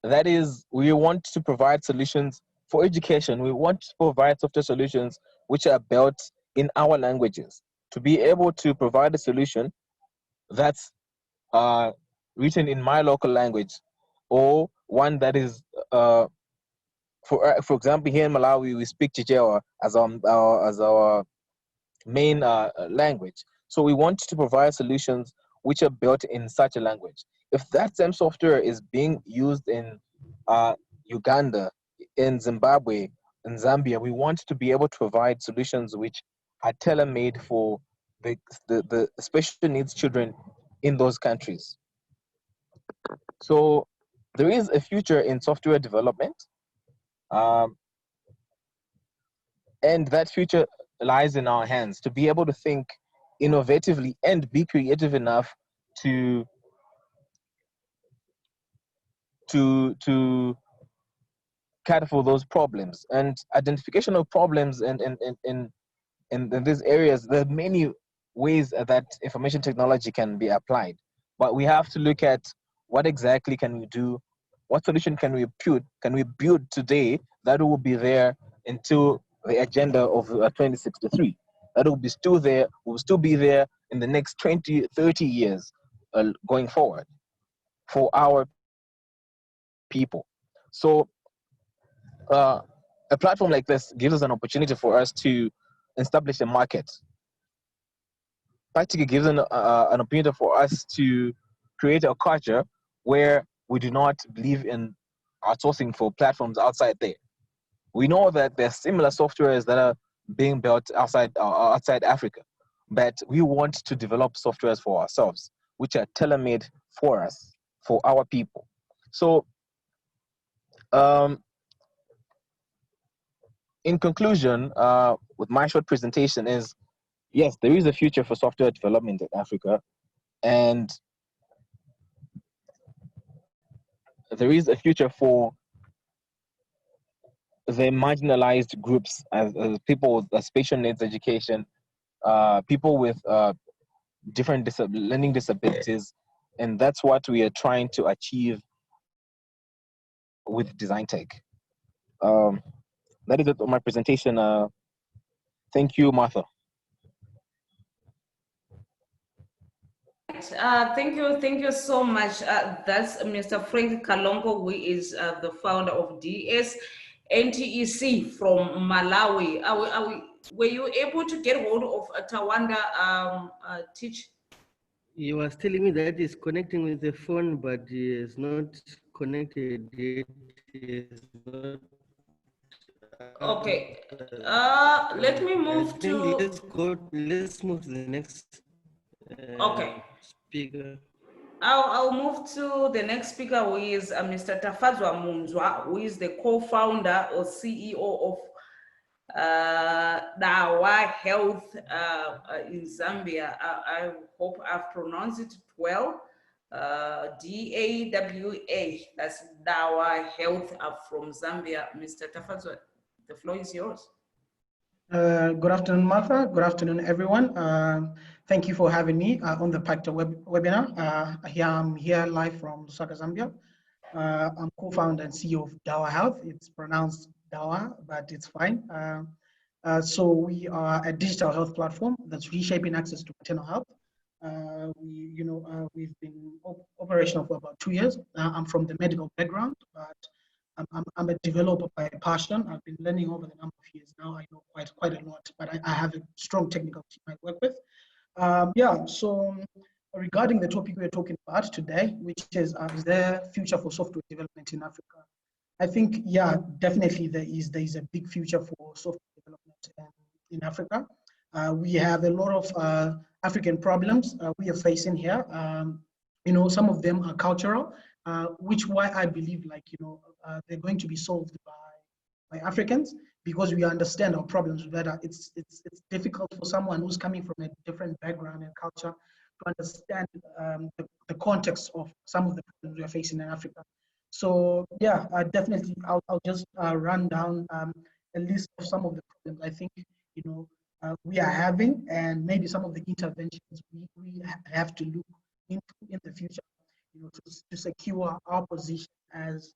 That is, we want to provide solutions for education. We want to provide software solutions which are built in our languages, to be able to provide a solution that's written in my local language, or one that is, for example, here in Malawi, we speak Chichewa as our main language. So we want to provide solutions which are built in such a language. If that same software is being used in Uganda, in Zimbabwe, in Zambia, we want to be able to provide solutions which are tailor-made for the special needs children in those countries. So there is a future in software development, and that future lies in our hands to be able to think innovatively and be creative enough to cater for those problems and identification of problems. And in these areas, there are many ways that information technology can be applied, but we have to look at what exactly can we do, what solution can we build today that will be there until the agenda of 2063, that will be still there, will still be there in the next 20, 30 years going forward for our people. So a platform like this gives us an opportunity for us to establish a market PAICTA gives an opportunity for us to create a culture where we do not believe in outsourcing for platforms outside there. We know that there's similar softwares that are being built outside Africa, but we want to develop softwares for ourselves, which are tailor-made for us, for our people. So, in conclusion, with my short presentation is, yes, there is a future for software development in Africa, and there is a future for the marginalized groups, as people with special needs education, people with different learning disabilities, and that's what we are trying to achieve with Design Tech. That is it on my presentation. Thank you, Martha. Thank you so much. That's Mr. Frank Kalongo, who is the founder of DS NTEC from Malawi. Were you able to get hold of Tawanda Teach? He was telling me that he's connecting with the phone, but he is not connected yet. He is not, Okay. Let me move to. Let's move to the next Okay. speaker. I'll move to the next speaker, who is Mr. Tafadzwa Munzwa, who is the co-founder or CEO of Dawa Health in Zambia. I hope I've pronounced it well. DAWA, that's Dawa Health from Zambia. Mr. Tafadzwa, the floor is yours. Good afternoon, Martha. Good afternoon, everyone. Thank you for having me on the PAICTA webinar. I'm here live from Lusaka, Zambia. I'm co-founder and CEO of Dawa Health. It's pronounced Dawa, but it's fine. So we are a digital health platform that's reshaping access to maternal health. We've been operational for about 2 years. I'm from the medical background, but I'm a developer by passion. I've been learning over the number of years now. I know quite a lot, but I have a strong technical team I work with. So regarding the topic we're talking about today, which is there future for software development in Africa? I think, yeah, definitely there is a big future for software development in Africa. We have a lot of African problems we are facing here. Some of them are cultural, which why I believe they're going to be solved by Africans, because we understand our problems better. It's difficult for someone who's coming from a different background and culture to understand the context of some of the problems we are facing in Africa. So yeah, definitely I'll just run down a list of some of the problems I think we are having, and maybe some of the interventions we have to look into in the future, to secure our position as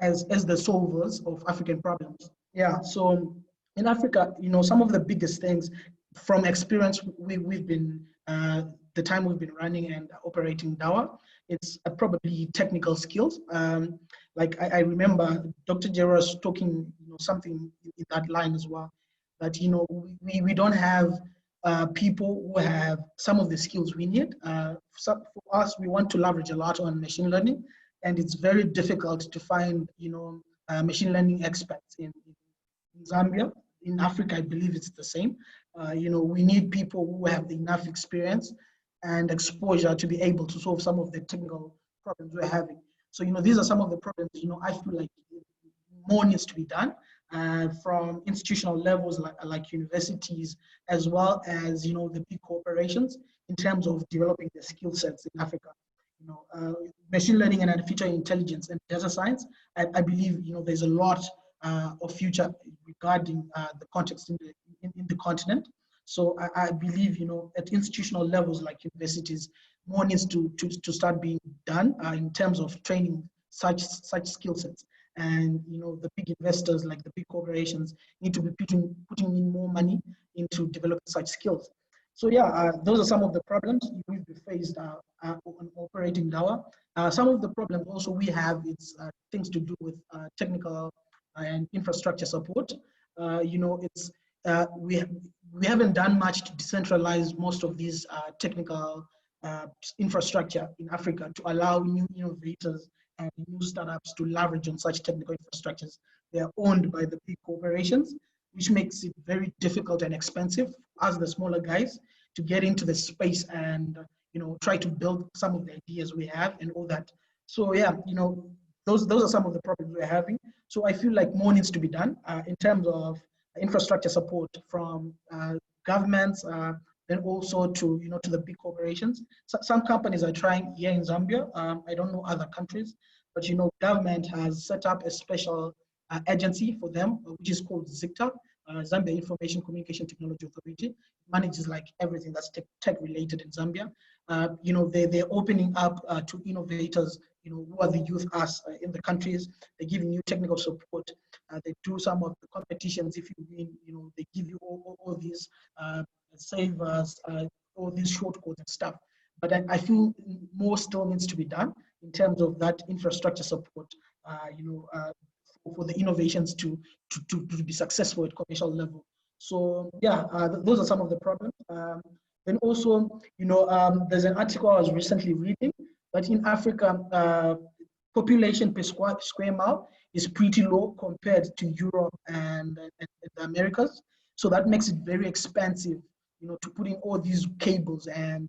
the solvers of African problems. Yeah, so in Africa, some of the biggest things from experience we've been, the time we've been running and operating Dawa, it's probably technical skills. Like I remember Dr. Jeros talking something in that line as well, that we don't have people who have some of the skills we need. For us, we want to leverage a lot on machine learning, and it's very difficult to find machine learning experts in Zambia. In Africa, I believe it's the same. We need people who have enough experience and exposure to be able to solve some of the technical problems we're having. So these are some of the problems I feel like more needs to be done from institutional levels like universities, as well as the big corporations, in terms of developing the skill sets in Africa. Machine learning and artificial intelligence and data science, I believe there's a lot of future regarding the context in the continent. So I believe at institutional levels like universities, more needs to start being done in terms of training such skill sets. And the big investors, like the big corporations, need to be putting in more money into developing such skills. So yeah, those are some of the problems we've faced on operating Dawa. Some of the problems also we have, it's things to do with technical and infrastructure support. We we haven't done much to decentralize most of these technical infrastructure in Africa to allow new innovators and new startups to leverage on such technical infrastructures. They are owned by the big corporations, which makes it very difficult and expensive as the smaller guys to get into the space and try to build some of the ideas we have and all that. So yeah, those are some of the problems we're having. So I feel like more needs to be done in terms of infrastructure support from governments, and also to to the big corporations. So some companies are trying here in Zambia. I don't know other countries, but government has set up a special agency for them, which is called ZICTA, Zambia Information Communication Technology Authority. It manages like everything that's tech related in Zambia. They're opening up to innovators, who are the youth us in the countries. They're giving you technical support. They do some of the competitions. If you win, they give you all these savers, all these short codes and stuff. But I feel more still needs to be done in terms of that infrastructure support, for the innovations to be successful at commercial level. So yeah, those are some of the problems. Then also, there's an article I was recently reading that in Africa, population per square mile is pretty low compared to Europe and the Americas. So that makes it very expensive, to put in all these cables and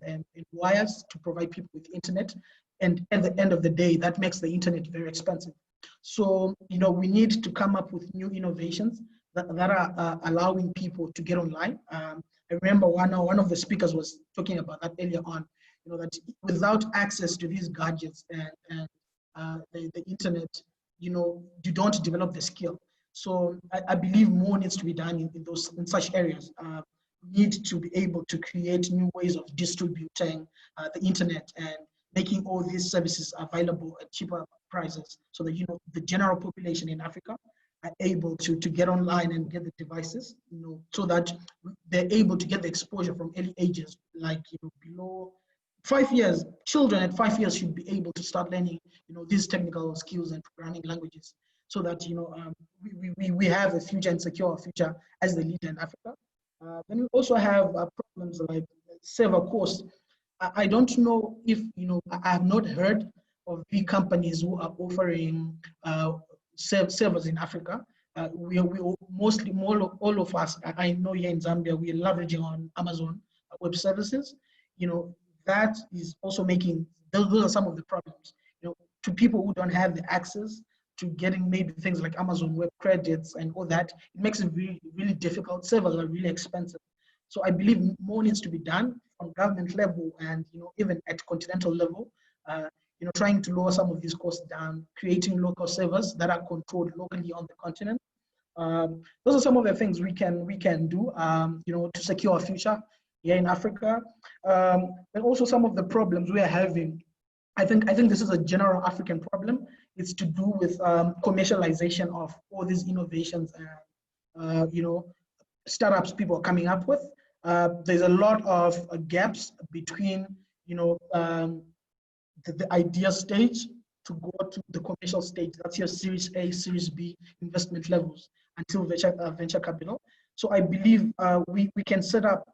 wires to provide people with internet. And at the end of the day, that makes the internet very expensive. So, we need to come up with new innovations that are allowing people to get online. I remember one of the speakers was talking about that earlier on, that without access to these gadgets and the internet, you don't develop the skill. So I believe more needs to be done in such areas. We need to be able to create new ways of distributing the internet and making all these services available at cheaper prices, so that the general population in Africa are able to get online and get the devices, so that they're able to get the exposure from early ages, like below 5 years. Children at 5 years should be able to start learning these technical skills and programming languages, so that we have a future and secure a future as the leader in Africa. Then we also have problems like server costs. I don't know if I have not heard of big companies who are offering servers in Africa. We mostly, all of us, I know here in Zambia, we are leveraging on Amazon Web Services. That is also making, those are some of the problems. To people who don't have the access to getting maybe things like Amazon Web Credits and all that, it makes it really, really difficult. Servers are really expensive. So I believe more needs to be done from government level and even at continental level. Trying to lower some of these costs down, creating local servers that are controlled locally on the continent. Those are some of the things we can do, to secure our future here in Africa. And also some of the problems we are having. I think this is a general African problem. It's to do with commercialization of all these innovations and startups people are coming up with. There's a lot of gaps between the idea stage to go to the commercial stage. That's your Series A, Series B investment levels until venture capital. So I believe we can set up,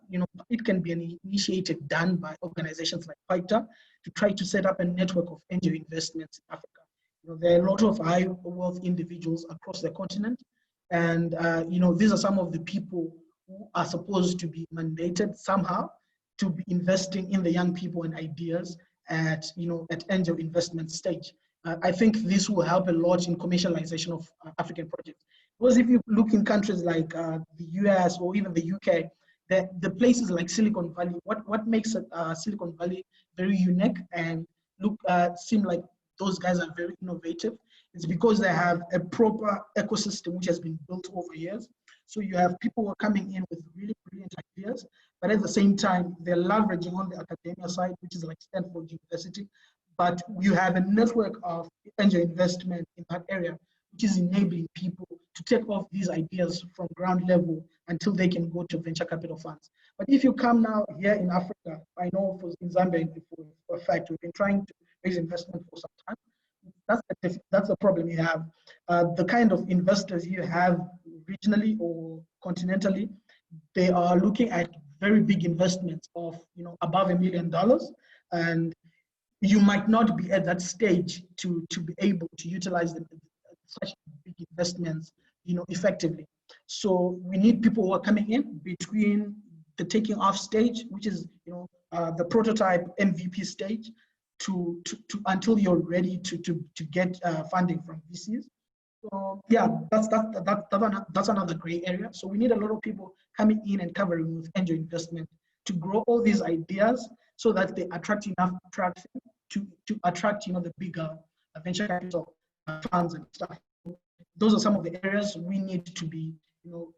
it can be an initiative done by organizations like PAICTA to try to set up a network of angel investments in Africa. There are a lot of high wealth individuals across the continent. And these are some of the people who are supposed to be mandated somehow to be investing in the young people and ideas at angel investment stage. I think this will help a lot in commercialization of African projects. Because if you look in countries like the US or even the UK, the places like Silicon Valley, what makes Silicon Valley very unique and seem like those guys are very innovative, it's because they have a proper ecosystem which has been built over years. So you have people who are coming in with really brilliant ideas, but at the same time, they're leveraging on the academia side, which is like Stanford University. But you have a network of angel investment in that area, which is enabling people to take off these ideas from ground level until they can go to venture capital funds. But if you come now here in Africa, I know in Zambia, for a fact, we've been trying to raise investment for some time. That's the problem you have. The kind of investors you have regionally or continentally they are looking at very big investments of above $1 million, and you might not be at that stage to be able to utilize such big investments effectively. So we need people who are coming in between the taking off stage, which is the prototype MVP stage, to until you're ready to get funding from VCs. So yeah, that's another gray area. So we need a lot of people coming in and covering with angel investment to grow all these ideas so that they attract enough traction to attract the bigger venture capital funds and stuff. Those are some of the areas we need to be.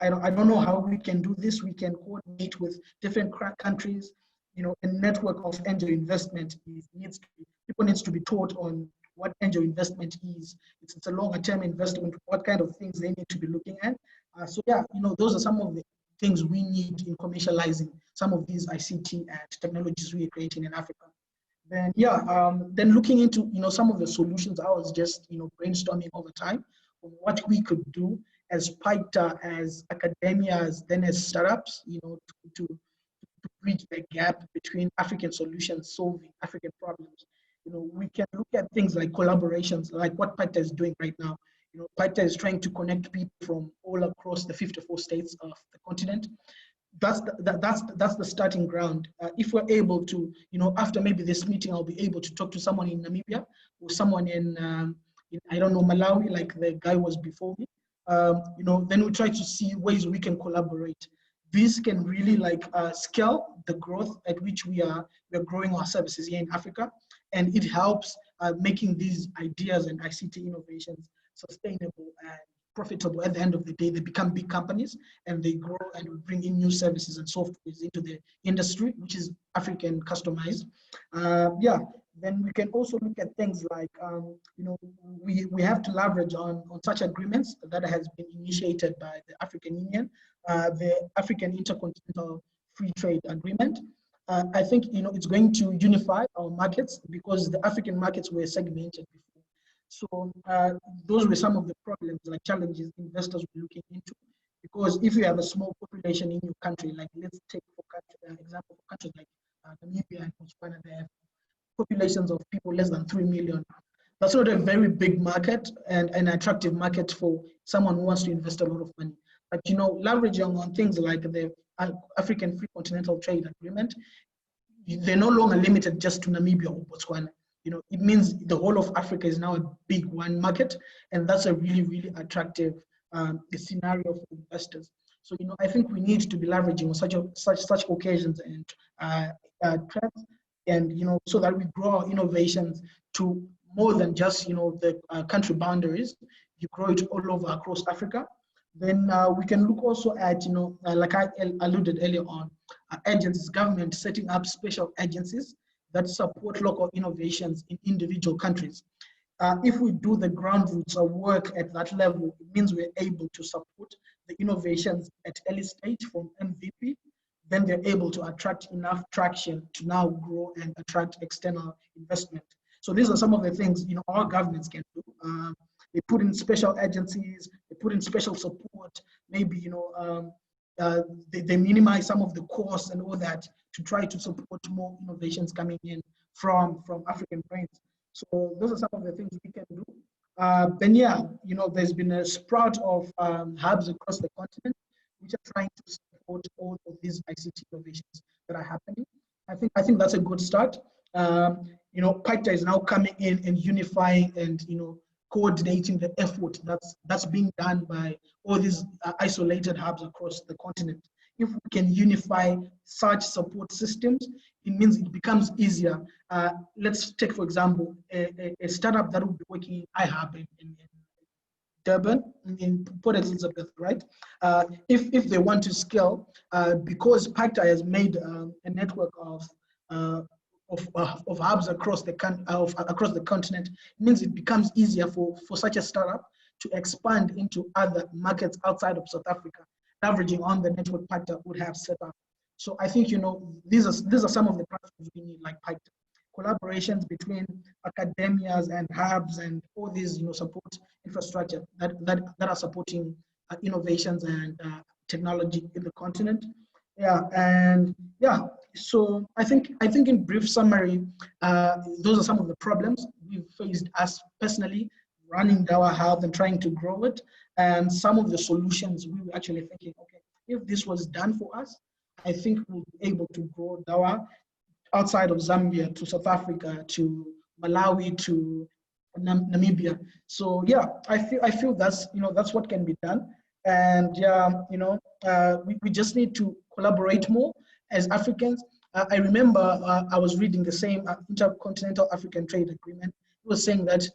I don't know how we can do this. We can coordinate with different countries. A network of angel investment people needs to be taught on what angel investment is. It's a longer term investment, what kind of things they need to be looking at. So yeah, those are some of the things we need in commercializing some of these ICT and technologies we are creating in Africa. Then yeah, then looking into some of the solutions, I was just brainstorming all the time on what we could do as PAICTA, as academia, then as startups, to bridge the gap between African solutions solving African problems. We can look at things like collaborations, like what PAICTA is doing right now. PAICTA is trying to connect people from all across the 54 states of the continent. That's the starting ground. If we're able to, after maybe this meeting, I'll be able to talk to someone in Namibia or someone in I don't know, Malawi, like the guy was before me. Then we try to see ways we can collaborate. This can really scale the growth at which we're growing our services here in Africa, and it helps making these ideas and ICT innovations sustainable and profitable. At the end of the day, they become big companies and they grow and bring in new services and softwares into the industry, which is African customized. Yeah. Then we can also look at things like, we have to leverage on such agreements that has been initiated by the African Union, the African Intercontinental Free Trade Agreement. I think, it's going to unify our markets because the African markets were segmented before. So those were some of the problems, like challenges investors were looking into. Because if you have a small population in your country, like let's take for example, for countries like Namibia and Botswana, they have populations of people less than 3 million. That's not a very big market and an attractive market for someone who wants to invest a lot of money. But leveraging on things like the African Free Continental Trade Agreement, they're no longer limited just to Namibia or Botswana. It means the whole of Africa is now a big one market, and that's a really, really attractive scenario for investors. So I think we need to be leveraging on such occasions and trends, and so that we grow our innovations to more than just the country boundaries. You grow it all over across Africa. Then we can look also at like I alluded earlier on, agencies, government setting up special agencies that support local innovations in individual countries. If we do the groundroots of work at that level, it means we're able to support the innovations at early stage from MVP. Then they're able to attract enough traction to now grow and attract external investment. So these are some of the things our governments can do. They put in special agencies, they put in special support, maybe they minimize some of the costs and all that to try to support more innovations coming in from African brains. So those are some of the things we can do. Then yeah, there's been a sprout of hubs across the continent which are trying to support all of these ICT innovations that are happening. I think that's a good start. PAICTA is now coming in and unifying and coordinating the effort that's being done by all these isolated hubs across the continent. If we can unify such support systems, it means it becomes easier. Let's take, for example, a startup that will be working in iHub in Durban, in Port Elizabeth, right? If they want to scale, because PAICTA has made a network of hubs across the continent, it means it becomes easier for such a startup to expand into other markets outside of South Africa, leveraging on the network PAICTA would have set up. So I think these are some of the platforms we need, like PAICTA. Collaborations between academias and hubs and all these support infrastructure that are supporting innovations and technology in the continent. Yeah, and yeah, so I think in brief summary, those are some of the problems we've faced us personally running Dawa Health and trying to grow it, and some of the solutions we were actually thinking, okay, if this was done for us, I think we'll be able to grow Dawa outside of Zambia to South Africa to Malawi to Namibia. So yeah, I feel that's that's what can be done, and yeah, we just need to collaborate more as Africans. I remember I was reading the same Intercontinental African Trade Agreement. It was saying that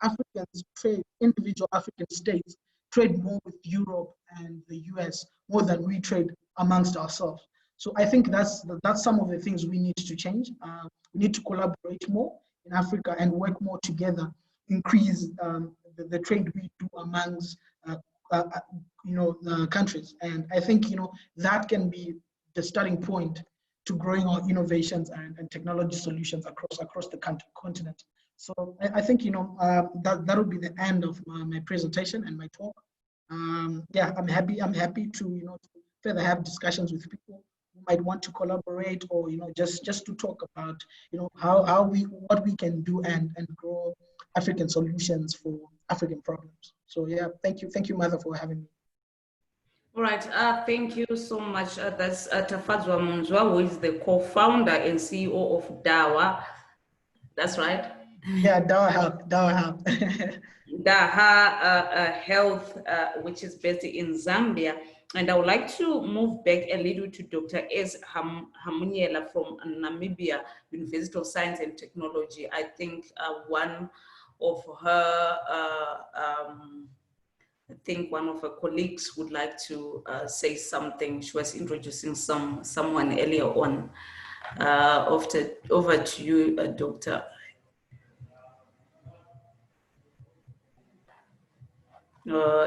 Africans trade, individual African states trade more with Europe and the US more than we trade amongst ourselves. So I think that's some of the things we need to change. We need to collaborate more in Africa and work more together, increase the trade we do amongst countries. And I think that can be the starting point to growing our innovations and technology solutions across the continent. So I think that will be the end of my presentation and my talk. Yeah, I'm happy to further have discussions with people who might want to collaborate, or just to talk about what we can do and grow African solutions for African problems. So yeah, thank you, Martha, for having me. All right, thank you so much. That's Tafadzwa Munzwa, who is the co-founder and CEO of DAWA. That's right. Yeah, DAWA Health. DAWA Health, which is based in Zambia. And I would like to move back a little to Dr. S. Hamuniela from Namibia University of Science and Technology. I think one of her colleagues would like to say something. She was introducing someone earlier on. Over to you, Doctor.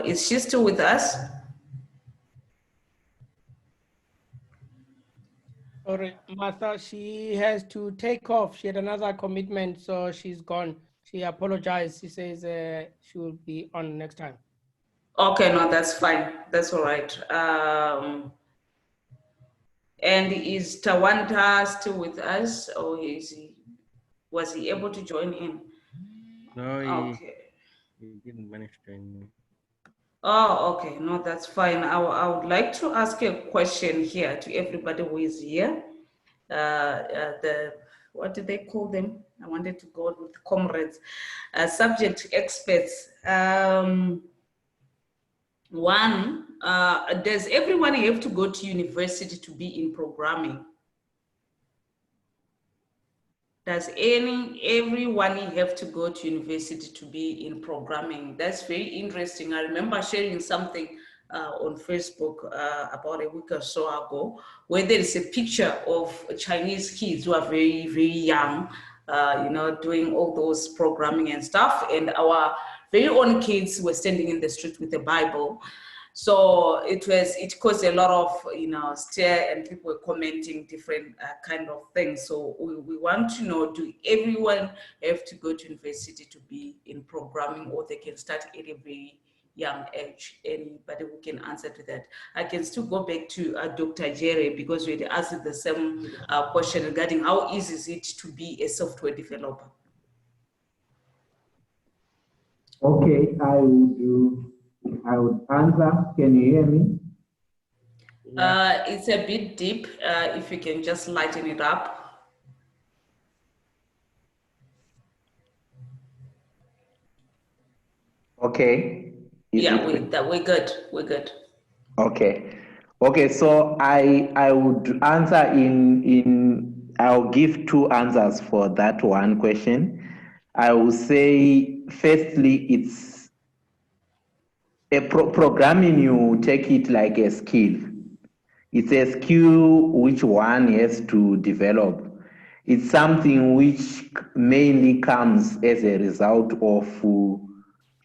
Is she still with us? Sorry, Martha, she has to take off. She had another commitment, so she's gone. She apologized. She says she will be on next time. Okay, no, that's fine. That's all right. And is Tawanta still with us, or was he able to join in? No, he didn't manage to join in. Oh, okay. No, that's fine. I would like to ask a question here to everybody who is here. What do they call them? I wanted to go with comrades, subject experts. One, does everyone have to go to university to be in programming? Does everyone have to go to university to be in programming? That's very interesting. I remember sharing something on Facebook about a week or so ago, where there is a picture of Chinese kids who are very, very young, doing all those programming and stuff. And our very own kids were standing in the street with a Bible. So it caused a lot of, stir, and people were commenting different kind of things. So we want to know, do everyone have to go to university to be in programming, or they can start at a very young age? Anybody who can answer to that? I can still go back to Dr. Jerry, because we had asked the same question regarding how easy is it to be a software developer? Okay, I would answer. Can you hear me? It's a bit deep. If you can just lighten it up. Okay. We're good. We're good. Okay. So I would answer I'll give two answers for that one question. I will say, firstly, it's programming. You take it like a skill. It's a skill which one has to develop. It's something which mainly comes as a result of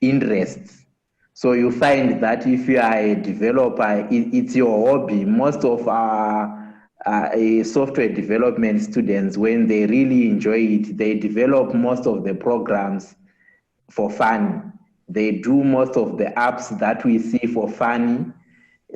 interests. So you find that if you are a developer, it's your hobby. Most of our software development students, when they really enjoy it, they develop most of the programs for fun. They do most of the apps that we see for fun.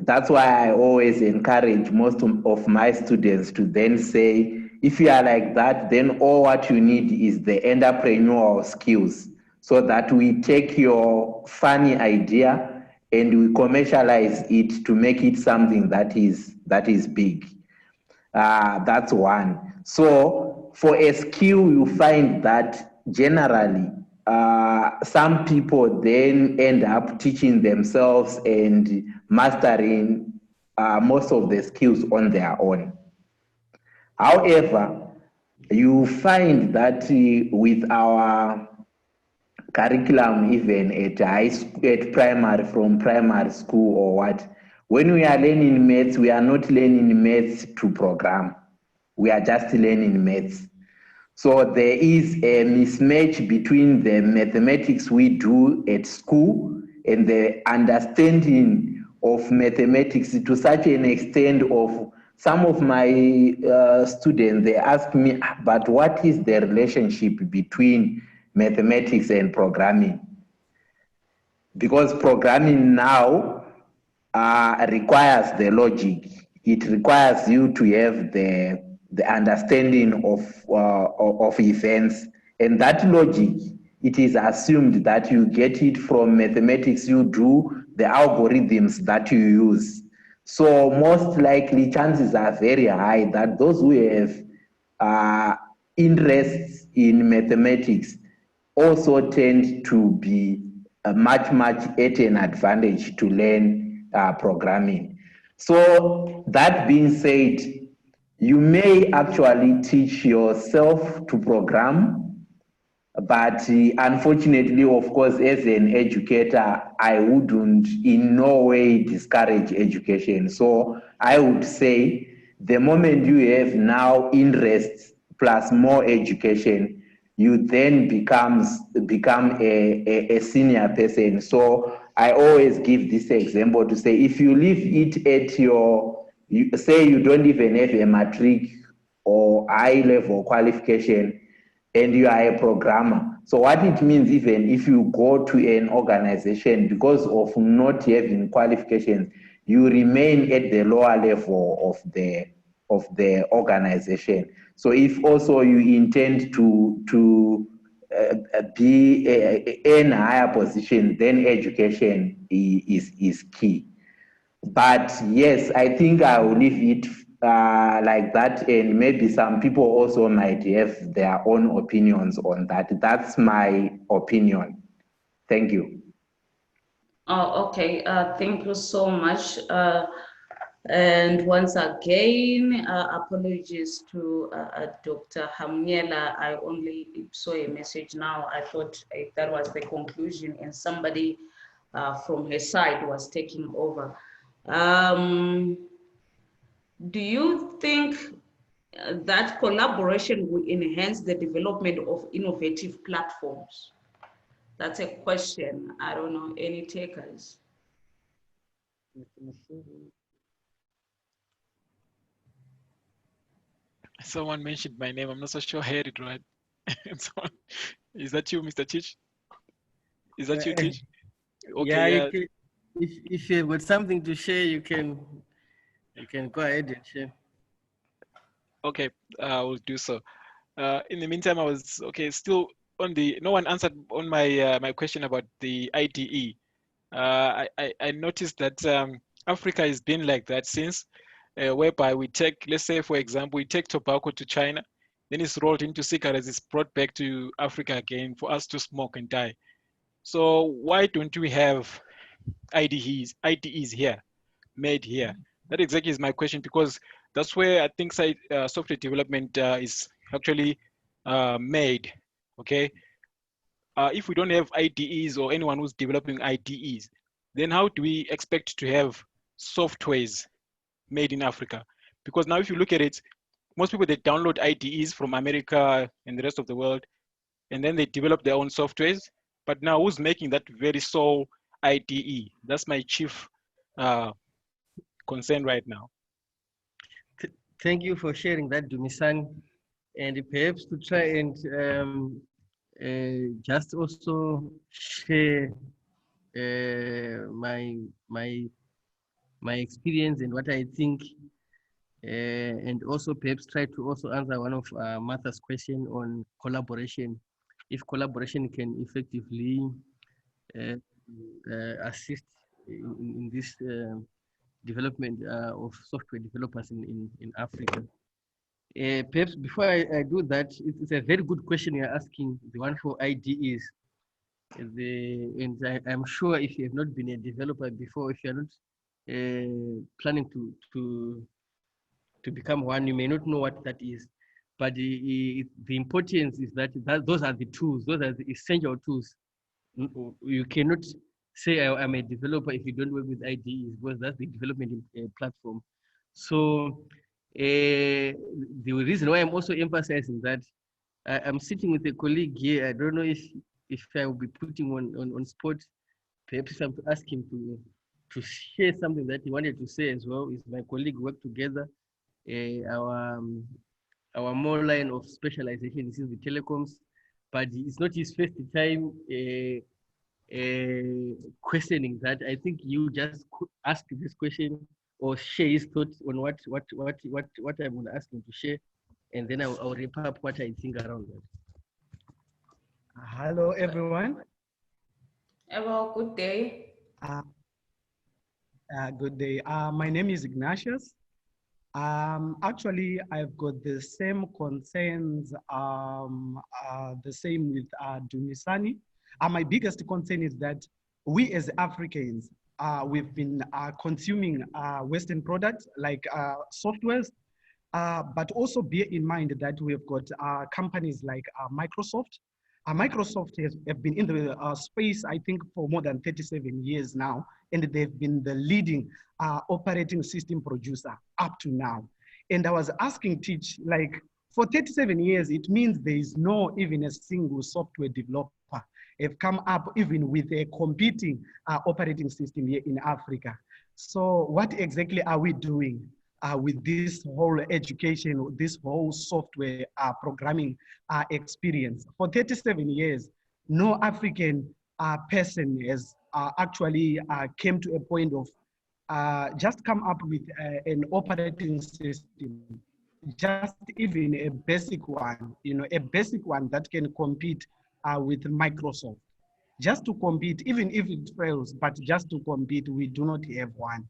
That's why I always encourage most of my students to then say, if you are like that, then all what you need is the entrepreneurial skills, so that we take your funny idea and we commercialize it to make it something that is big. That's one. So for a skill, you find that generally some people then end up teaching themselves and mastering most of the skills on their own. However, you find that with our curriculum, even at at primary, from primary school or what, when we are learning maths, we are not learning maths to program. We are just learning maths. So there is a mismatch between the mathematics we do at school and the understanding of mathematics, to such an extent of some of my students, they ask me, but what is the relationship between mathematics and programming? Because programming now requires the logic. It requires you to have the understanding of events, and that logic, it is assumed that you get it from mathematics. You do the algorithms that you use. So most likely, chances are very high that those who have interests in mathematics also tend to be much at an advantage to learn programming. So that being said, you may actually teach yourself to program, but unfortunately, of course, as an educator, I wouldn't in no way discourage education. So I would say the moment you have now interests plus more education, you then become a senior person. So I always give this example to say, if you leave it at you say you don't even have a matric or high level qualification, and you are a programmer. So what it means, even if you go to an organization, because of not having qualifications, you remain at the lower level of the organization. So if also you intend to be in a higher position, then education is key. But yes, I think I will leave it like that, and maybe some people also might have their own opinions on that. That's my opinion. Thank you. Oh, okay. Thank you so much. And once again, apologies to Dr. Hamniela. I only saw a message now. I thought that was the conclusion, and somebody from her side was taking over. Do you think that collaboration will enhance the development of innovative platforms? That's a question. I don't know, any takers? Someone mentioned my name. I'm not so sure I heard it right. Is that you, Mr. Chich? Is that you, Chich? Okay, Yeah, yeah. you can, if you've got something to share, you can go ahead and share. Okay, I will do so. In the meantime, I was still on the. No one answered on my my question about the IDE. I noticed that Africa has been like that since, whereby we take, let's say for example, we take tobacco to China, then it's rolled into cigarettes, it's brought back to Africa again for us to smoke and die. So why don't we have IDEs here, made here? That exactly is my question, because that's where I think software development is actually made. Okay, if we don't have IDEs or anyone who's developing IDEs, then how do we expect to have softwares made in Africa? Because now if you look at it, most people, they download IDEs from America and the rest of the world, and then they develop their own softwares. But now who's making that very sole IDE? That's my chief concern right now. Thank you for sharing that, Dumisan. And perhaps to try and just also share my my experience and what I think, and also perhaps try to also answer one of Martha's question on collaboration. If collaboration can effectively assist in this development of software developers in Africa. Perhaps before I do that, it's a very good question you're asking, the one for IDEs. And I'm sure if you have not been a developer before, if you're not planning to become one, you may not know what that is. But the importance is that those are the tools, those are the essential tools. You cannot say I'm a developer if you don't work with IDEs, because that's the development platform. So the reason why I'm also emphasizing that, I'm sitting with a colleague here. I don't know if I will be putting on spot. Perhaps I have to ask him to share something that he wanted to say as well. Is my colleague work together? Our more line of specialization is in the telecoms, but it's not his first time questioning that. I think you just ask this question or share his thoughts on what I'm going to ask him to share, and then I'll wrap up what I think around that. Hello, everyone. Hello, good day. Good day. My name is Ignatius. Actually, I've got the same concerns, the same with Dumisani. My biggest concern is that we as Africans, we've been consuming Western products like softwares, but also bear in mind that we've got companies like Microsoft. Microsoft have been in the space, I think, for more than 37 years now, and they've been the leading operating system producer up to now. And I was asking Teach, like, for 37 years, it means there is no even a single software developer have come up even with a competing operating system here in Africa. So what exactly are we doing with this whole education, this whole software programming experience? For 37 years, no African person has actually came to a point of just come up with an operating system, just even a basic one, a basic one that can compete with Microsoft. Just to compete, even if it fails, but just to compete, we do not have one.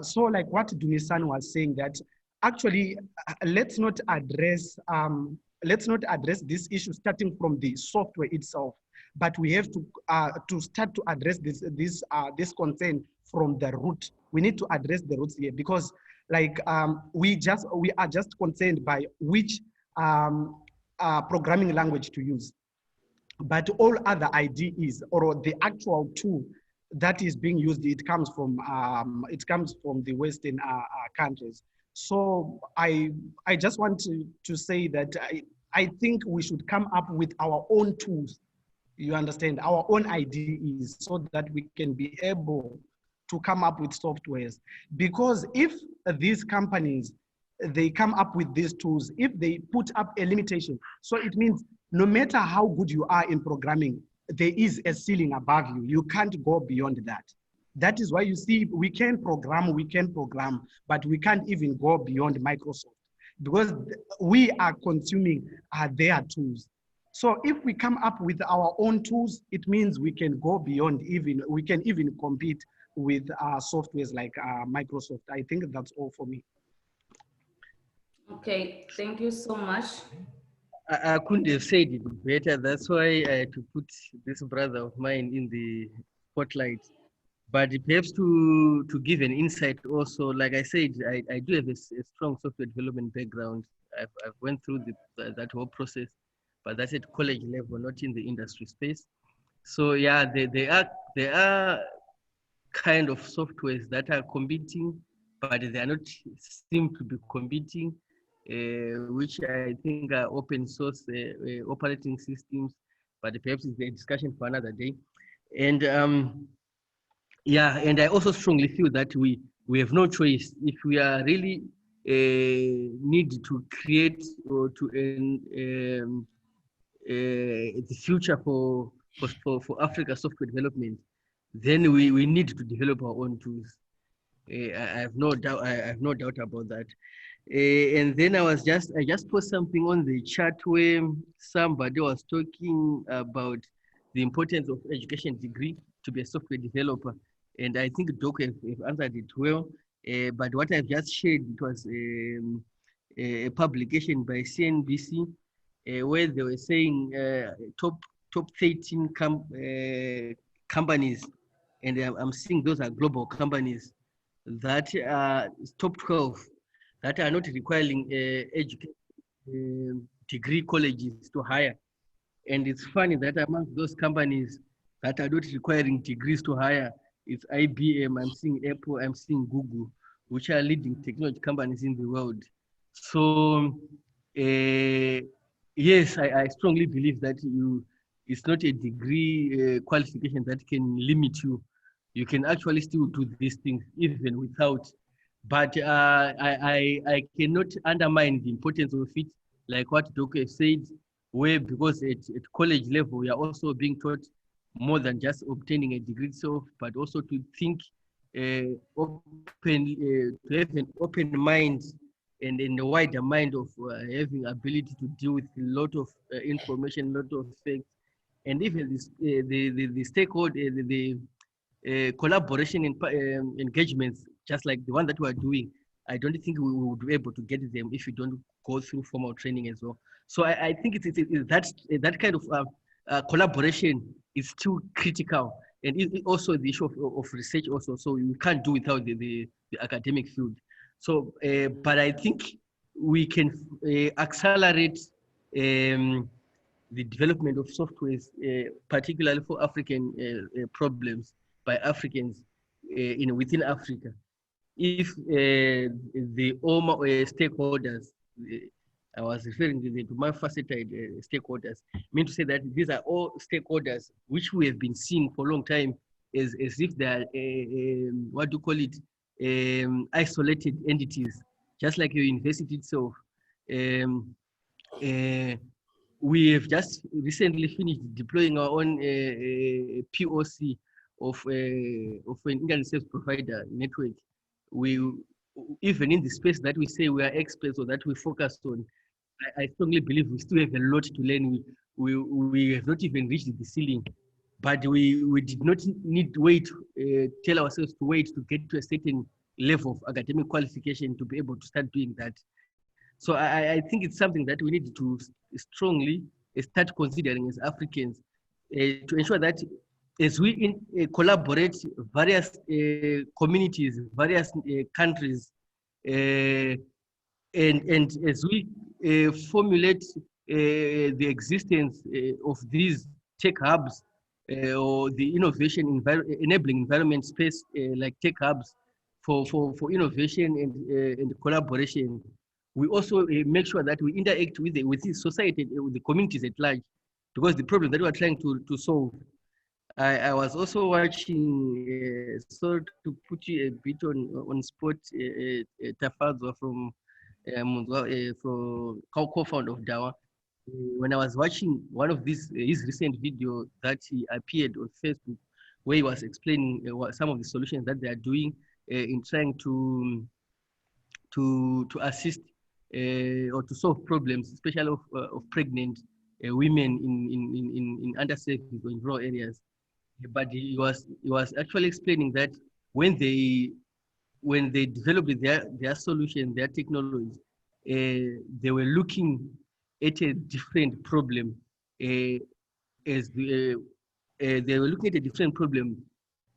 So like what Dumisan was saying, that actually let's not address this issue starting from the software itself, but we have to start to address this concern from the root. We need to address the roots here, because like we are just concerned by which programming language to use. But all other IDEs or the actual tool that is being used, it comes from the Western countries. So I just want to say that I think we should come up with our own tools. You understand, our own IDEs, so that we can be able to come up with softwares. Because if these companies, they come up with these tools, if they put up a limitation, so it means no matter how good you are in programming, there is a ceiling above you. You can't go beyond that. That is why you see we can program, but we can't even go beyond Microsoft, because we are consuming their tools. So if we come up with our own tools, it means we can go beyond, we can even compete with softwares like Microsoft. I think that's all for me. Okay, thank you so much. I couldn't have said it better. That's why I had to put this brother of mine in the spotlight. But perhaps to give an insight also, like I said, I do have a strong software development background. I've went through that whole process, but that's at college level, not in the industry space. So yeah, there are kind of softwares that are competing, but they are not seem to be competing. Which I think are open source operating systems, but perhaps it's a discussion for another day. And yeah, and I also strongly feel that we have no choice if we are really need to create or to the future for Africa software development. Then we need to develop our own tools. I have no doubt. I have no doubt about that. And then I just put something on the chat where somebody was talking about the importance of education degree to be a software developer, and I think Doc have answered it well. But what I've just shared, it was a publication by CNBC where they were saying top 13 companies, and I'm seeing those are global companies, that top 12 that are not requiring degree colleges to hire. And it's funny that among those companies that are not requiring degrees to hire, it's IBM, I'm seeing Apple, I'm seeing Google, which are leading technology companies in the world. So yes, I strongly believe that it's not a degree qualification that can limit you. You can actually still do these things even without. But I cannot undermine the importance of it, like what Doku said, where because at college level, we are also being taught more than just obtaining a degree itself, but also to think to have an open mind and a wider mind of having ability to deal with a lot of information, a lot of facts, and even this, the stakeholder, collaboration and engagements, just like the one that we are doing. I don't think we would be able to get them if we don't go through formal training as well. So I think it's that kind of collaboration is still critical, and also the issue of research also. So we can't do without the academic field. So, but I think we can accelerate the development of softwares, particularly for African problems by Africans within Africa. If the stakeholders, I was referring to the multifaceted stakeholders, mean to say that these are all stakeholders which we have been seeing for a long time as if they are, what do you call it, isolated entities, just like your university itself. We have just recently finished deploying our own POC of an internet service provider network. We, even in the space that we say we are experts or that we focus on, I strongly believe we still have a lot to learn. We have not even reached the ceiling, but we did not need to wait, tell ourselves to wait to get to a certain level of academic qualification to be able to start doing that. So I think it's something that we need to strongly start considering as Africans to ensure that as we collaborate various communities, various countries, and as we formulate the existence of these tech hubs or the innovation enabling environment space like tech hubs for innovation and collaboration, we also make sure that we interact with the society, with the communities at large, because the problem that we're trying to solve. I was also watching, so to put you a bit on spot, Tafazwa from co-founder of Dawa. When I was watching one of his recent video that he appeared on Facebook, where he was explaining some of the solutions that they are doing in trying to assist or to solve problems, especially of pregnant women in underserved or in rural areas. But he was actually explaining that when they developed their solution, their technology, they were looking at a different problem as they were looking at a different problem,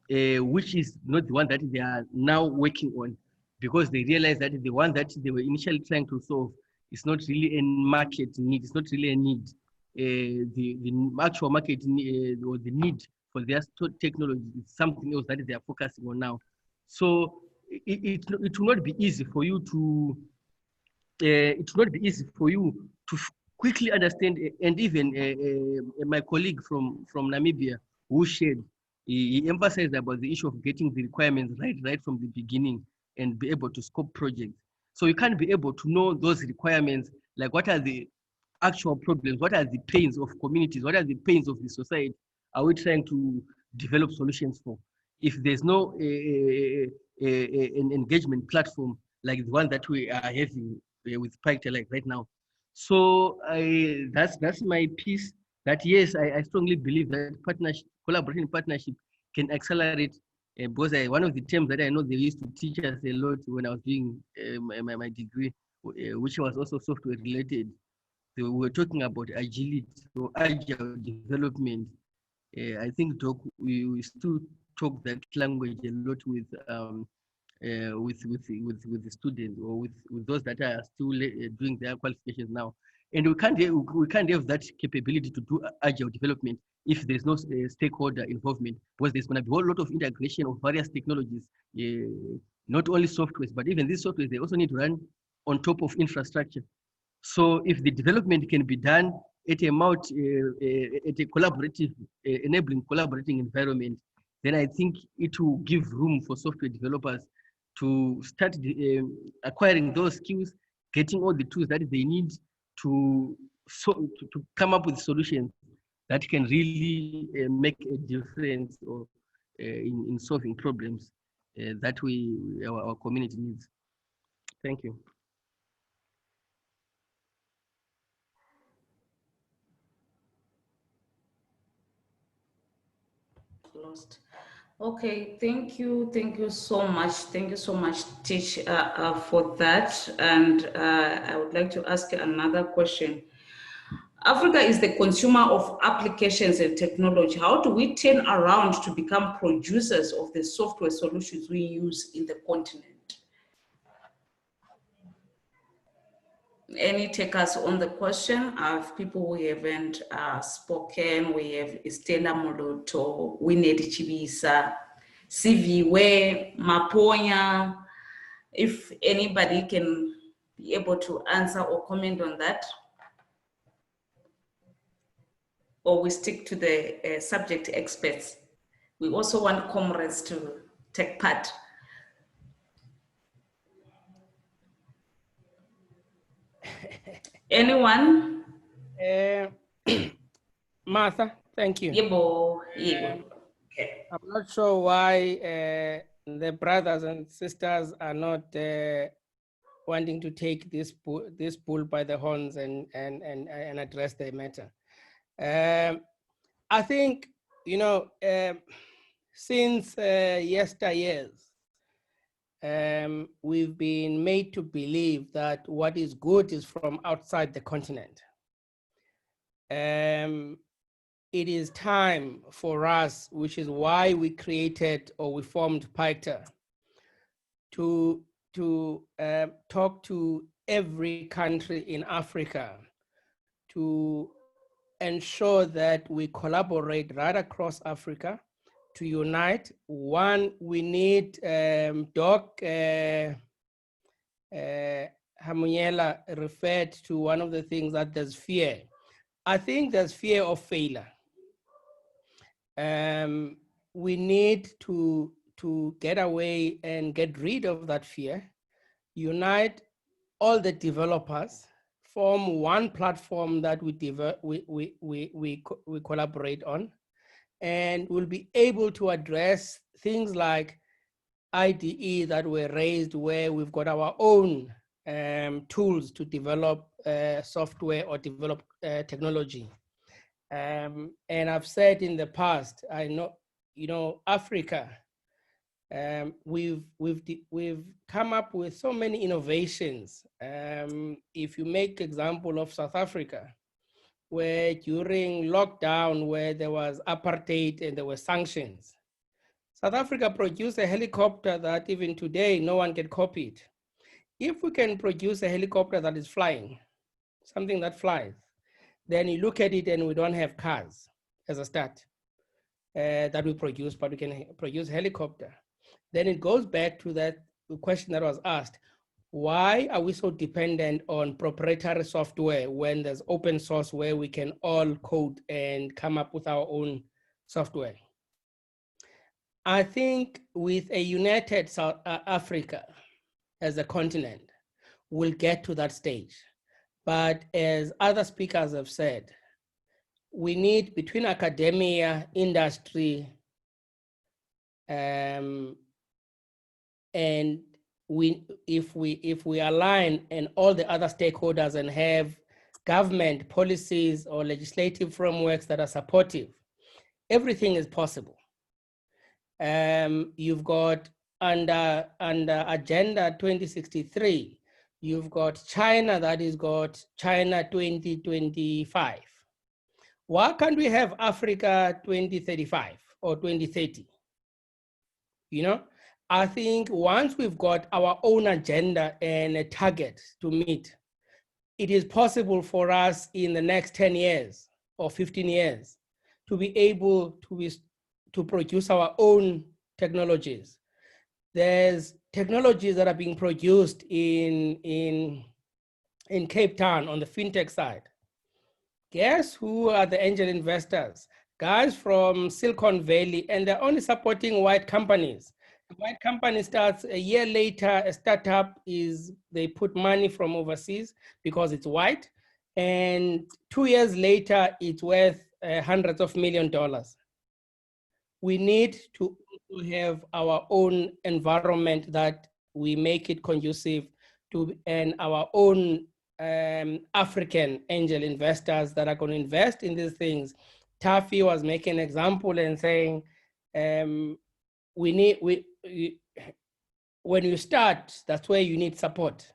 which is not the one that they are now working on, because they realized that the one that they were initially trying to solve is not really a market need, it's not really a need. The actual market or the need for their technology is something else that they are focusing on now. So it will not be easy for you to quickly understand, and even my colleague from Namibia who shared, he emphasized about the issue of getting the requirements right from the beginning and be able to scope projects. So you can't be able to know those requirements, like what are the actual problems, what are the pains of communities, what are the pains of the society, are we trying to develop solutions for? If there's no an engagement platform like the one that we are having with PAICTA like right now. So that's my piece. That yes, I strongly believe that partnership, collaboration, partnership can accelerate. Because one of the terms that I know they used to teach us a lot when I was doing my degree, which was also software related. So we were talking about agility or agile development. I think we still talk that language a lot with the students or with those that are still doing their qualifications now. And we can't have that capability to do agile development if there's no stakeholder involvement, because there's going to be a whole lot of integration of various technologies, not only softwares, but even these softwares, they also need to run on top of infrastructure. So if the development can be done at a collaborative, enabling collaborating environment, then I think it will give room for software developers to start acquiring those skills, getting all the tools that they need to come up with solutions that can really make a difference or in solving problems that our community needs. Thank you. Lost. Okay, thank you so much, Tish, for that. And I would like to ask another question. Africa is the consumer of applications and technology. How do we turn around to become producers of the software solutions we use in the continent? Any takers on the question? Of people who haven't spoken, we have Estela Moloto, Winedi Chibisa, CV, Maponya. If anybody can be able to answer or comment on that, or we stick to the subject experts. We also want comrades to take part. Anyone? Martha, thank you. Okay. I'm not sure why the brothers and sisters are not wanting to take this bull by the horns and address the matter. I think, since yesteryears, we've been made to believe that what is good is from outside the continent. It is time for us, which is why we created or we formed PAICTA, to talk to every country in Africa to ensure that we collaborate right across Africa to unite. One, we need Doc Hamunyela referred to one of the things that there's fear. I think there's fear of failure. We need to get away and get rid of that fear, unite all the developers, form one platform that we collaborate on, and we'll be able to address things like IDE that were raised, where we've got our own tools to develop software or develop technology. And I've said in the past, I know, Africa, we've come up with so many innovations. If you make example of South Africa, where during lockdown, where there was apartheid and there were sanctions, South Africa produced a helicopter that even today, no one can copy it. If we can produce a helicopter that is flying, something that flies, then you look at it and we don't have cars as a start that we produce, but we can produce a helicopter. Then it goes back to that question that was asked. Why are we so dependent on proprietary software when there's open source where we can all code and come up with our own software? I think with a united South Africa as a continent, we'll get to that stage. But as other speakers have said, we need, between academia, industry, And if we align and all the other stakeholders and have government policies or legislative frameworks that are supportive, everything is possible. You've got under Agenda 2063, you've got China that is got China 2025. Why can't we have Africa 2035 or 2030? You know, I think once we've got our own agenda and a target to meet, it is possible for us in the next 10 years or 15 years to be able to produce our own technologies. There's technologies that are being produced in Cape Town on the fintech side. Guess who are the angel investors? Guys from Silicon Valley, and they're only supporting white companies. The white company starts a year later, a startup they put money from overseas because it's white, and 2 years later, it's worth hundreds of $millions. We need to have our own environment that we make it conducive to, and our own African angel investors that are going to invest in these things. Tafi was making an example and saying, when you start, that's where you need support,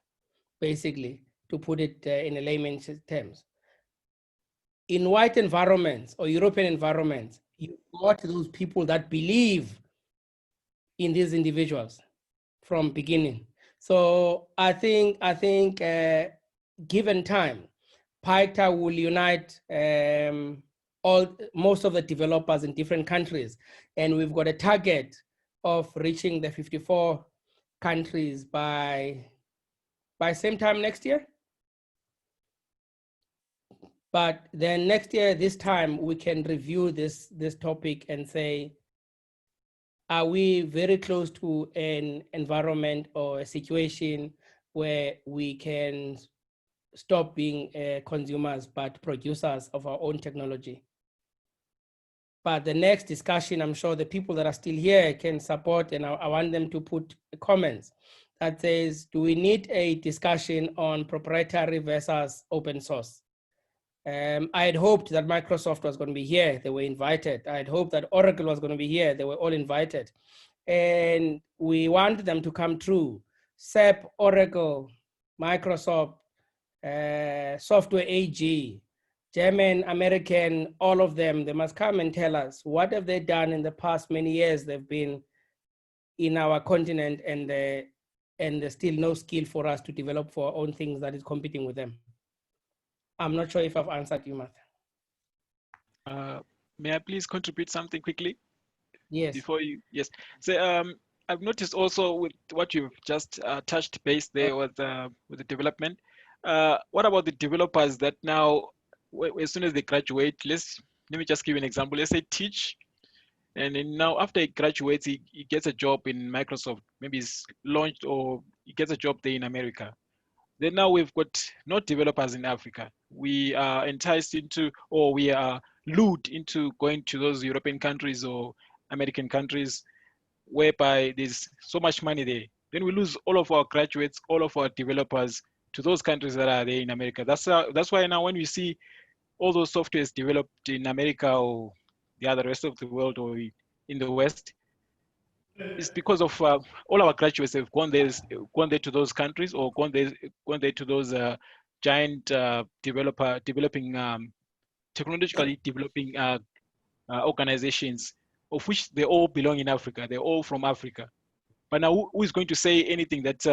basically, to put it in a layman's terms. In white environments or European environments, you got those people that believe in these individuals from beginning. So I think given time, PAICTA will unite most of the developers in different countries, and we've got a target of reaching the 54 countries by same time next year. But then next year, this time, we can review this topic and say, are we very close to an environment or a situation where we can stop being consumers, but producers of our own technology? But the next discussion, I'm sure the people that are still here can support, and I want them to put comments that says, do we need a discussion on proprietary versus open source? I had hoped that Microsoft was going to be here. They were invited. I had hoped that Oracle was going to be here. They were all invited. And we want them to come through. SAP, Oracle, Microsoft, Software AG, German, American, all of them, they must come and tell us what have they done in the past many years they've been in our continent, and there's still no skill for us to develop for our own things that is competing with them. I'm not sure if I've answered you, Martha. May I please contribute something quickly? Yes. Before you, yes. So I've noticed also with what you've just touched base there with the development. What about the developers that now, as soon as they graduate, let me just give you an example. Let's say teach, and then now after he graduates, he gets a job in Microsoft. Maybe he's launched or he gets a job there in America. Then now we've got not developers in Africa. We are enticed into, or we are lured into going to those European countries or American countries whereby there's so much money there. Then we lose all of our graduates, all of our developers to those countries that are there in America. That's why now when we see all those softwares developed in America or the other rest of the world or in the West, it's because of all our graduates have gone there to those countries or gone there to those giant developing technologically developing organizations, of which they all belong in Africa. They're all from Africa. But now who is going to say anything that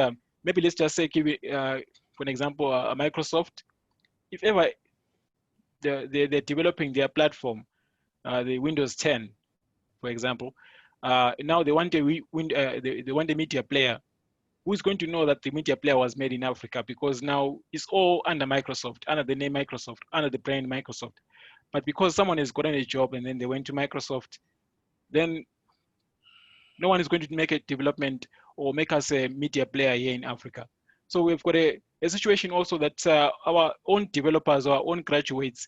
maybe let's just say, give it, for an example, Microsoft, if ever they're developing their platform, the Windows 10, for example, now they want a media player. Who's going to know that the media player was made in Africa? Because now it's all under Microsoft, under the name Microsoft, under the brand Microsoft. But because someone has gotten a job and then they went to Microsoft, then no one is going to make a development or make us a media player here in Africa. So we've got a situation also that our own developers, our own graduates,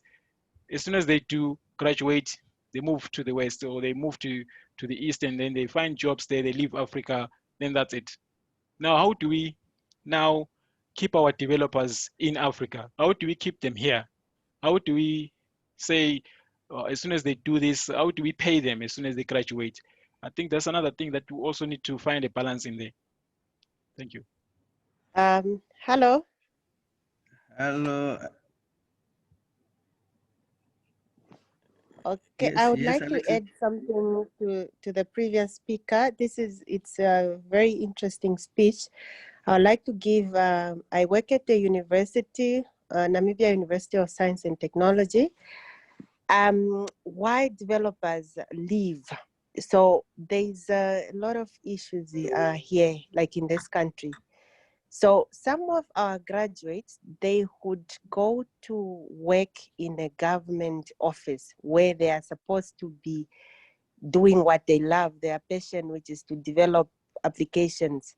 as soon as they do graduate, they move to the West or they move to the East, and then they find jobs there, they leave Africa, then that's it. Now, how do we now keep our developers in Africa? How do we keep them here? How do we say, as soon as they do this, how do we pay them as soon as they graduate? I think that's another thing that we also need to find a balance in there. Thank you. Hello. Hello. Okay, Yes, I would yes, like to Alexis. add something to the previous speaker. It's a very interesting speech. I would like to give, I work at the university, Namibia University of Science and Technology. Why developers leave? So there's a lot of issues here, like in this country. So some of our graduates, they would go to work in a government office where they are supposed to be doing what they love, their passion, which is to develop applications.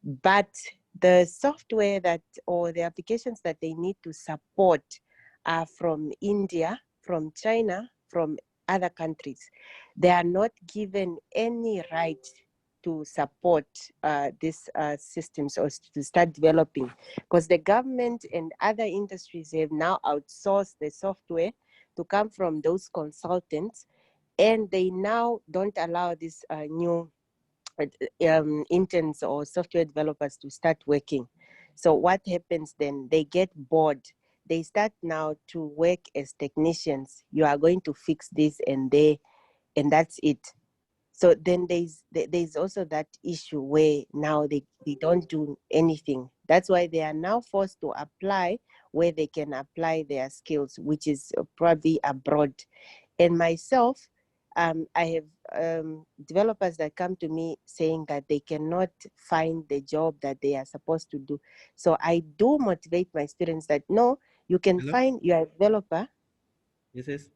But the software or the applications that they need to support are from India, from China, from other countries. They are not given any right to support these systems or to start developing, because the government and other industries have now outsourced the software to come from those consultants, and they now don't allow these new interns or software developers to start working. So what happens then? They get bored. They start now to work as technicians. You are going to fix this and that's it. So then there's also that issue where now they don't do anything. That's why they are now forced to apply where they can apply their skills, which is probably abroad. And myself, I have developers that come to me saying that they cannot find the job that they are supposed to do. So I do motivate my students that no, you can find, you are a developer, Yes, yes.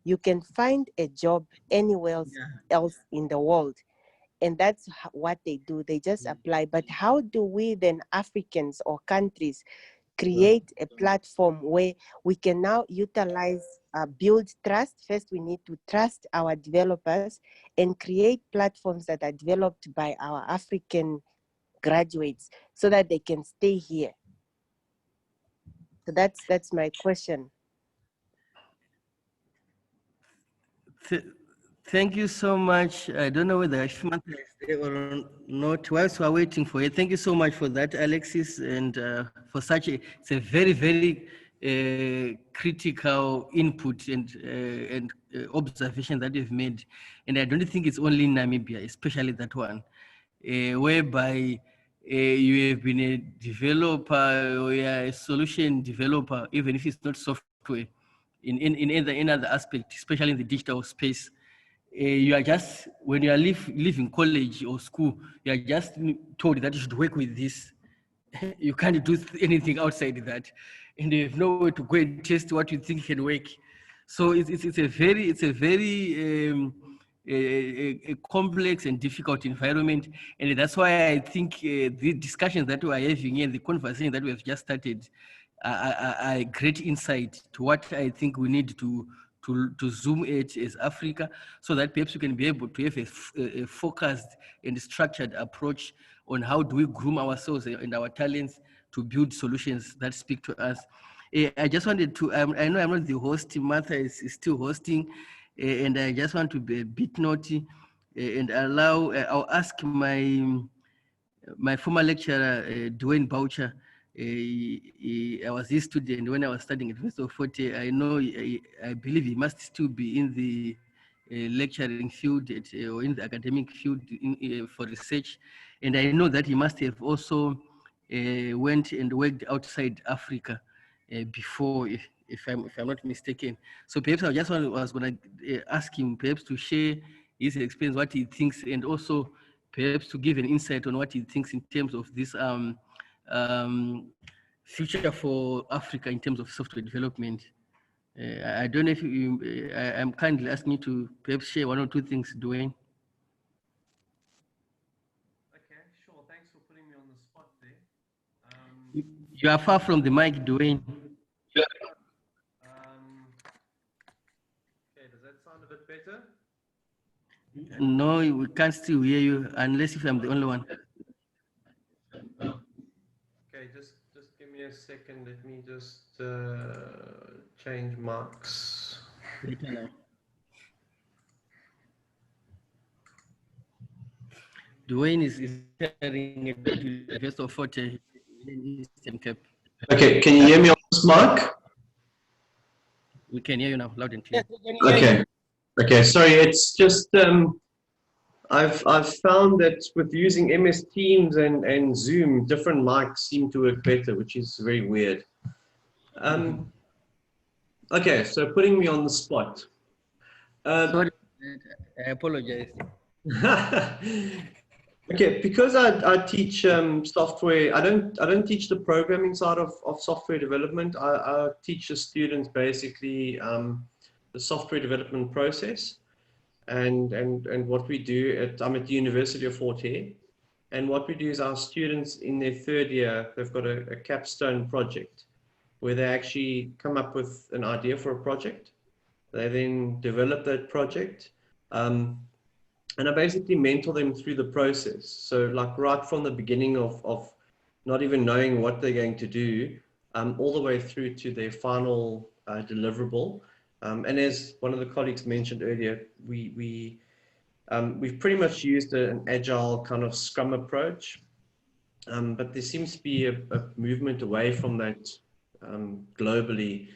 you can find a job anywhere else in the world. And that's what they do. They just apply. But how do we then, Africans or countries, create a platform where we can now utilize, build trust? First, we need to trust our developers and create platforms that are developed by our African graduates so that they can stay here. So that's my question. Thank you so much. I don't know whether Shmanta is there or not. Whilst we're waiting for it, thank you so much for that, Alexis, and for such it's a very, very critical input and observation that you've made. And I don't think it's only in Namibia, especially that one, whereby you have been a developer or a solution developer, even if it's not software, in other aspect, especially in the digital space. You are just, when you are leaving college or school, you are just told that you should work with this. You can't do anything outside that. And you have no way to go and test what you think can work. So it's a very a complex and difficult environment. And that's why I think the discussions that we are having and the conversation that we have just started are great insight to what I think we need to zoom at as Africa, so that perhaps we can be able to have a focused and structured approach on how do we groom ourselves and our talents to build solutions that speak to us. I just wanted to, I know I'm not the host, Martha is still hosting, and I just want to be a bit naughty and allow, I'll ask my former lecturer, Dwayne Boucher. I was his student when I was studying at University of Fort. I know, I believe he must still be in the lecturing field or in the academic field for research. And I know that he must have also went and worked outside Africa before, if I'm not mistaken. So perhaps I just was going to ask him perhaps to share his experience, what he thinks, and also perhaps to give an insight on what he thinks in terms of this future for Africa in terms of software development. I don't know if I'm kindly asking you to perhaps share one or two things, Dwayne. Okay, sure. Thanks for putting me on the spot there. You are far from the mic, Dwayne. Okay, does that sound a bit better? No, we can't still hear you unless if I'm the only one. second. Let me just change marks. Dwayne is sharing it with University of Fort in Eastern Cape. Okay, can you hear me on this mic? We can hear you now, loud and clear. Okay. Okay, sorry, it's just I've found that with using MS Teams and Zoom, different mics seem to work better, which is very weird. Okay, so putting me on the spot. Sorry, I apologize. Okay, because I teach software, I don't teach the programming side of software development. I teach the students basically the software development process, and what we do I'm at the University of Fort Hare, and what we do is our students in their third year, they've got a capstone project where they actually come up with an idea for a project. They then develop that project. And I basically mentor them through the process. So like right from the beginning of not even knowing what they're going to do, all the way through to their final deliverable. And as one of the colleagues mentioned earlier, we've pretty much used an agile kind of Scrum approach. But there seems to be a movement away from that globally.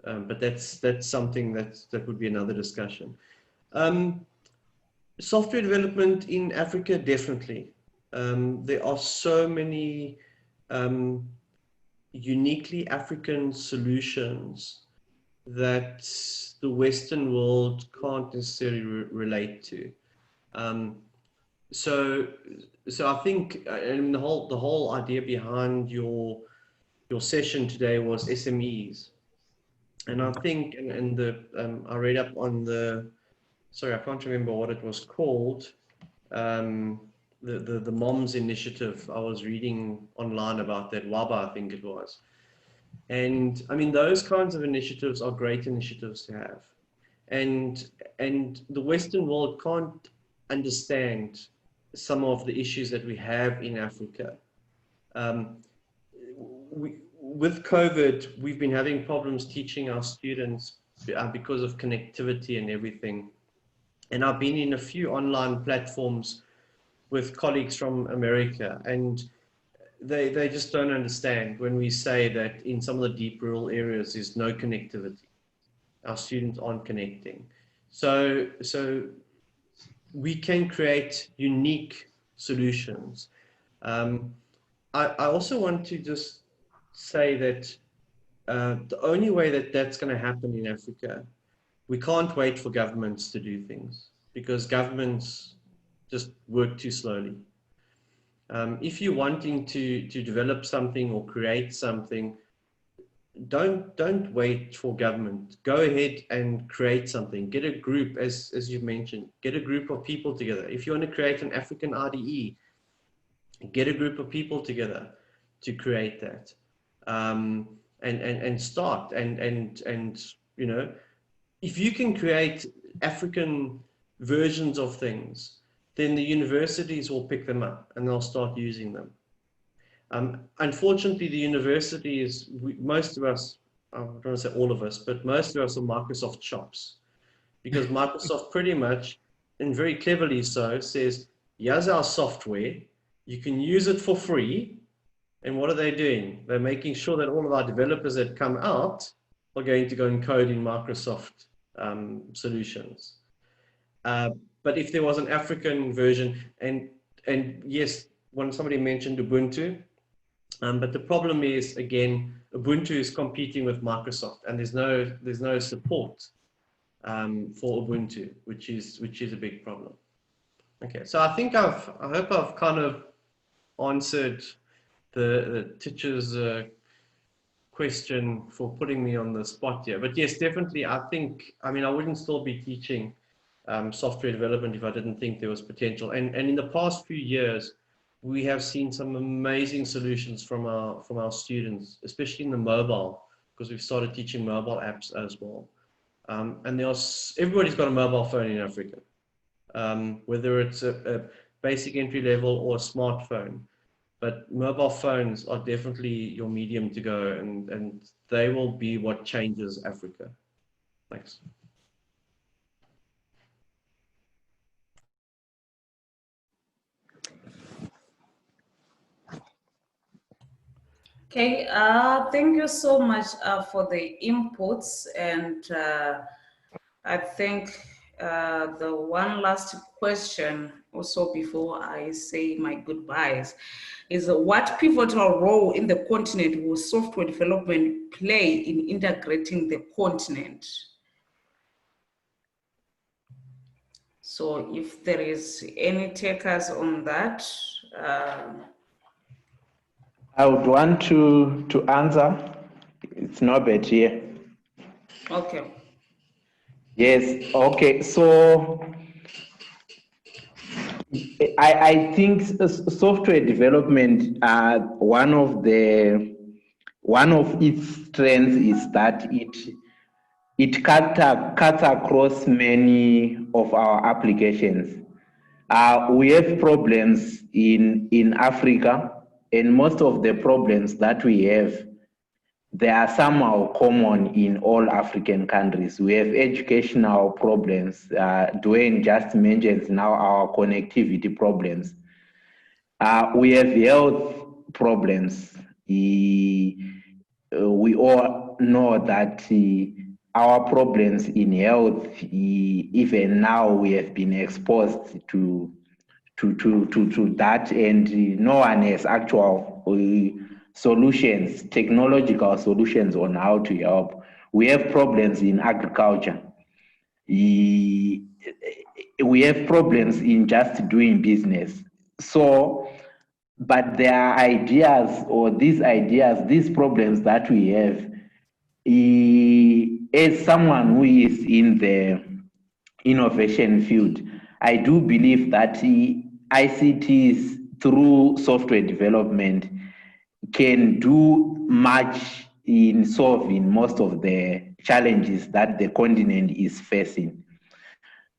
But that's something that would be another discussion. Software development in Africa, definitely. There are so many uniquely African solutions that the Western world can't necessarily relate to. So I think, and the whole idea behind your session today was SMEs, and I think, and I read up on the. Sorry, I can't remember what it was called. The Moms Initiative. I was reading online about that, WABA, I think it was. And I mean, those kinds of initiatives are great initiatives to have. And the Western world can't understand some of the issues that we have in Africa. With COVID, we've been having problems teaching our students because of connectivity and everything. And I've been in a few online platforms with colleagues from America, and they just don't understand when we say that in some of the deep rural areas there's no connectivity. Our students aren't connecting. So we can create unique solutions. I also want to just say that the only way that that's going to happen in Africa, we can't wait for governments to do things because governments just work too slowly. If you're wanting to develop something or create something, don't wait for government. Go ahead and create something. Get a group, as you mentioned, get a group of people together. If you want to create an African IDE, get a group of people together to create that, and start and you know, if you can create African versions of things, then the universities will pick them up and they'll start using them. Unfortunately, the universities, most of us, I don't want to say all of us, but most of us are Microsoft shops, because Microsoft pretty much, and very cleverly so, says, here's our software, you can use it for free. And what are they doing? They're making sure that all of our developers that come out are going to go and code in Microsoft solutions. But if there was an African version, and yes, when somebody mentioned Ubuntu, but the problem is, again, Ubuntu is competing with Microsoft, and there's no support for Ubuntu, which is a big problem. Okay, so I think I hope I've kind of answered the teacher's question for putting me on the spot here. But yes, definitely, I think, I mean, I wouldn't still be teaching software development if I didn't think there was potential. And in the past few years, we have seen some amazing solutions from our students, especially in the mobile, because we've started teaching mobile apps as well. And everybody's got a mobile phone in Africa, whether it's a basic entry level or a smartphone. But mobile phones are definitely your medium to go, and they will be what changes Africa. Thanks. Okay, thank you so much for the inputs, and I think the one last question also before I say my goodbyes is what pivotal role in the continent will software development play in integrating the continent? So if there is any takers on that. I would want to answer. It's Norbert here. Okay. Yes, okay. So I think software development, one of its strengths is that it cuts across many of our applications. We have problems in Africa, and most of the problems that we have, they are somehow common in all African countries. We have educational problems. Dwayne just mentioned now our connectivity problems. We have health problems. We all know that our problems in health, even now we have been exposed to that, and no one has actual solutions, technological solutions on how to help. We have problems in agriculture. We have problems in just doing business. So, but there are ideas, or these problems that we have, as someone who is in the innovation field, I do believe that ICTs through software development can do much in solving most of the challenges that the continent is facing.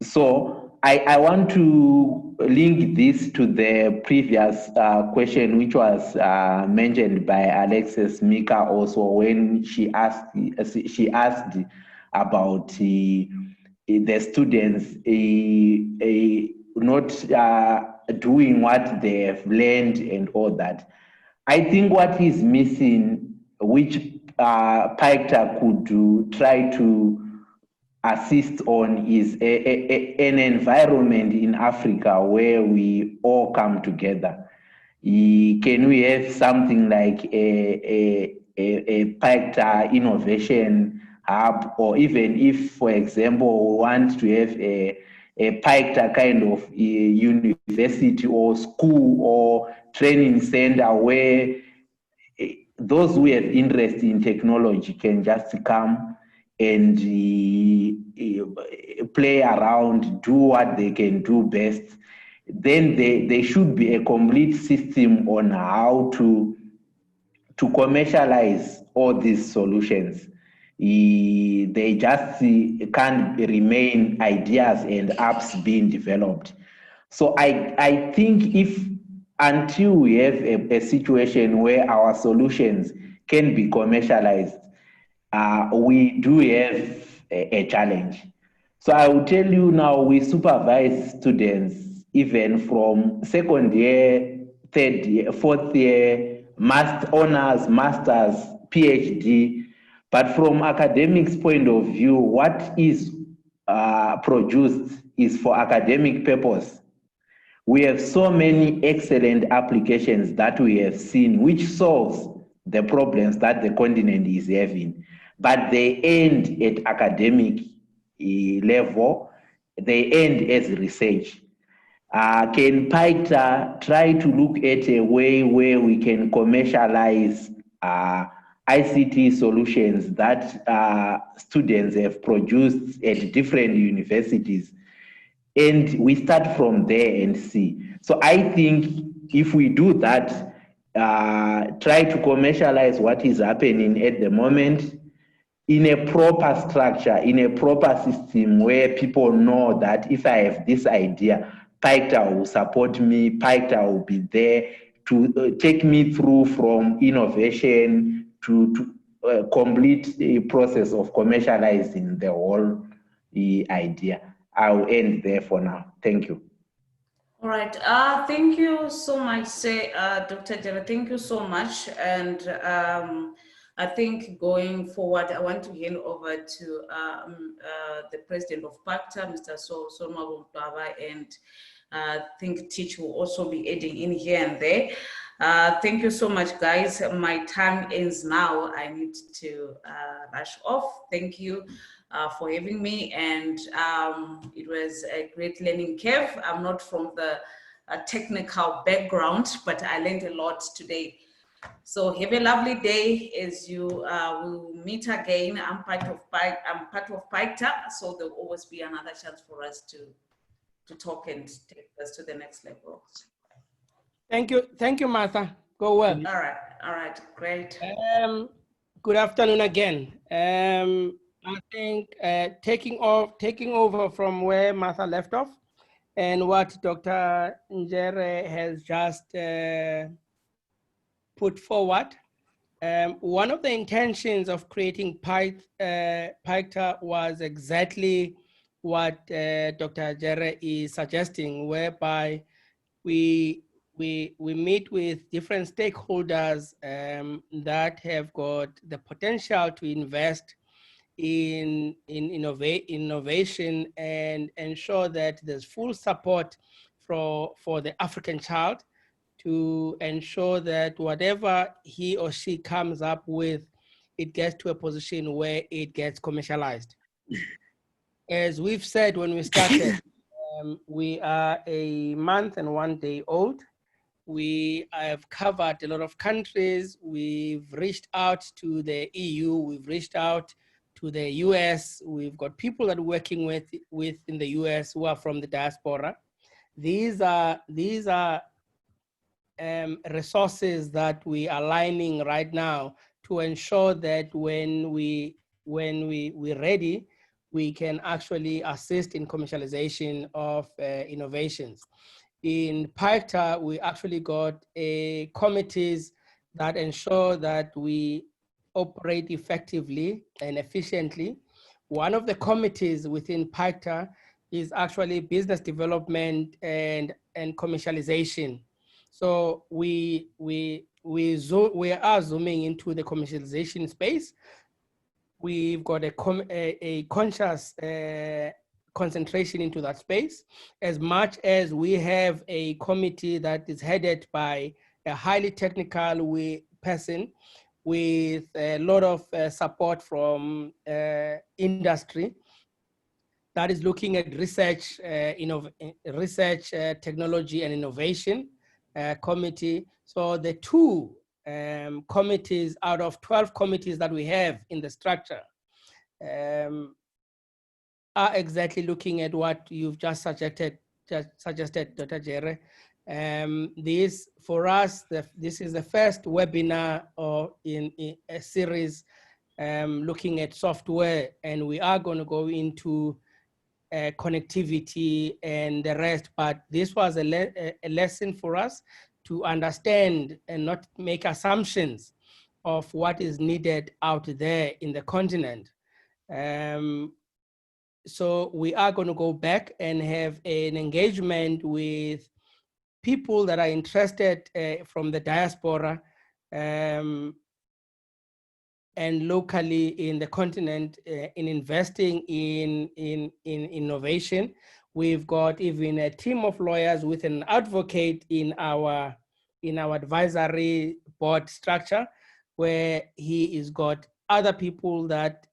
So I want to link this to the previous question, which was mentioned by Alexis Mika also, when she asked about the students not doing what they have learned and all that. I think what is missing, which PAICTA could try to assist on, is an environment in Africa where we all come together. Can we have something like a PAICTA innovation hub, or even if, for example, we want to have a PAICTA kind of university or school or training center where those who have interest in technology can just come and play around, do what they can do best. Then there should be a complete system on how to commercialize all these solutions. They just can't remain ideas and apps being developed. So I think until we have a situation where our solutions can be commercialized, we do have a challenge. So I will tell you now, we supervise students even from second year, third year, fourth year, honors, masters, PhD. But from academics' point of view, what is produced is for academic purpose. We have so many excellent applications that we have seen which solves the problems that the continent is having, but they end at academic level, they end as research. Can PAICTA try to look at a way where we can commercialize ICT solutions that students have produced at different universities? And we start from there and see. So I think if we do that, try to commercialize what is happening at the moment in a proper structure, in a proper system where people know that if I have this idea, PAICTA will support me, PAICTA will be there to take me through from innovation to complete a process of commercializing the whole idea. I'll end there for now. Thank you. All right. Thank you so much, Dr. Jere. Thank you so much. And I think going forward, I want to hand over to the president of PAICTA, Mr. Sonwabo Mhlaba, and I think Teach will also be adding in here and there. Thank you so much, guys. My time ends now. I need to rush off. Thank you for having me, and it was a great learning curve. I'm not from the technical background, but I learned a lot today. So have a lovely day as you will meet again. I'm part of PAICTA, so there'll always be another chance for us to talk and take us to the next level. Thank you, Martha. Go well. All right, great. Good afternoon again. I think taking over from where Martha left off, and what Dr. Njere has just put forward. One of the intentions of creating PAICTA was exactly what Dr. Jere is suggesting, whereby we meet with different stakeholders that have got the potential to invest in innovation and ensure that there's full support for the African child, to ensure that whatever he or she comes up with, it gets to a position where it gets commercialized. As we've said when we started, we are a month and 1 day old. We have covered a lot of countries. We've reached out to the EU. We've reached out to the US. We've got people that we're working with in the US who are from the diaspora. These are resources that we are aligning right now to ensure that when we're ready, we can actually assist in commercialization of innovations. In PAICTA, we actually got committees that ensure that we operate effectively and efficiently. One of the committees within PAICTA is actually business development and commercialization. So we are zooming into the commercialization space. We've got a conscious concentration into that space, as much as we have a committee that is headed by a highly technical person with a lot of support from industry that is looking at research, technology and innovation committee. So the two committees out of 12 committees that we have in the structure are exactly looking at what you've just suggested, Dr. Jere. This, for us, this is the first webinar or in a series looking at software, and we are going to go into connectivity and the rest, but this was a lesson for us to understand and not make assumptions of what is needed out there in the continent. So we are going to go back and have an engagement with people that are interested from the diaspora and locally in the continent in investing in innovation. We've got even a team of lawyers with an advocate in our advisory board structure, where he is got other people that,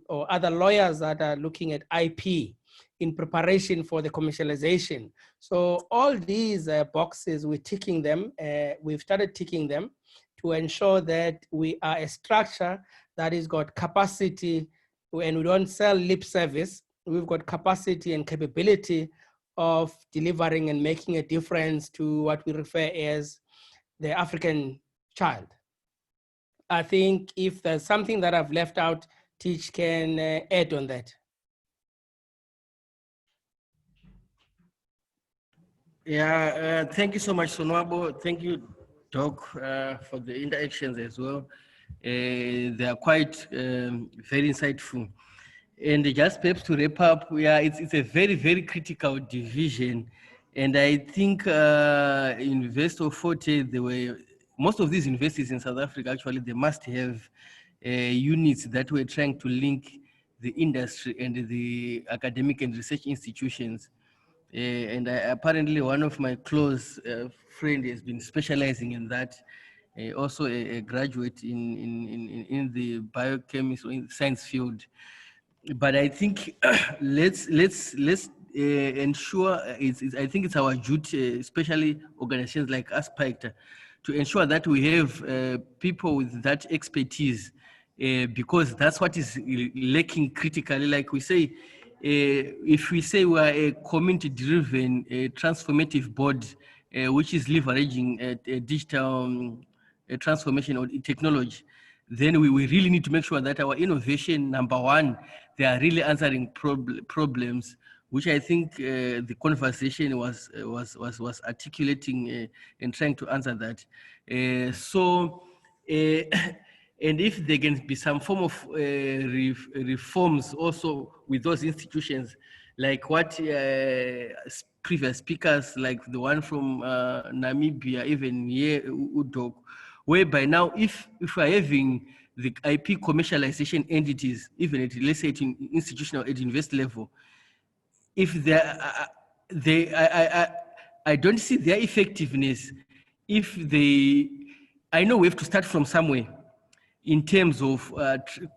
or other lawyers that are looking at IP in preparation for the commercialization. So all these boxes, we're ticking them, we've started ticking them to ensure that we are a structure that has got capacity, and we don't sell lip service. We've got capacity and capability of delivering and making a difference to what we refer as the African child. I think if there's something that I've left out, Teach can add on that. Yeah, thank you so much, Sonwabo. Thank you, Doc, for the interactions as well. They are quite very insightful. And just perhaps to wrap up, yeah, it's a very, very critical division. And I think Investor Forte, most of these universities in South Africa, actually, they must have units that were trying to link the industry and the academic and research institutions. And apparently one of my close friend has been specializing in that. Also a graduate in the biochemistry, in science field. But I think let's ensure I think it's our duty, especially organizations like us, PAICTA, to ensure that we have people with that expertise, because that's what is lacking critically. Like we say, if we say we are a community-driven, transformative board, which is leveraging digital transformation or technology, then we really need to make sure that our innovation, number one, they are really answering problems, which I think the conversation was articulating and trying to answer that. And if there can be some form of reforms also with those institutions, like what previous speakers, like the one from Namibia, even here, Udok, whereby now if we're having the IP commercialization entities, even at, let's say, at institutional, at invest level, if I don't see their effectiveness if they, I know we have to start from somewhere in terms of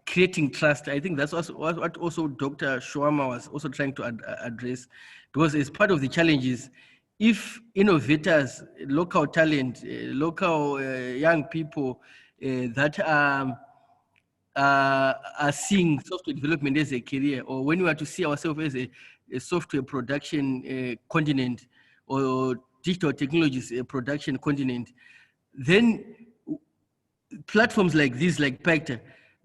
creating trust. I think that's what also Dr. Shwama was also trying to address, because as part of the challenges, if innovators, local talent, local young people that are seeing software development as a career, or when we are to see ourselves as a software production continent, or digital technologies production continent, then platforms like this, like PAICTA,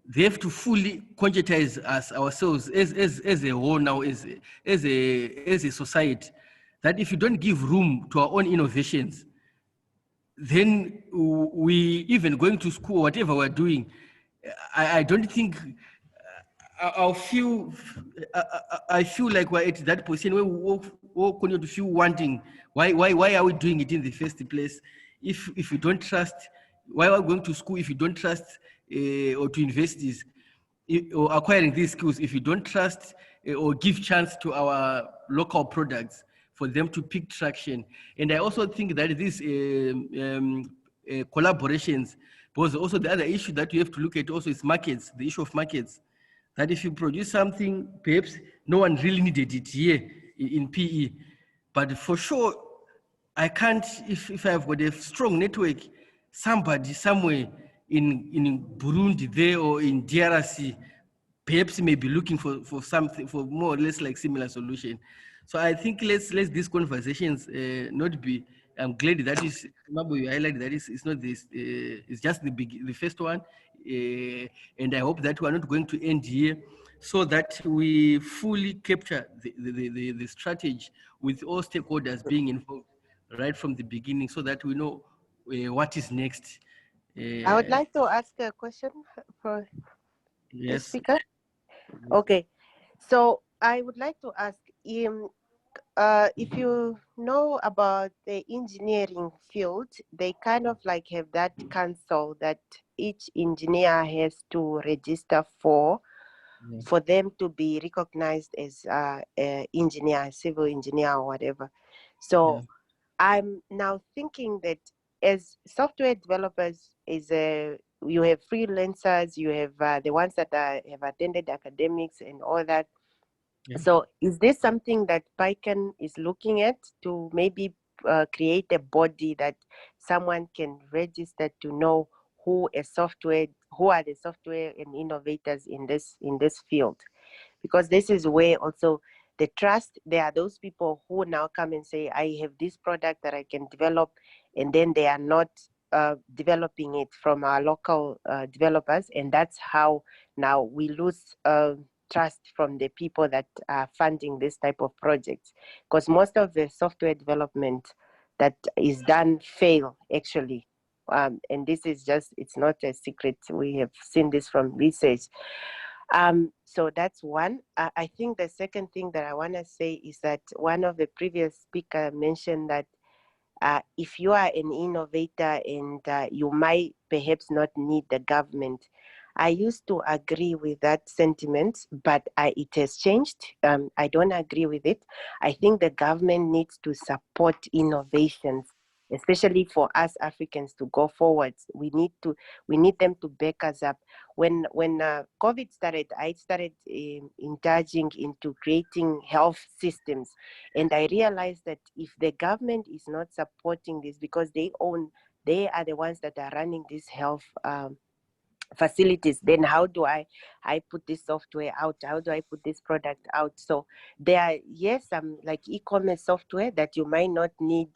they have to fully conscientize us ourselves as a whole now, as a society, that if you don't give room to our own innovations, then we, even going to school, whatever we're doing, I don't think I feel like we're at that position where we continue to feel wanting. Why are we doing it in the first place? If you don't trust, why are we going to school if you don't trust, or to universities, or acquiring these skills if you don't trust or give chance to our local products for them to pick traction? And I also think that these collaborations, because also the other issue that you have to look at also is markets, the issue of markets. That if you produce something, perhaps no one really needed it here in PE, but for sure, I can't, if I've got a strong network, somebody somewhere in Burundi there or in DRC, perhaps may be looking for something, for more or less like similar solution. So I think let's these conversations not be. I'm glad that is, Mabu, you highlighted that it's not this. It's just the first one, and I hope that we are not going to end here, so that we fully capture the strategy with all stakeholders being involved right from the beginning, so that we know what is next. I would like to ask a question for the Yes. speaker. Okay, so I would like to ask him, if you know about the engineering field, they kind of like have that council that each engineer has to register for them to be recognized as an engineer, civil engineer or whatever. So I'm now thinking that as software developers, you have freelancers, you have the ones that have attended academics and all that. Yeah. So is this something that PAICTA is looking at, to maybe create a body that someone can register to know who are the software and innovators in this field? Because this is where also the trust, there are those people who now come and say, I have this product that I can develop, and then they are not developing it from our local developers, and that's how now we lose trust from the people that are funding this type of projects, because most of the software development that is done fail, actually. And this is just, it's not a secret. We have seen this from research. So that's one. I think the second thing that I want to say is that one of the previous speaker mentioned that if you are an innovator and you might perhaps not need the government. I used to agree with that sentiment, but it has changed. I don't agree with it. I think the government needs to support innovations, especially for us Africans to go forward. We need them to back us up. When COVID started, I started indulging into creating health systems, and I realized that if the government is not supporting this, because they are the ones that are running these health facilities, then how do I put this software out? How do I put this product out? So there are, yes, some like e-commerce software that you might not need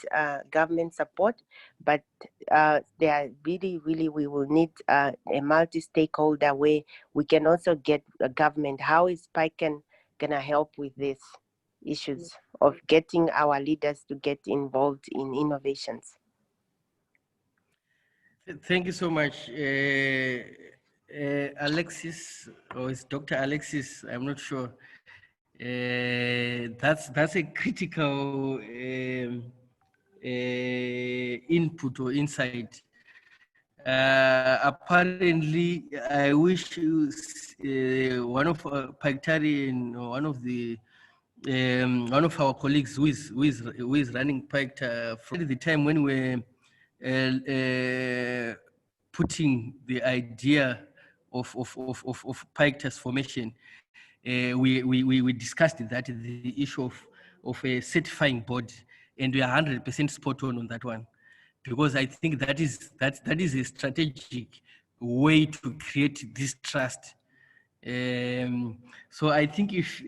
government support, but there are really, we will need a multi-stakeholder where we can also get a government. How is PAICTA gonna help with these issues of getting our leaders to get involved in innovations? Thank you so much. Alexis, or it's Dr. Alexis, I'm not sure. That's a critical input or insight. Apparently, I wish one of PAICTarian or one of our colleagues who is running PAICTA from the time when we're putting the idea of PAICTA's formation, we discussed that the issue of a certifying board, and we are 100% spot on that one, because I think that is a strategic way to create this trust. So I think if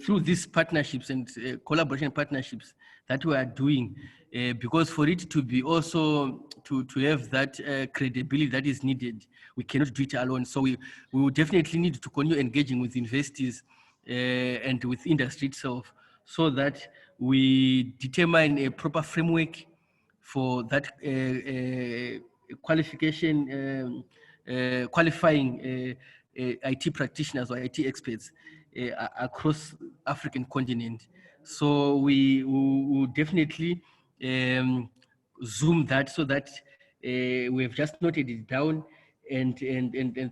through these partnerships and collaboration partnerships that we are doing, because for it to be also to have that credibility that is needed, we cannot do it alone. So we will definitely need to continue engaging with investors and with industry itself, so that we determine a proper framework for that qualification, qualifying IT practitioners or IT experts across African continent. So we will definitely zoom that, so that we have just noted it down, and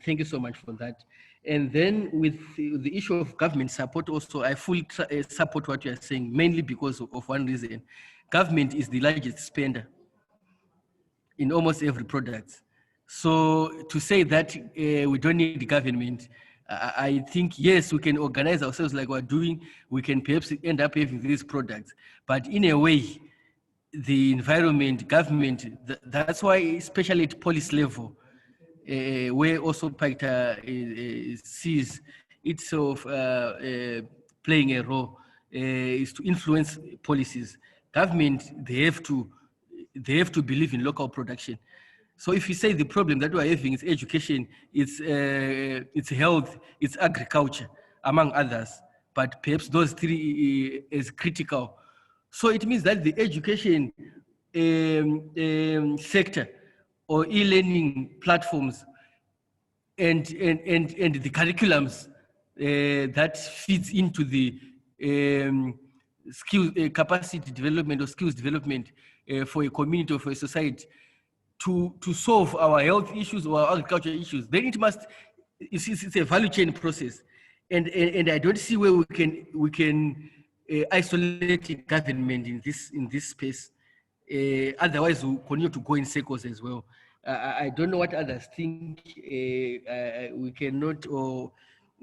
thank you so much for that. And then with the issue of government support also, I fully support what you are saying, mainly because of one reason. Government is the largest spender in almost every product. So to say that we don't need the government, I think, yes, we can organize ourselves like we're doing. We can perhaps end up having these products. But in a way, the environment, government, that's why, especially at policy level, where also PAICTA sees itself playing a role, is to influence policies. Government, they have to believe in local production. So if you say the problem that we're having is education, it's health, it's agriculture, among others, but perhaps those three is critical. So it means that the education sector or e-learning platforms and the curriculums that feeds into the skill capacity development or skills development for a community or for a society to solve our health issues or our agriculture issues, then it must, it's a value chain process. And I don't see where we can isolate government in this space. Otherwise, we'll continue to go in circles as well. I don't know what others think. We cannot or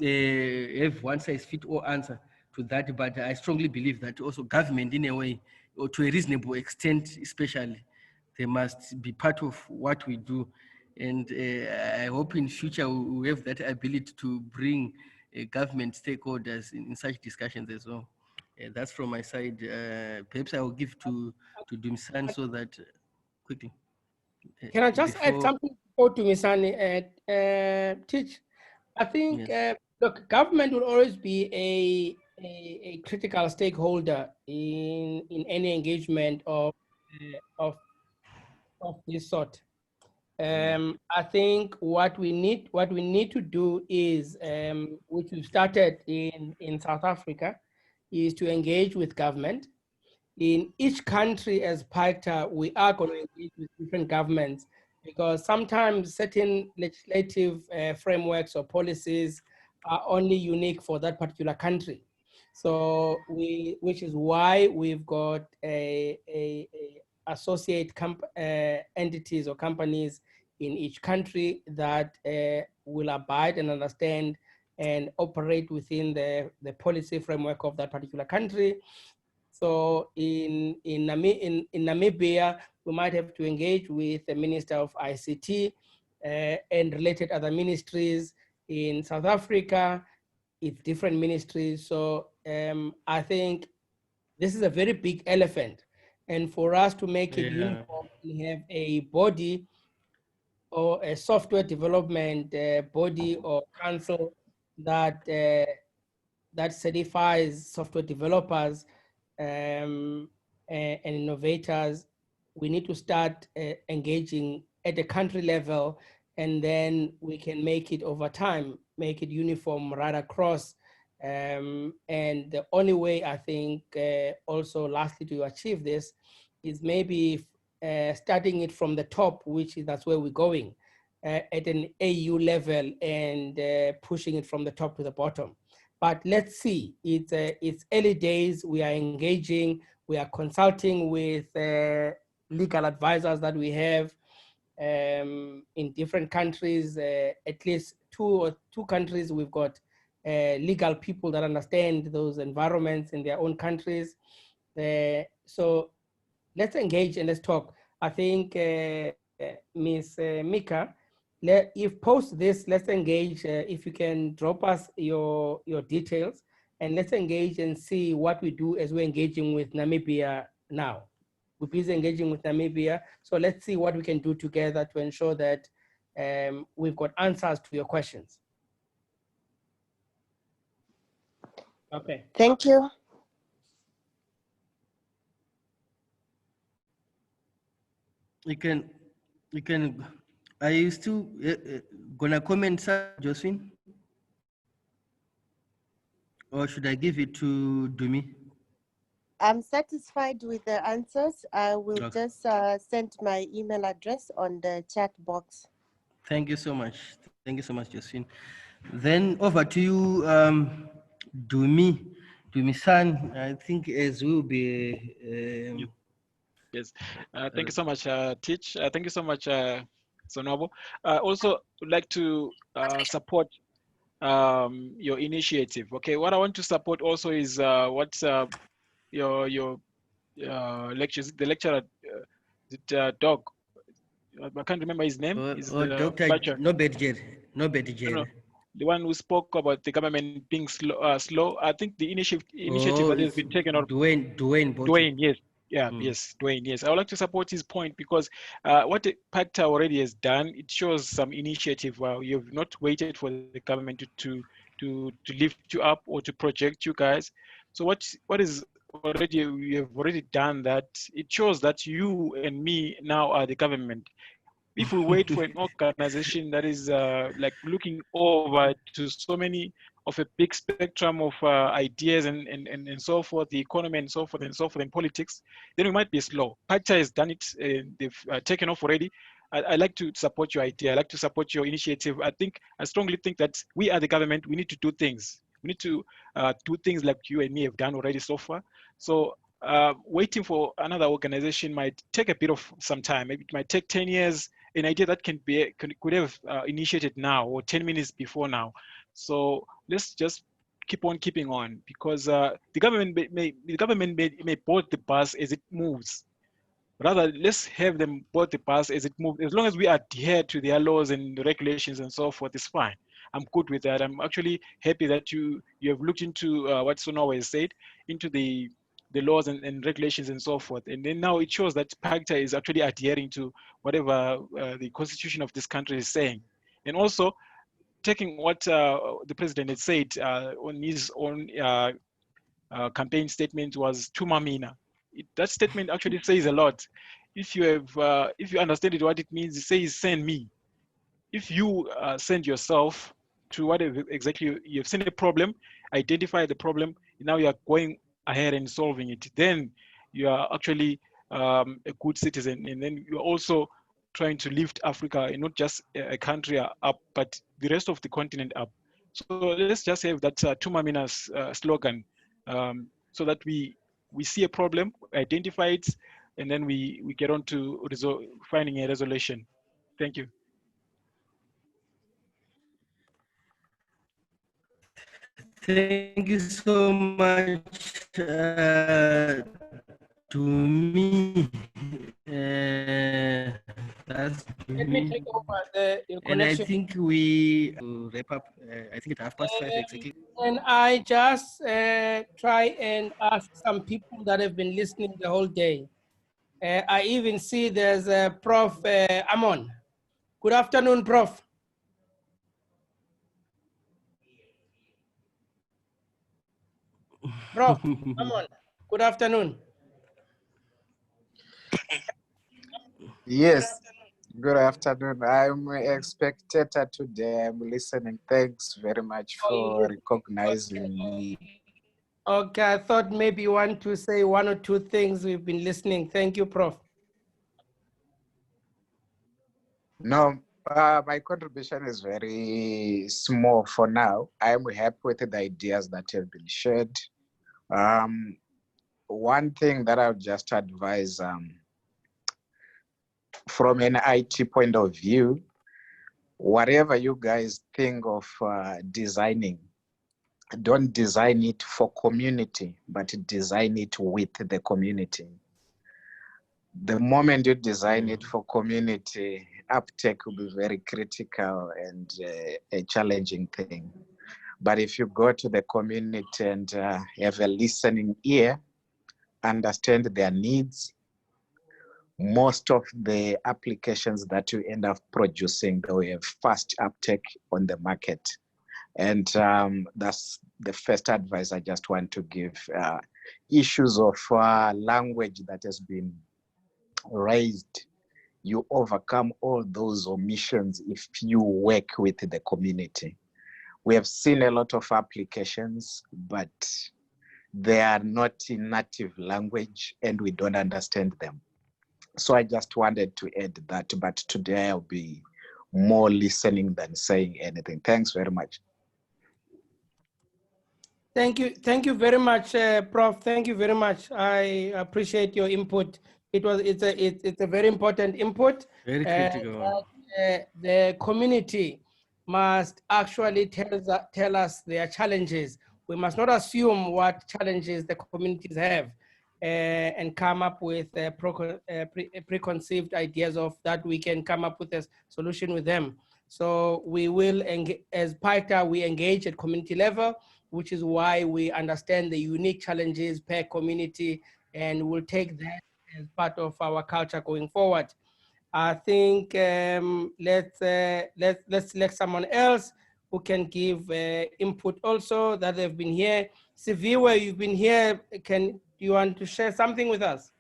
have one size fit all answer to that, but I strongly believe that also government, in a way, or to a reasonable extent, especially, they must be part of what we do. And I hope in future we have that ability to bring government stakeholders in such discussions as well. That's from my side. Perhaps I will give to Dumisani so that quickly. Can I just add something to Dumisani? Teach, I think look, government will always be a critical stakeholder in any engagement of this sort. I think what we need to do is, which we started in South Africa, is to engage with government. In each country as PAICTA, we are going to engage with different governments, because sometimes certain legislative frameworks or policies are only unique for that particular country. So which is why we've got a associate entities or companies in each country that will abide and understand and operate within the policy framework of that particular country. So in Namibia, we might have to engage with the Minister of ICT and related other ministries. In South Africa, it's different ministries. So I think this is a very big elephant. And for us to make it uniform, we have a body or a software development body or council that that certifies software developers and innovators. We need to start engaging at the country level, and then we can make it over time, make it uniform right across. And the only way I think also lastly to achieve this is maybe starting it from the top, which is that's where we're going at an AU level, and pushing it from the top to the bottom. But let's see, it's early days. We are engaging, we are consulting with legal advisors that we have in different countries. At least two countries, we've got legal people that understand those environments in their own countries. So let's engage and let's talk. I think Ms. Mika, if post this, let's engage. If you can drop us your details, and let's engage and see what we do as we're engaging with Namibia now. We're busy engaging with Namibia, so let's see what we can do together to ensure that we've got answers to your questions. Okay. Thank you. You can. Are you still gonna comment, sir, Josephine? Or should I give it to Dumi? I'm satisfied with the answers. I will just send my email address on the chat box. Thank you so much. Thank you so much, Josephine. Then over to you, Dumi-san. I think as will be. Yes, thank you so much, Teach. Thank you so much, Sonobo. Also, would like to support your initiative. Okay, what I want to support also is what's your lectures. The lecturer, Doc. I can't remember his name. Dr. Nobedjer. No, the one who spoke about the government being slow. I think the initiative that has been taken on. Dwayne, yes. Yeah, yes, Dwayne, yes. I would like to support his point, because what PAICTA already has done, it shows some initiative. You've not waited for the government to lift you up or to project you guys. So what is already, we have already done that. It shows that you and me now are the government. If we wait for an organization that is like looking over to so many of a big spectrum of ideas and so forth, the economy and so forth and politics, then we might be slow. PAICTA has done it, they've taken off already. I like to support your idea. I like to support your initiative. I strongly think that we are the government. We need to do things. We need to do things like you and me have done already so far. So waiting for another organization might take a bit of some time. Maybe it might take 10 years. An idea that could have initiated now or 10 minutes before now. So let's just keep on keeping on, because the government may board the bus as it moves. Rather, let's have them board the bus as it moves. As long as we adhere to their laws and regulations and so forth, it's fine. I'm good with that. I'm actually happy that you have looked into what Sonowa has said, into the laws and regulations and so forth. And then now it shows that PAICTA is actually adhering to whatever the constitution of this country is saying. And also taking what the president had said on his own campaign statement was Tumamina. That statement actually says a lot. if you understand it, what it means, it says send me. If you send yourself to whatever exactly you've seen a problem, identify the problem, now you are going ahead and solving it, then you are actually a good citizen, and then you're also trying to lift Africa, and not just a country up, but the rest of the continent up. So let's just have that Tumaminas slogan, so that we see a problem, identify it, and then we get on to finding a resolution. Thank you. Thank you so much to me. That's to Let me me. take over the And I connection. think we wrap up, I think at 5:30 exactly. And I just try and ask some people that have been listening the whole day. I even see there's Prof. Amon. Good afternoon, Prof. Prof. Amon, good afternoon. Yes, good afternoon. I'm a spectator today. I'm listening. Thanks very much for recognizing me. Okay, I thought maybe you want to say one or two things. We've been listening. Thank you, Prof. No, my contribution is very small for now. I'm happy with the ideas that have been shared. One thing that I would just advise from an IT point of view, whatever you guys think of designing, don't design it for community, but design it with the community. The moment you design it for community, uptake will be very critical and a challenging thing. But if you go to the community and have a listening ear, understand their needs, most of the applications that you end up producing, they will have fast uptake on the market. And that's the first advice I just want to give. Issues of language that has been raised, you overcome all those omissions if you work with the community. We have seen a lot of applications, but they are not in native language and we don't understand them. So I just wanted to add that, but today I'll be more listening than saying anything. Thanks very much. Thank you very much, Prof. Thank you very much. I appreciate your input. It's a very important input. Very critical. The community must actually tell us their challenges. We must not assume what challenges the communities have and come up with preconceived ideas of that we can come up with a solution with them. So we will, as PAICTA, we engage at community level, which is why we understand the unique challenges per community, and we'll take that as part of our culture going forward. I think let's select someone else who can give input also that they've been here. Siviwe, you've been here. Do you want to share something with us?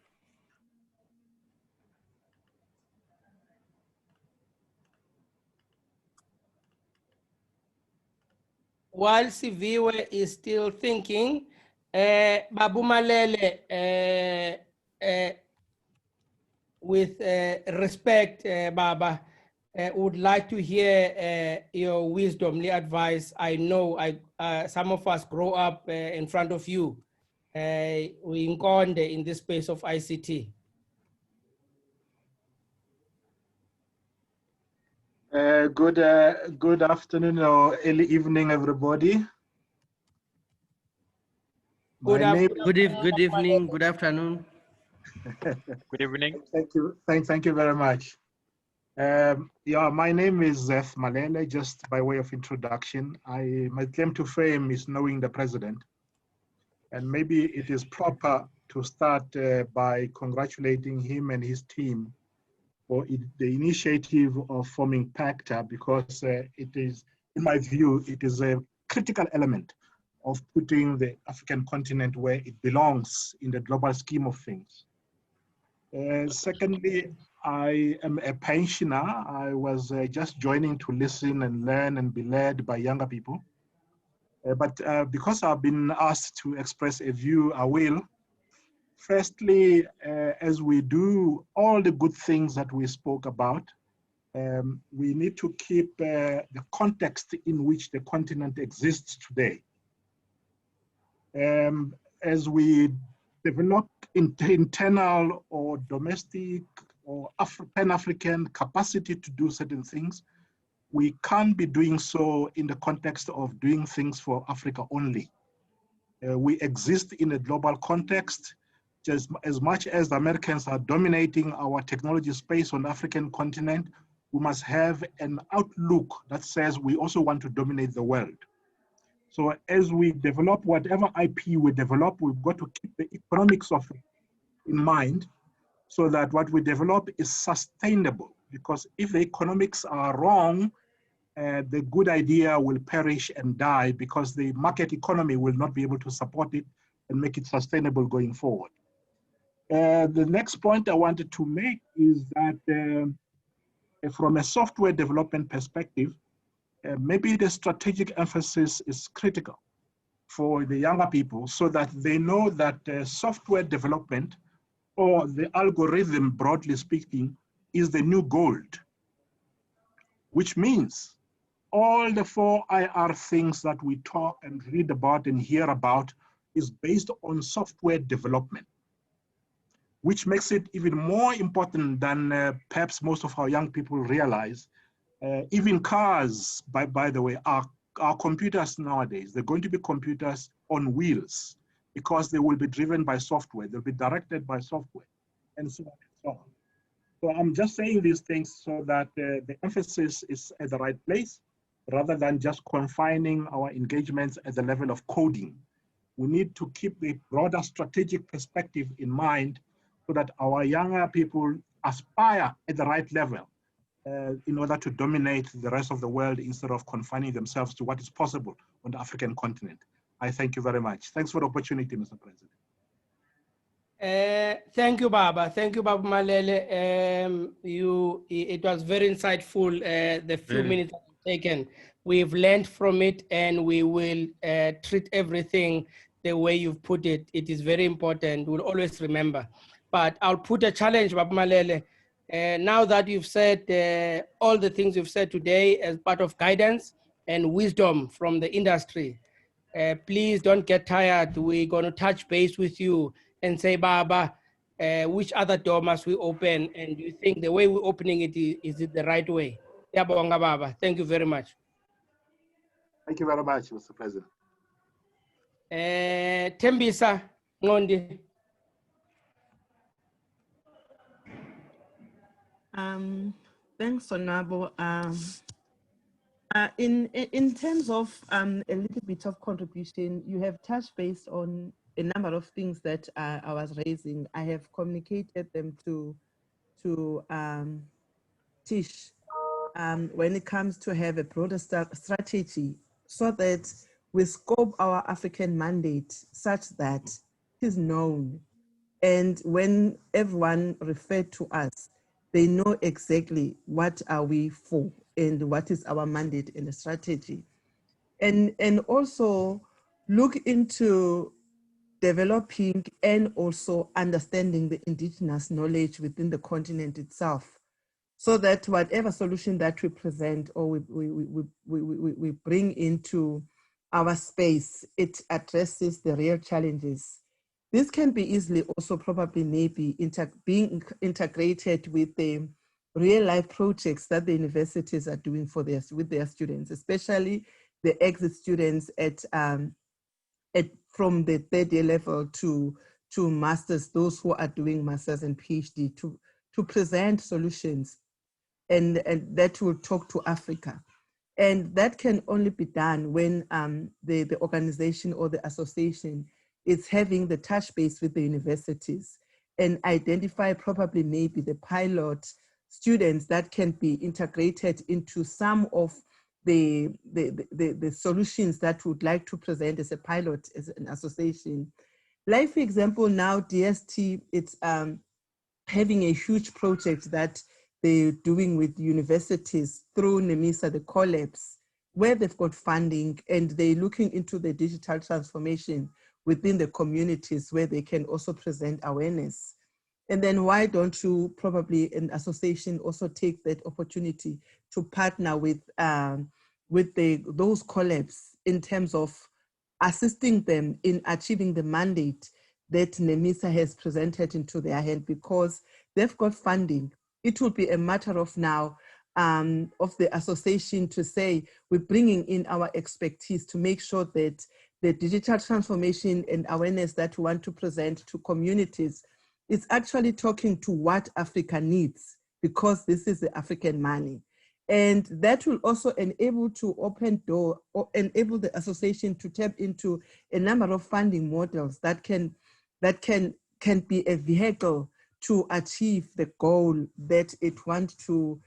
While Siviwe is still thinking, Babu Malele, with respect, Baba, would like to hear your wisdomly advice. I know some of us grow up in front of you. We in this space of ICT. Good afternoon or early evening, everybody. Good evening, good afternoon. Good evening. Thank you very much. Yeah, my name is Zeth Malele. Just by way of introduction, my claim to fame is knowing the president, and maybe it is proper to start by congratulating him and his team for the initiative of forming PAICTA, because it is, in my view, it is a critical element of putting the African continent where it belongs in the global scheme of things. Secondly, I am a pensioner. I was just joining to listen and learn and be led by younger people. But because I've been asked to express a view, I will. Firstly, as we do all the good things that we spoke about, we need to keep the context in which the continent exists today. As we develop internal or domestic or Pan-African capacity to do certain things, we can't be doing so in the context of doing things for Africa only. We exist in a global context. Just as much as the Americans are dominating our technology space on the African continent, we must have an outlook that says we also want to dominate the world. So as we develop whatever IP we develop, we've got to keep the economics of it in mind so that what we develop is sustainable. Because if the economics are wrong, the good idea will perish and die because the market economy will not be able to support it and make it sustainable going forward. The next point I wanted to make is that from a software development perspective, maybe the strategic emphasis is critical for the younger people so that they know that software development or the algorithm, broadly speaking, is the new gold, which means all the 4 IR things that we talk and read about and hear about is based on software development, which makes it even more important than perhaps most of our young people realize. Even cars, by the way, are computers nowadays. They're going to be computers on wheels because they will be driven by software. They'll be directed by software and so on and so on. So I'm just saying these things so that the emphasis is at the right place rather than just confining our engagements at the level of coding. We need to keep the broader strategic perspective in mind so that our younger people aspire at the right level in order to dominate the rest of the world instead of confining themselves to what is possible on the African continent. I thank you very much. Thanks for the opportunity, Mr. President. Thank you, Baba. Thank you, Baba Malele. It was very insightful, the few minutes that you've taken. We've learned from it and we will treat everything the way you've put it. It is very important. We'll always remember. But I'll put a challenge, Baba Malele. Now that you've said all the things you've said today as part of guidance and wisdom from the industry, please don't get tired. We're going to touch base with you and say, Baba, which other door must we open? And do you think the way we're opening it, is it the right way? Yabonga Baba, thank you very much. Thank you very much, Mr. President. Tembisa Ngondi. Thanks, Honorable. In terms of a little bit of contribution, you have touched base on a number of things that I was raising. I have communicated them to Tish when it comes to have a broader strategy so that we scope our African mandate such that it is known. And when everyone referred to us, they know exactly what are we for and what is our mandate and the strategy. And also look into developing and also understanding the indigenous knowledge within the continent itself, so that whatever solution that we present or we bring into our space, it addresses the real challenges. This can be easily also probably maybe being integrated with the real life projects that the universities are doing for with their students, especially the exit students from the third year level to masters, those who are doing masters and PhD, to present solutions and that will talk to Africa. And that can only be done when the organization or the association is having the touch base with the universities and identify probably maybe the pilot students that can be integrated into some of the solutions that we would like to present as a pilot, as an association. Like for example, now DST, it's having a huge project that they're doing with universities through NEMISA, the collabs, where they've got funding and they're looking into the digital transformation within the communities where they can also present awareness. And then why don't you, probably an association, also take that opportunity to partner with those collabs in terms of assisting them in achieving the mandate that NEMISA has presented into their hand, because they've got funding. It will be a matter of now of the association to say, we're bringing in our expertise to make sure that the digital transformation and awareness that we want to present to communities is actually talking to what Africa needs, because this is the African money. And that will also enable to open door or enable the association to tap into a number of funding models that can be a vehicle to achieve the goal that it want to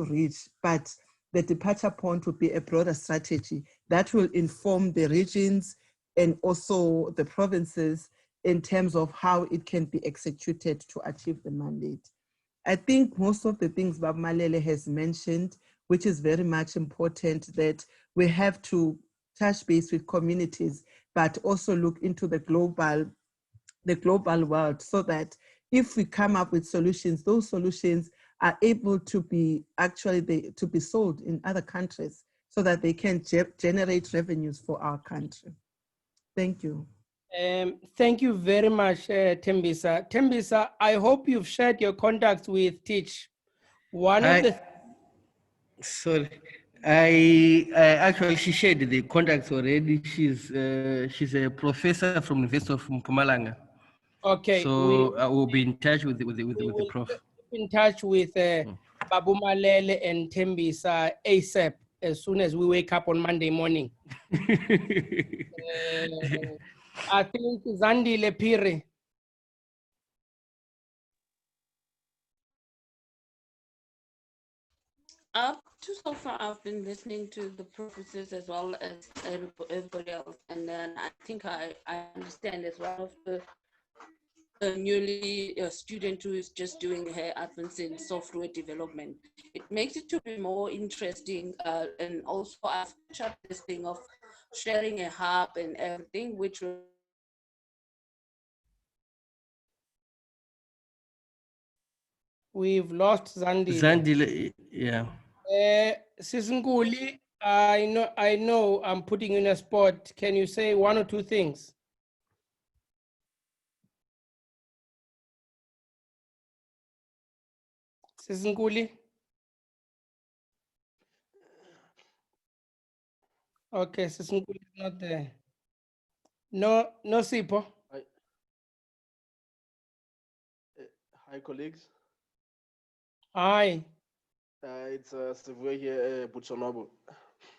reach. But the departure point would be a broader strategy that will inform the regions and also the provinces in terms of how it can be executed to achieve the mandate. I think most of the things Bab Malele has mentioned, which is very much important, that we have to touch base with communities, but also look into the global world, so that if we come up with solutions, those solutions are able to be to be sold in other countries so that they can generate revenues for our country. Thank you. Thank you very much, Tembisa. Tembisa, I hope you've shared your contacts with Teach. Sorry, I actually, she shared the contacts already. She's a professor from the University of Mpumalanga. Okay. So I will be in touch with the prof. Keep in touch with Babu Malele and Tembisa ASAP as soon as we wake up on Monday morning. I think Zandi Lepire. Up to so far, I've been listening to the professors as well as everybody else, and then I think I understand as one of the newly student who is just doing her advance in software development. It makes it to be more interesting, and also I've shut this thing of sharing a hub and everything, which will We've lost Zandi. Zandi, yeah. Sisnguli, I know I'm putting you in a spot. Can you say one or two things? Sisnguli? Okay, Sisnguli is not there. No, Sipo. Hi, colleagues. Hi. It's Sivwe here, Butsonobo.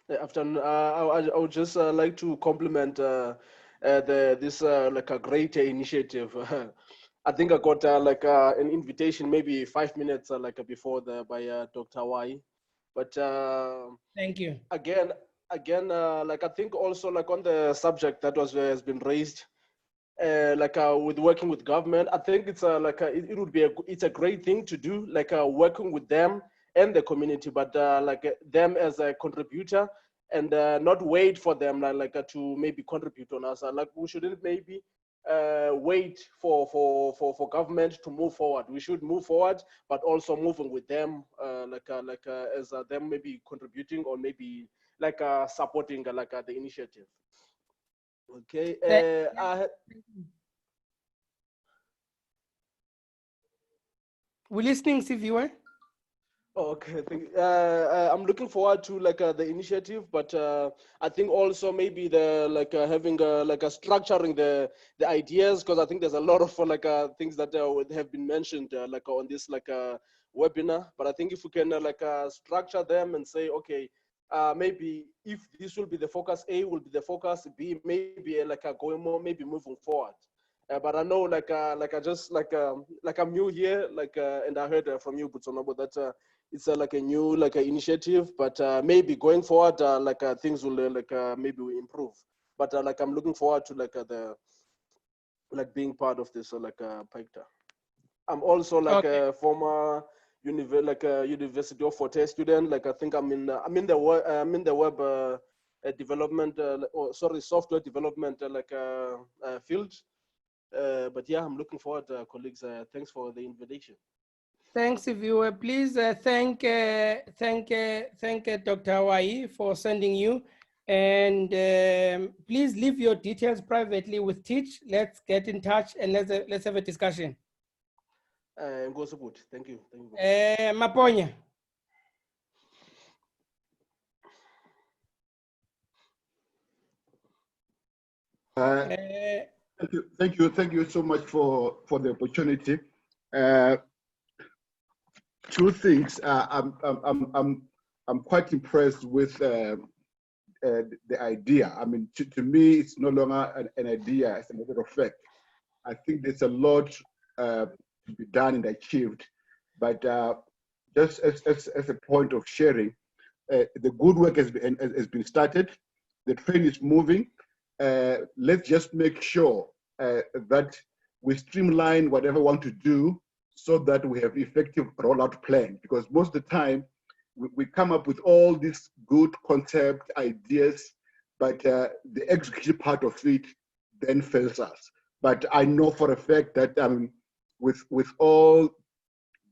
Afternoon. I would just like to compliment this like a great initiative. I think I got an invitation maybe 5 minutes before by Dr. Y. But thank you. Again, I think also on the subject that has been raised. With working with government, I think it's it would be it's a great thing to do, working with them and the community, but them as a contributor, and not wait for them to maybe contribute on us. We shouldn't maybe wait for government to move forward. We should move forward, but also moving with them, as them maybe contributing or maybe supporting the initiative. Okay. We're listening, Siviwe. Okay, I'm looking forward to the initiative, but I think also maybe the having structuring the ideas, because I think there's a lot of things that have been mentioned on this webinar. But I think if we can structure them and say, okay, maybe if this will be the focus, A will be the focus, B maybe going more, maybe moving forward. But I know I'm new here, and I heard from you, Butsonobo, that it's a new initiative, but maybe going forward things will maybe will improve. But I'm looking forward to the being part of this PAICTA. I'm also like a former University of Forte student. Like I think I'm in the web development software development field. But yeah, I'm looking forward, colleagues. Thanks for the invitation. Thanks, viewer. Please thank Dr. Hawaii for sending you, and please leave your details privately with Teach. Let's get in touch and let's have a discussion. Thank you. Maponya. Thank you so much for the opportunity. Two things. I'm quite impressed with the idea. I mean, to me, it's no longer an idea; it's a matter of fact. I think there's a lot to be done and achieved, but just as a point of sharing, the good work has been started. The train is moving. Let's just make sure that we streamline whatever we want to do so that we have effective rollout plan. Because most of the time, we come up with all these good concept ideas, but the execution part of it then fails us. But I know for a fact that with all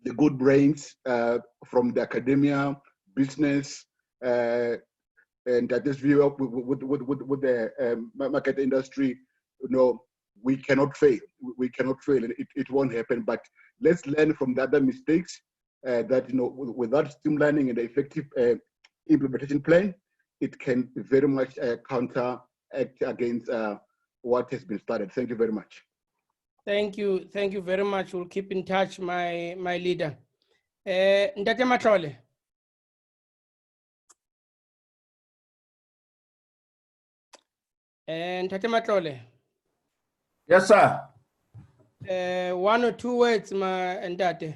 the good brains from the academia, business, and that this view up with the market industry, we cannot fail. We cannot fail, and it won't happen. But let's learn from the other mistakes. That without streamlining and the effective implementation plan, it can very much counteract against what has been started. Thank you very much. Thank you very much. We'll keep in touch, my leader. Ndate Matlole. And Ndate Matlole. Yes, sir. 1 or 2 words, Ndate.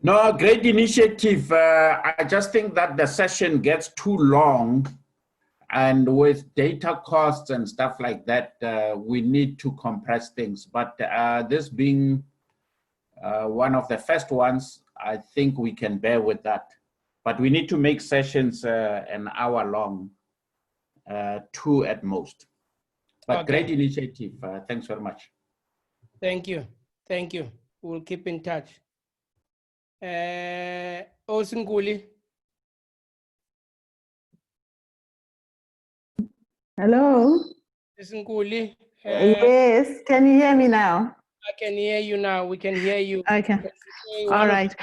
No, great initiative. I just think that the session gets too long, and with data costs and stuff like that, we need to compress things. But this being one of the first ones, I think we can bear with that. But we need to make sessions an hour long, 2 at most. But Okay. great initiative. Thanks very much. Thank you. We'll keep in touch. Osunguli. Hello. Osunguli. Yes, can you hear me now? I can hear you now. We can hear you. Okay. All right.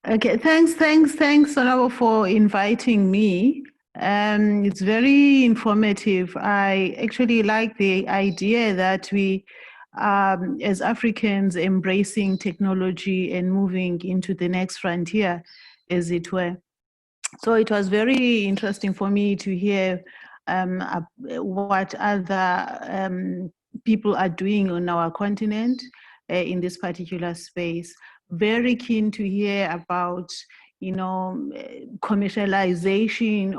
Okay. Thanks, Sonabo, for inviting me. It's very informative. I actually like the idea that we, as Africans, embracing technology and moving into the next frontier, as it were. So it was very interesting for me to hear what other people are doing on our continent in this particular space. Very keen to hear about, commercialization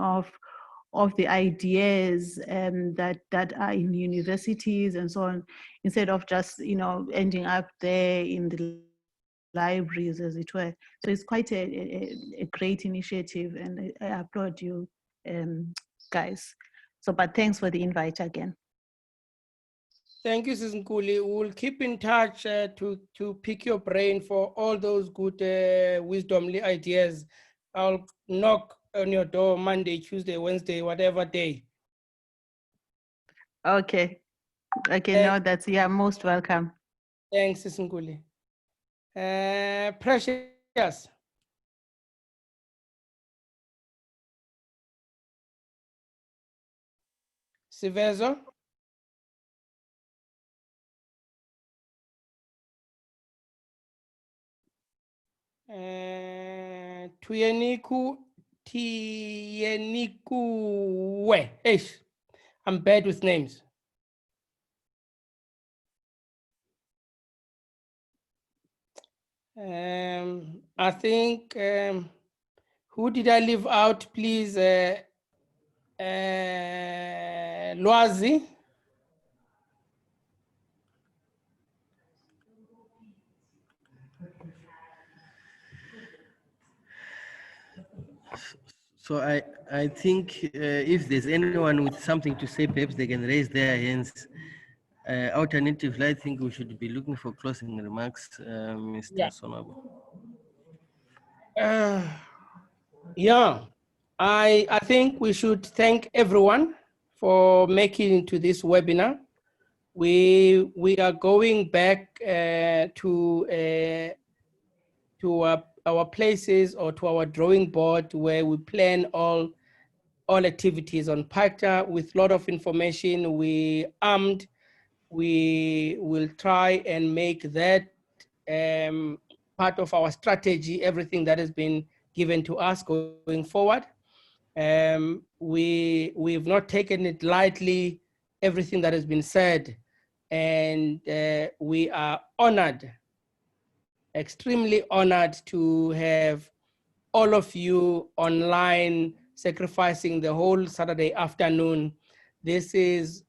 of the ideas that are in universities and so on, instead of just, ending up there in the libraries, as it were. So it's quite a great initiative, and I applaud you guys. So, but thanks for the invite again. Thank you, Susan Kuli. We'll keep in touch to pick your brain for all those good wisdomly ideas. I'll knock on your door Monday, Tuesday, Wednesday, whatever day. Okay. No, that's, most welcome. Thanks, Susan Kuli. Precious. Sivezo. Tienikuwe. I'm bad with names. I think, who did I leave out, please? Lwazi. So I think if there's anyone with something to say, perhaps they can raise their hands. Alternatively, I think we should be looking for closing remarks, Mr. Yeah. Sonabo. Yeah, I think we should thank everyone for making to this webinar. We are going back to our places or to our drawing board where we plan all activities on PAICTA with a lot of information. We armed. We will try and make that part of our strategy, everything that has been given to us going forward. We've not taken it lightly, everything that has been said, and we are honored, extremely honored to have all of you online sacrificing the whole Saturday afternoon. This is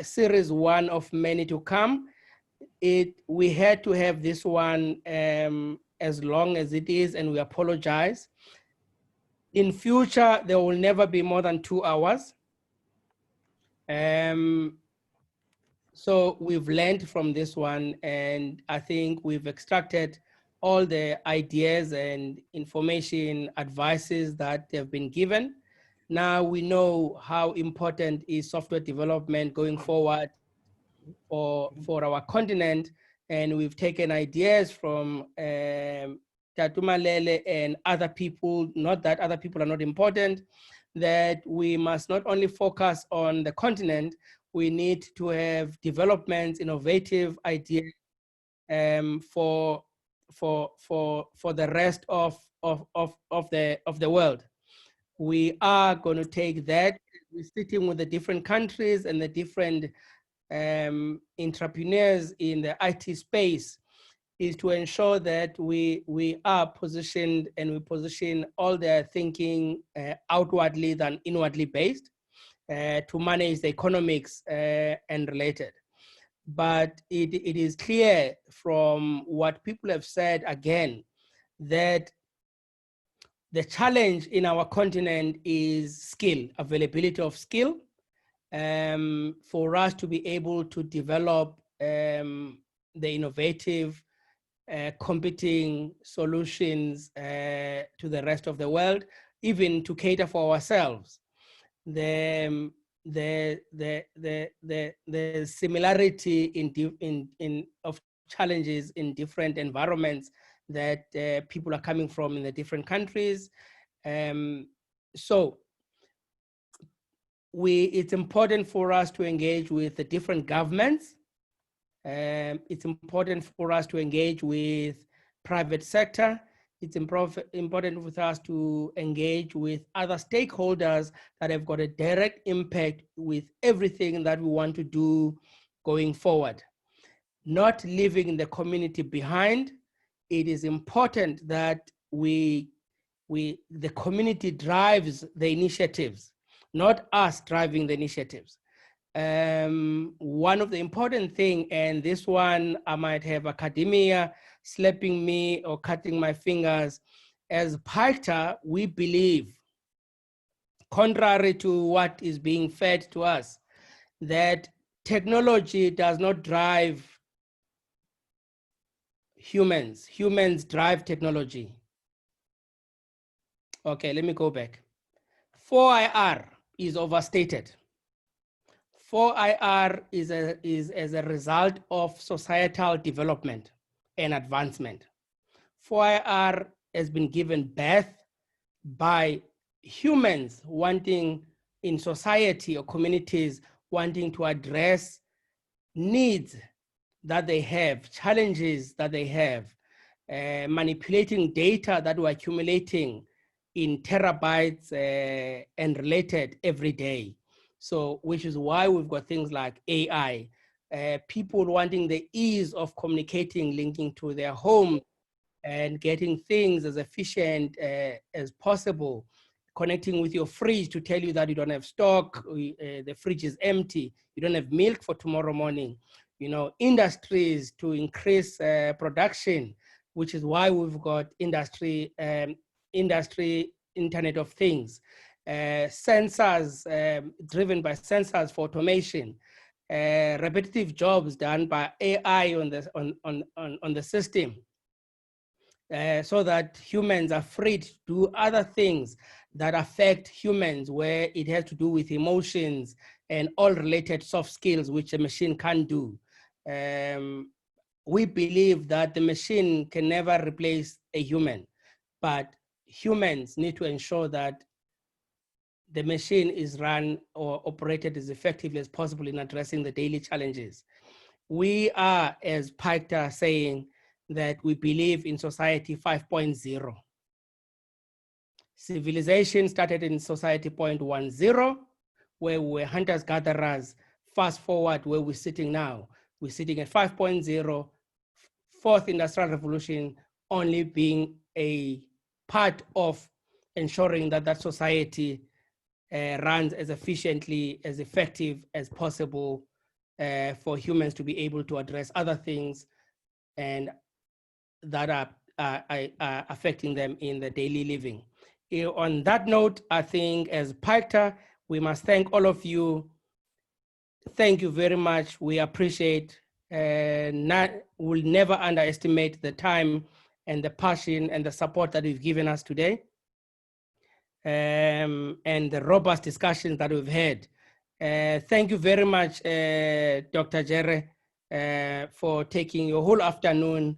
series one of many to come. We had to have this one as long as it is, and we apologize. In future, there will never be more than 2 hours. So we've learned from this one, and I think we've extracted all the ideas and information, advices that have been given. Now we know how important is software development going forward for our continent, and we've taken ideas from Tatumalele and other people, not that other people are not important, that we must not only focus on the continent, we need to have developments, innovative ideas for the rest of the world. We are going to take that. We're sitting with the different countries and the different entrepreneurs in the IT space, is to ensure that we are positioned and we position all their thinking outwardly than inwardly based to manage the economics and related. But it is clear from what people have said again that the challenge in our continent is skill, availability of skill, for us to be able to develop the innovative competing solutions to the rest of the world, even to cater for ourselves. The similarity of challenges in different environments that people are coming from in the different countries. So it's important for us to engage with the different governments. It's important for us to engage with private sector. It's important for us to engage with other stakeholders that have got a direct impact with everything that we want to do going forward. Not leaving the community behind. It is important that the community drives the initiatives, not us driving the initiatives. One of the important thing, and this one I might have academia slapping me or cutting my fingers, as PAICTA, we believe, contrary to what is being fed to us, that technology does not drive humans. Humans drive technology. Okay, let me go back. 4IR is overstated. 4IR is as a result of societal development and advancement. 4IR has been given birth by humans wanting in society or communities wanting to address needs that they have, challenges that they have, manipulating data that we're accumulating in terabytes and related every day. So, which is why we've got things like AI, people wanting the ease of communicating, linking to their home and getting things as efficient as possible, connecting with your fridge to tell you that you don't have stock, the fridge is empty, you don't have milk for tomorrow morning. You know, industries to increase production, which is why we've got industry Internet of Things, sensors driven by sensors for automation, repetitive jobs done by AI on the system, so that humans are free to do other things that affect humans, where it has to do with emotions and all related soft skills which a machine can't do. We believe that the machine can never replace a human, but humans need to ensure that the machine is run or operated as effectively as possible in addressing the daily challenges. We are, as PAICTA, saying that we believe in society 5.0. Civilization started in society 0.10, where we were hunters-gatherers. Fast forward where we're sitting now. We're sitting at 5.0, fourth industrial revolution only being a part of ensuring that that society runs as efficiently, as effective as possible for humans to be able to address other things and that are affecting them in the daily living. On that note, I think as PAICTA, we must thank all of you. Thank you very much. We appreciate, we'll never underestimate the time and the passion and the support that you've given us today, and the robust discussions that we've had. Thank you very much, Dr. Jere, for taking your whole afternoon,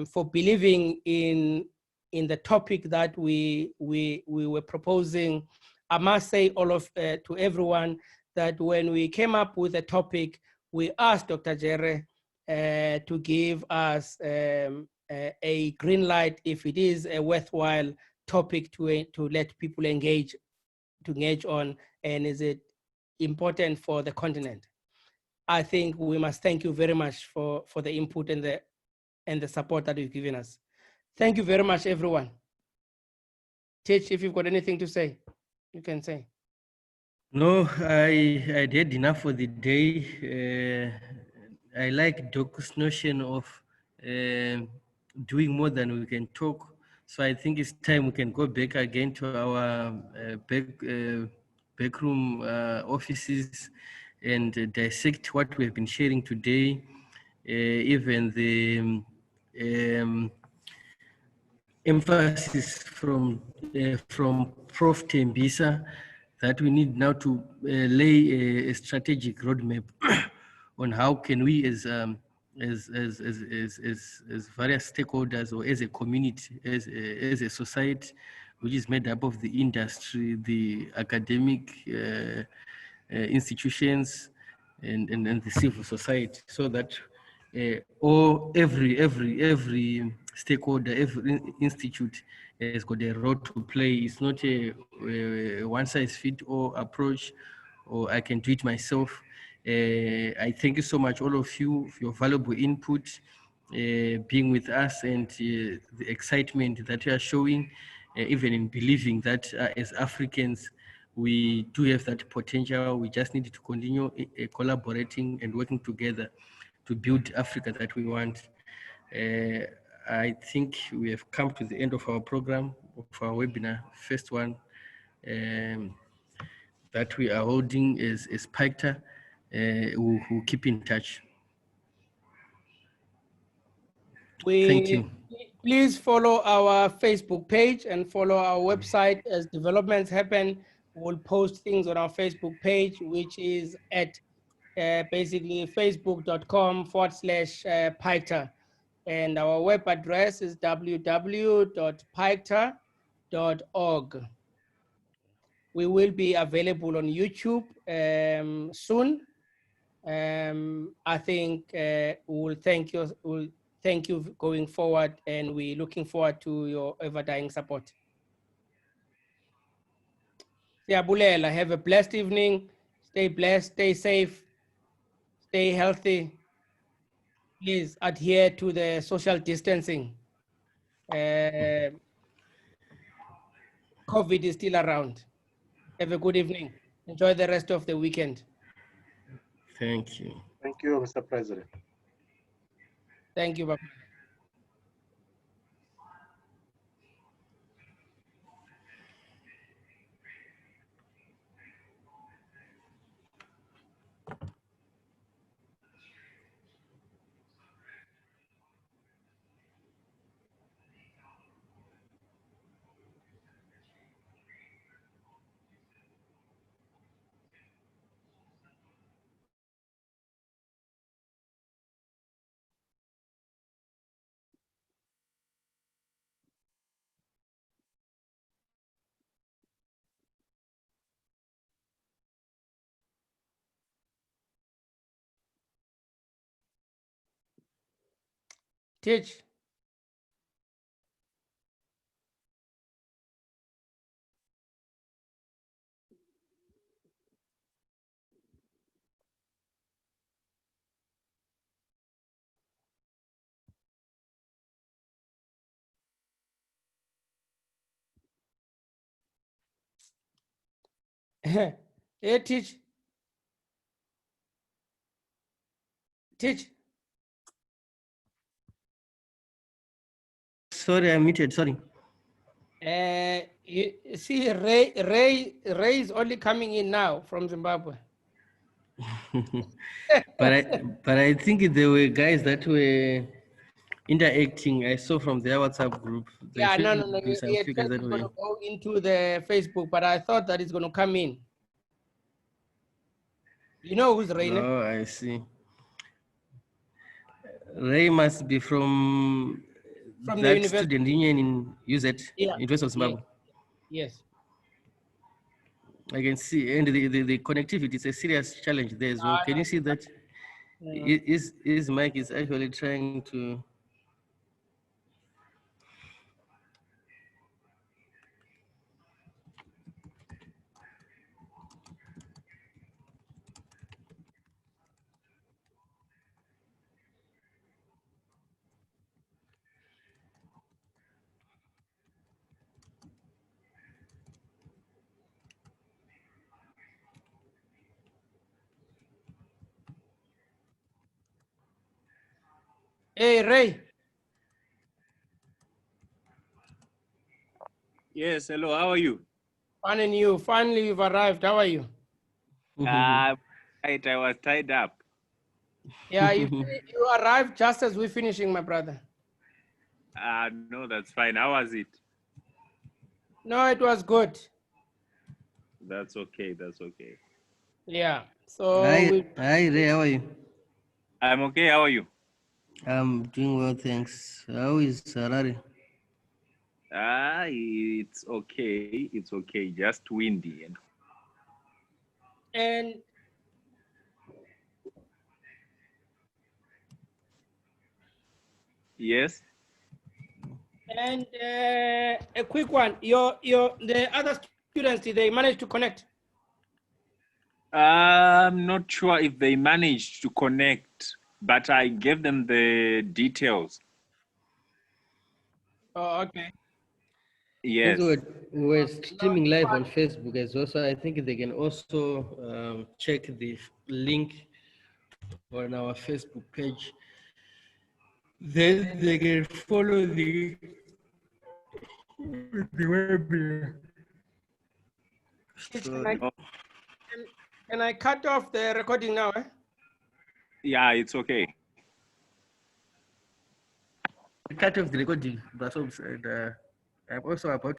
for believing in the topic that we were proposing. I must say to everyone that when we came up with a topic, we asked Dr. Jere to give us a green light if it is a worthwhile topic to let people engage on, and is it important for the continent. I think we must thank you very much for the input and the support that you've given us. Thank you very much, everyone. Teach, if you've got anything to say, you can say. No, I did enough for the day. I like Doc's notion of doing more than we can talk. So I think it's time we can go back again to our backroom offices and dissect what we have been sharing today. Even the emphasis from Prof. Tembisa that we need now to lay a strategic roadmap on how can we as various stakeholders or as a community, as a society, which is made up of the industry, the academic institutions, and the civil society, so that every stakeholder, every institute has got a role to play. It's not a one-size-fits-all approach, or I can do it myself. I thank you so much, all of you, for your valuable input, being with us, and the excitement that you are showing, even in believing that as Africans, we do have that potential. We just need to continue collaborating and working together to build Africa that we want. I think we have come to the end of our program, of our webinar, first one that we are holding is PAICTA. We'll keep in touch. Thank you. Please follow our Facebook page and follow our website as developments happen. We'll post things on our Facebook page, which is at basically facebook.com/PAICTA. And our web address is www.paicta.org. We will be available on YouTube soon. I think we'll thank you going forward, and we're looking forward to your ever-dying support. Siyabulela, have a blessed evening. Stay blessed, stay safe, stay healthy. Please adhere to the social distancing. COVID is still around. Have a good evening. Enjoy the rest of the weekend. Thank you. Thank you, Mr. President. Thank you, Baba. Teach. Hey, teach. Teach. Sorry, I'm muted. Sorry. You see, Ray is only coming in now from Zimbabwe. but I think there were guys that were interacting. I saw from their WhatsApp group. There Yeah, no, should be some he had figures said that he's were. going to go into the Facebook, but I thought that he's going to come in. You know who's Ray? ne? Oh, I see. Ray must be from From the that university. student union in UZ, Yeah. University of Zimbabwe. Yes. I can see, and the connectivity is a serious challenge there as well. Can you see that? His mic is actually trying to. Hey, Ray. Yes, hello, how are you? Fine, and you? Finally, you've arrived. How are you? Right, I was tied up. Yeah, you arrived just as we're finishing, my brother. No, that's fine. How was it? No, it was good. That's okay, that's okay. Yeah. So Hi, Ray. How are you? I'm okay, how are you? I'm doing well, thanks. How is Harare? It's okay, just windy. And Yes. And a quick one, the other students, did they manage to connect? I'm not sure if they managed to connect, but I gave them the details. Oh, okay. Yes. We're streaming live on Facebook as well, so I think they can also check the link on our Facebook page. Then they can follow the webinar. Can I cut off the recording now? Yeah, it's okay. Cut off the recording, but I'm also about